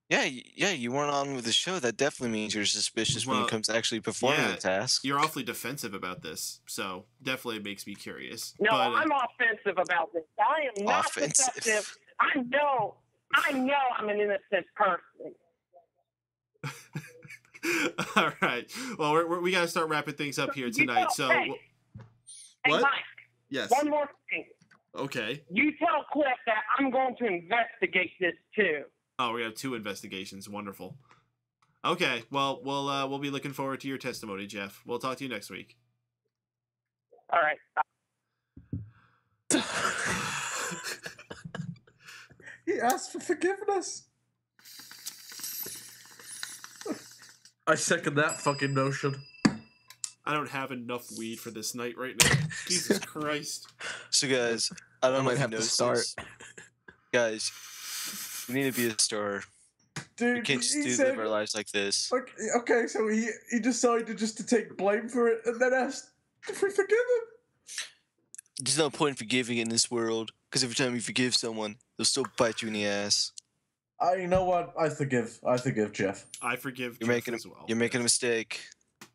Speaker 6: Yeah, you weren't on with the show. That definitely means you're suspicious when it comes to actually performing the task.
Speaker 3: You're awfully defensive about this, so definitely makes me curious.
Speaker 8: No,
Speaker 3: but,
Speaker 8: I'm offensive about this. I am not deceptive. I know I'm an innocent person.
Speaker 3: All right. Well, we got to start wrapping things up here tonight.
Speaker 8: Hey,
Speaker 3: what?
Speaker 8: Mike,
Speaker 3: yes.
Speaker 8: One more thing.
Speaker 3: Okay.
Speaker 8: You tell Cliff that I'm going to investigate this too.
Speaker 3: Oh, we have 2 investigations. Wonderful. Okay. Well, we'll be looking forward to your testimony, Jeff. We'll talk to you next week.
Speaker 8: All right.
Speaker 5: He asked for forgiveness. I second that fucking notion.
Speaker 3: I don't have enough weed for this night right now. Jesus Christ.
Speaker 6: So, guys, I don't know if you
Speaker 4: have to
Speaker 6: noticed
Speaker 4: start.
Speaker 6: this. Guys, we need to be a star.
Speaker 5: Dude,
Speaker 6: we can't just live our lives like this.
Speaker 5: Okay, so he decided just to take blame for it and then asked if we forgive him.
Speaker 6: There's no point in forgiving in this world, because every time you forgive someone, they'll still bite you in the ass.
Speaker 5: You know what? I forgive Jeff.
Speaker 3: I forgive
Speaker 6: You're
Speaker 3: Jeff
Speaker 6: making
Speaker 3: as well.
Speaker 6: You're making a mistake.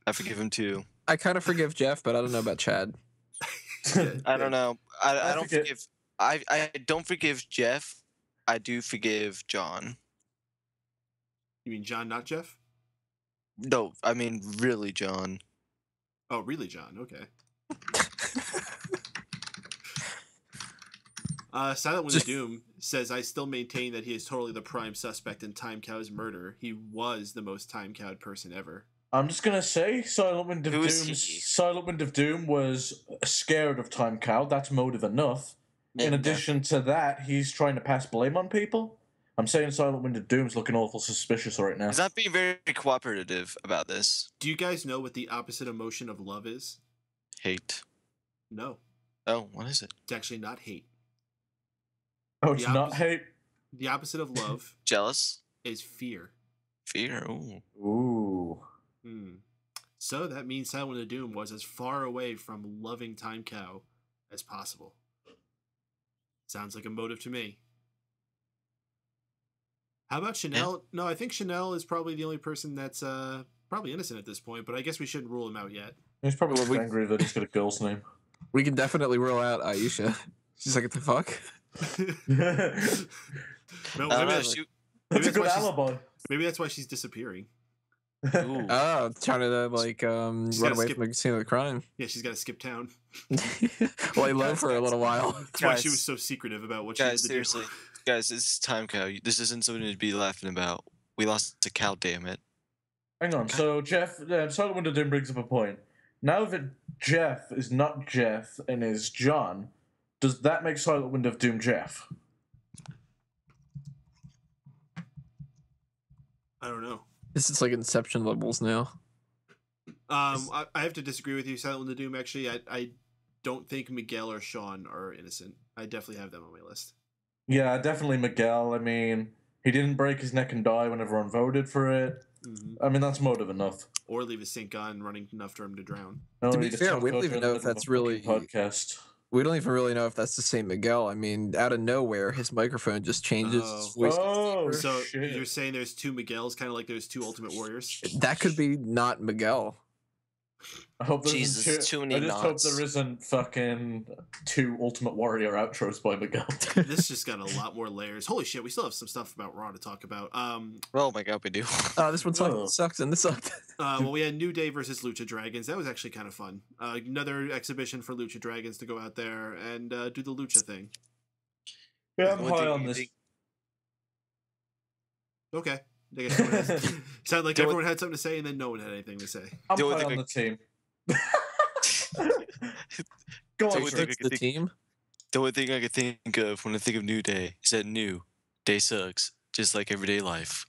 Speaker 6: I forgive him too.
Speaker 4: I kind of forgive Jeff, but I don't know about Chad.
Speaker 6: I don't know. I don't forgive. I don't forgive Jeff. I do forgive John.
Speaker 3: You mean John, not Jeff?
Speaker 6: No, I mean really John.
Speaker 3: Oh, really, John? Okay. Silent Wind of Doom says, I still maintain that he is totally the prime suspect in Time Cow's murder. He was the most time cowed person ever.
Speaker 5: I'm just gonna say Silent Wind of Doom was scared of Time Cow. That's motive enough. In addition to that, he's trying to pass blame on people. I'm saying Silent Wind of Doom's looking awful suspicious right now.
Speaker 6: He's not being very cooperative about this.
Speaker 3: Do you guys know what the opposite emotion of love is?
Speaker 6: Hate.
Speaker 3: No.
Speaker 6: Oh, what is it?
Speaker 3: It's actually not hate.
Speaker 5: Oh, it's not hate?
Speaker 3: The opposite of love.
Speaker 6: Jealous?
Speaker 3: Is fear.
Speaker 6: Fear? Ooh.
Speaker 5: Ooh.
Speaker 3: So that means Silent Wind of Doom was as far away from loving Time Cow as possible. Sounds like a motive to me. How about Chanel? No, I think Chanel is probably the only person that's probably innocent at this point, but I guess we shouldn't rule him out yet.
Speaker 5: He's probably angry that he's got a girl's name.
Speaker 4: We can definitely rule out Aisha. She's like, what the fuck?
Speaker 3: No,
Speaker 5: That's a good alibi.
Speaker 3: Maybe that's why she's disappearing.
Speaker 4: Oh, trying to run away from the scene of the crime.
Speaker 3: Yeah, she's got to skip town.
Speaker 4: Lay low for a little while.
Speaker 3: That's why she was so secretive about what she had to
Speaker 6: seriously. Guys, this is Time Cow. This isn't something to be laughing about. We lost a cow, damn it.
Speaker 5: Hang on. So, Jeff, Silent Wind of Doom brings up a point. Now that Jeff is not Jeff and is John, does that make Silent Wind of Doom Jeff?
Speaker 3: I don't know.
Speaker 4: This is like Inception levels now.
Speaker 3: I have to disagree with you, Silent Wind of Doom. Actually, I don't think Miguel or Sean are innocent. I definitely have them on my list.
Speaker 5: Yeah, definitely Miguel. I mean, he didn't break his neck and die when everyone voted for it. I mean, that's motive enough.
Speaker 3: Or leave his sink on running enough for him to drown.
Speaker 5: No,
Speaker 4: to be fair, we don't even know if that's really
Speaker 5: podcast.
Speaker 4: We don't even really know if that's the same Miguel. I mean, out of nowhere, his microphone just changes. His voice gets deeper.
Speaker 3: So you're saying there's two Miguels, kind of like there's two Ultimate Warriors?
Speaker 4: That could be not Miguel.
Speaker 5: I hope there
Speaker 6: Jesus,
Speaker 5: isn't
Speaker 6: too many
Speaker 5: I just
Speaker 6: knots.
Speaker 5: hope there isn't fucking 2 Ultimate Warrior outros by Miguel.
Speaker 3: This just got a lot more layers. Holy shit, we still have some stuff about Raw to talk about.
Speaker 6: Oh my god, we do.
Speaker 4: This one sucks and this sucked.
Speaker 3: Well, we had New Day versus Lucha Dragons. That was actually kind of fun. Another exhibition for Lucha Dragons to go out there and do the Lucha thing.
Speaker 5: Yeah, I'm high on this.
Speaker 3: Okay. I guess no one has, sounded like everyone had something to say and then no one had anything to say.
Speaker 5: I'm high on the team. Go on,
Speaker 4: the team?
Speaker 6: The only thing I could think of when I think of New Day is that New Day sucks, just like everyday life.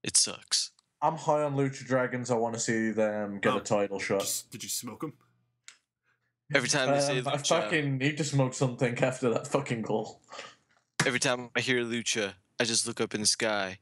Speaker 6: It sucks.
Speaker 5: I'm high on Lucha Dragons. I want to see them get a title shot.
Speaker 3: Did you smoke them?
Speaker 6: Every time they say
Speaker 5: I
Speaker 6: Lucha,
Speaker 5: fucking need to smoke something after that fucking goal.
Speaker 6: every time I hear Lucha, I just look up in the sky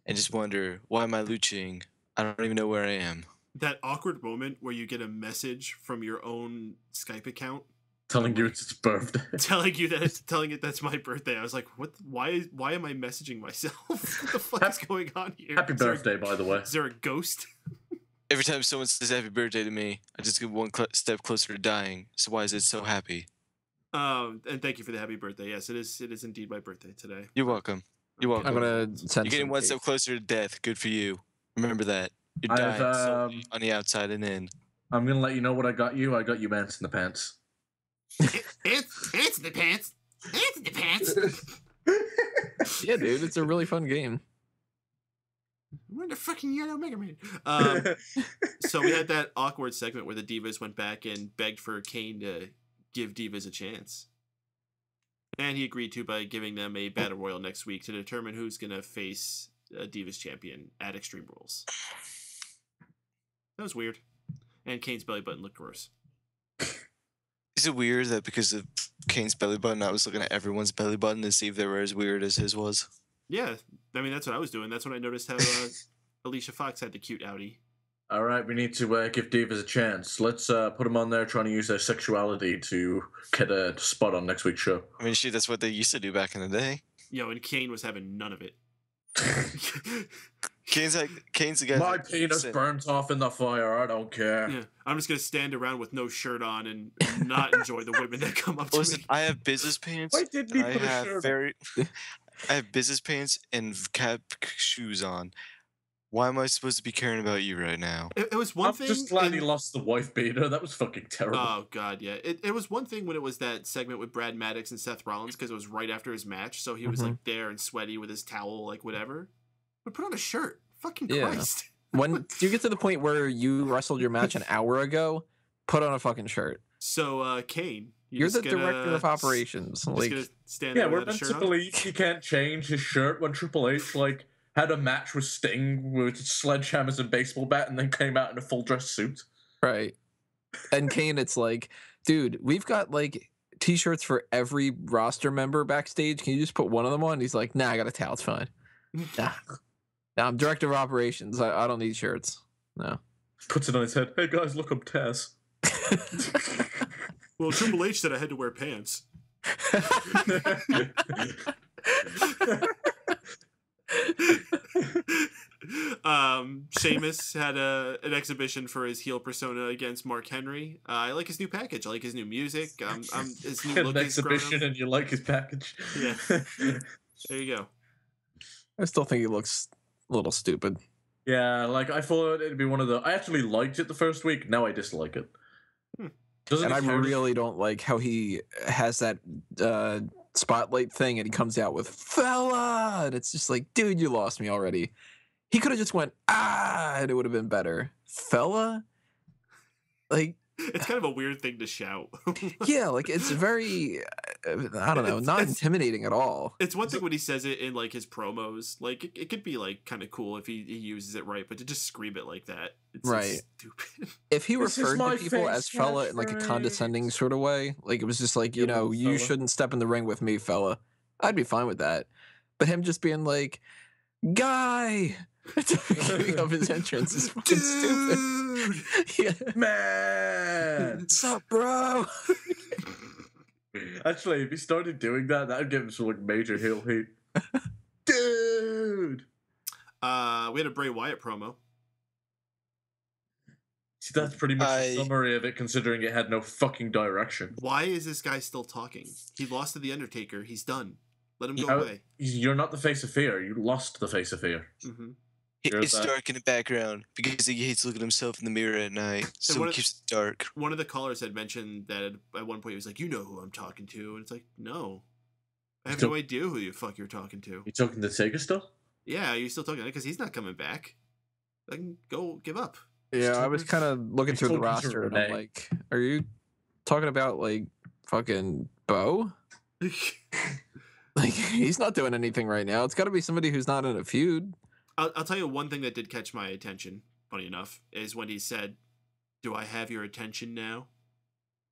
Speaker 6: and just wonder, why am I luching? I don't even know where I am.
Speaker 3: That awkward moment where you get a message from your own Skype account
Speaker 5: telling you it's its birthday,
Speaker 3: telling it that's my birthday. I was like, what? Why am I messaging myself? What the fuck is going on here?
Speaker 5: Happy birthday, by the way.
Speaker 3: Is there a ghost?
Speaker 6: Every time someone says happy birthday to me, I just get one step closer to dying. So why is it so happy?
Speaker 3: And thank you for the happy birthday. Yes, it is indeed my birthday today.
Speaker 6: You're welcome. You're welcome.
Speaker 4: I'm gonna send
Speaker 6: You're getting one step closer to death. Good for you. Remember that. You're dying slowly on the outside and in.
Speaker 5: I'm gonna let you know what I got you. I got you Ants in the Pants.
Speaker 3: Ants in the pants. Ants in the pants.
Speaker 4: Yeah, dude, it's a really fun game.
Speaker 3: We're in the fucking yellow Mega Man. So we had that awkward segment where the Divas went back and begged for Kane to give Divas a chance. And he agreed to by giving them a Battle Royal next week to determine who's going to face a Divas champion at Extreme Rules. That was weird. And Kane's belly button looked gross.
Speaker 6: Is it weird that because of Kane's belly button, I was looking at everyone's belly button to see if they were as weird as his was?
Speaker 3: Yeah, I mean, that's what I was doing. That's when I noticed how Alicia Fox had the cute outie.
Speaker 5: All right, we need to give Divas a chance. Let's put them on there trying to use their sexuality to get a spot on next week's show.
Speaker 6: I mean, shit, that's what they used to do back in the day.
Speaker 3: Yo, and Kane was having none of it.
Speaker 6: Kane's the guy.
Speaker 5: My penis burnt off in the fire. I don't care.
Speaker 3: Yeah, I'm just gonna stand around with no shirt on and not enjoy the women that come up to me.
Speaker 6: I have business pants.
Speaker 5: Why didn't he put a shirt?
Speaker 6: I have business pants and cap shoes on. Why am I supposed to be caring about you right now?
Speaker 3: It was one thing.
Speaker 5: I'm just glad he lost the wife beater. That was fucking terrible.
Speaker 3: Oh god, yeah. It was one thing when it was that segment with Brad Maddox and Seth Rollins because it was right after his match, so he was like there and sweaty with his towel, like whatever. But put on a shirt. Fucking Christ.
Speaker 4: When you get to the point where you wrestled your match an hour ago, put on a fucking shirt.
Speaker 3: So, Kane,
Speaker 4: you're the director of operations. Like,
Speaker 3: stand
Speaker 5: yeah,
Speaker 3: there
Speaker 5: we're
Speaker 3: without a
Speaker 5: meant
Speaker 3: shirt
Speaker 5: to
Speaker 3: on?
Speaker 5: believe he can't change his shirt when Triple H had a match with Sting with sledgehammers and baseball bat, and then came out in a full dress suit.
Speaker 4: Right. And Kane, it's like, dude, we've got t-shirts for every roster member backstage. Can you just put one of them on? And he's like, nah, I got a towel. It's fine. Nah, I'm director of operations. I don't need shirts. No.
Speaker 5: Puts it on his head. Hey guys, look, I'm Taz.
Speaker 3: Well, Triple H said I had to wear pants. Sheamus had an exhibition for his heel persona against Mark Henry. I like his new package. I like his new music. His new look
Speaker 5: an
Speaker 3: is grown
Speaker 5: exhibition
Speaker 3: up.
Speaker 5: and you like his package.
Speaker 3: Yeah. There you go.
Speaker 4: I still think he looks a little stupid.
Speaker 5: Yeah, I thought it'd be one of the. I actually liked it the first week. Now I dislike it.
Speaker 4: And I really don't like how he has that spotlight thing and he comes out with fella, and it's just like, dude, you lost me already. He could have just went and it would have been better. Fella,
Speaker 3: it's kind of a weird thing to shout.
Speaker 4: Yeah, it's very, I don't know, not intimidating at all.
Speaker 3: It's one thing when he says it in his promos. It could be kind of cool if he uses it right, but to just scream it like that, it's
Speaker 4: right.
Speaker 3: stupid.
Speaker 4: If he referred to people as fella in a condescending sort of way, it was just you shouldn't step in the ring with me, fella, I'd be fine with that. But him just being like, guy, at the beginning of his entrance is fucking stupid. Yeah.
Speaker 5: Man,
Speaker 4: what's up, bro?
Speaker 5: Actually, if he started doing that, that would give him some like major heel heat. Dude!
Speaker 3: We had a Bray Wyatt promo.
Speaker 5: See, that's pretty much a summary of it, considering it had no fucking direction.
Speaker 3: Why is this guy still talking? He lost to The Undertaker. He's done. Let him go away.
Speaker 5: You're not the face of fear. You lost the face of fear.
Speaker 3: Mm-hmm.
Speaker 6: It's dark in the background because he hates looking at himself in the mirror at night, so he keeps it dark.
Speaker 3: One of the callers had mentioned that at one point he was like, "You know who I'm talking to," and it's like, "No, I have no idea who the fuck you're talking to."
Speaker 5: You talking to Taker still?
Speaker 3: Yeah, you're still talking because he's not coming back. I can go give up.
Speaker 4: Yeah, I was kind of looking through the roster, and I'm like, "Are you talking about like fucking Bo?" Like he's not doing anything right now. It's got to be somebody who's not in a feud.
Speaker 3: I'll tell you one thing that did catch my attention, funny enough, is when he said, "Do I have your attention now?"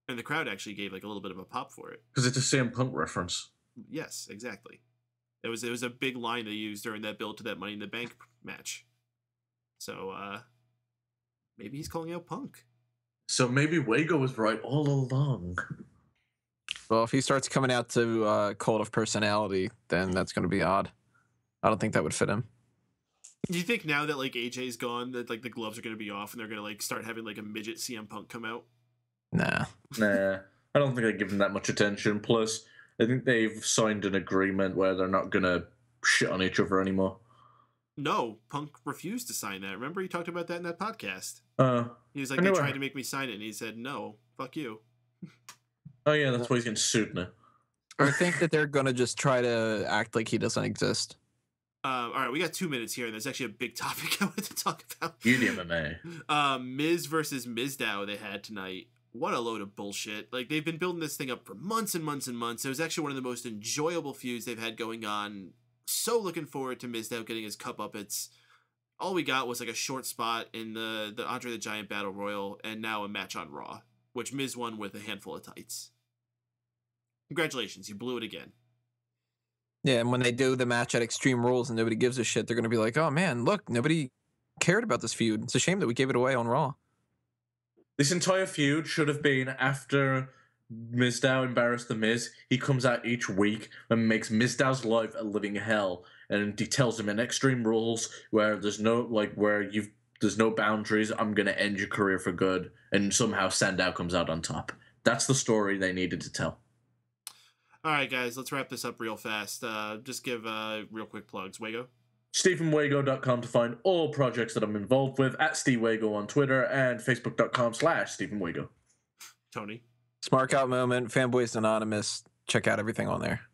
Speaker 3: And the crowd actually gave like a little bit of a pop for it.
Speaker 5: Because it's a CM Punk reference.
Speaker 3: Yes, exactly. It was a big line they used during that build to that Money in the Bank match. So maybe he's calling out Punk.
Speaker 5: So maybe Wago was right all along.
Speaker 4: Well, if he starts coming out to Cult of Personality, then that's going to be odd. I don't think that would fit him.
Speaker 3: Do you think now that like AJ's gone, that like the gloves are going to be off and they're going to like start having like a midget CM Punk come out?
Speaker 4: Nah.
Speaker 5: I don't think they give him that much attention. Plus, I think they've signed an agreement where they're not going to shit on each other anymore.
Speaker 3: No, Punk refused to sign that. Remember, he talked about that in that podcast. He was like, they tried to make me sign it, and he said, "No, fuck you."
Speaker 5: Oh yeah, that's why he's getting sued now.
Speaker 4: I think that they're going to just try to act like he doesn't exist.
Speaker 3: All right, we got 2 minutes here, and there's actually a big topic I want to talk about.
Speaker 5: Beauty MMA.
Speaker 3: Miz versus Mizdow they had tonight. What a load of bullshit. Like, they've been building this thing up for months and months and months. It was actually one of the most enjoyable feuds they've had going on. So looking forward to Mizdow getting his cup up. All we got was like a short spot in the Andre the Giant Battle Royal, and now a match on Raw, which Miz won with a handful of tights. Congratulations, you blew it again.
Speaker 4: Yeah, and when they do the match at Extreme Rules and nobody gives a shit, they're going to be like, "Oh man, look, nobody cared about this feud. It's a shame that we gave it away on Raw."
Speaker 5: This entire feud should have been after Mizdow embarrassed the Miz. He comes out each week and makes Mizdow's life a living hell, and he tells him in Extreme Rules where there's no there's no boundaries. I'm gonna end your career for good, and somehow Sandow comes out on top. That's the story they needed to tell.
Speaker 3: All right, guys, let's wrap this up real fast. Just give real quick plugs. Wago?
Speaker 5: StephenWago.com to find all projects that I'm involved with, at SteveWago on Twitter, and Facebook.com/StephenWago.
Speaker 3: Tony?
Speaker 4: Smart Out Moment, Fanboys Anonymous. Check out everything on there.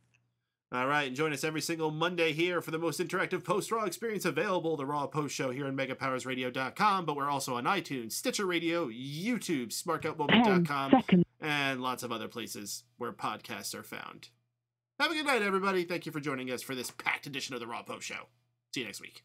Speaker 3: All right, and join us every single Monday here for the most interactive post-Raw experience available, the Raw Post Show here on MegaPowersRadio.com, but we're also on iTunes, Stitcher Radio, YouTube, SmartOutMoment.com, and lots of other places where podcasts are found. Have a good night, everybody. Thank you for joining us for this packed edition of the Raw Post Show. See you next week.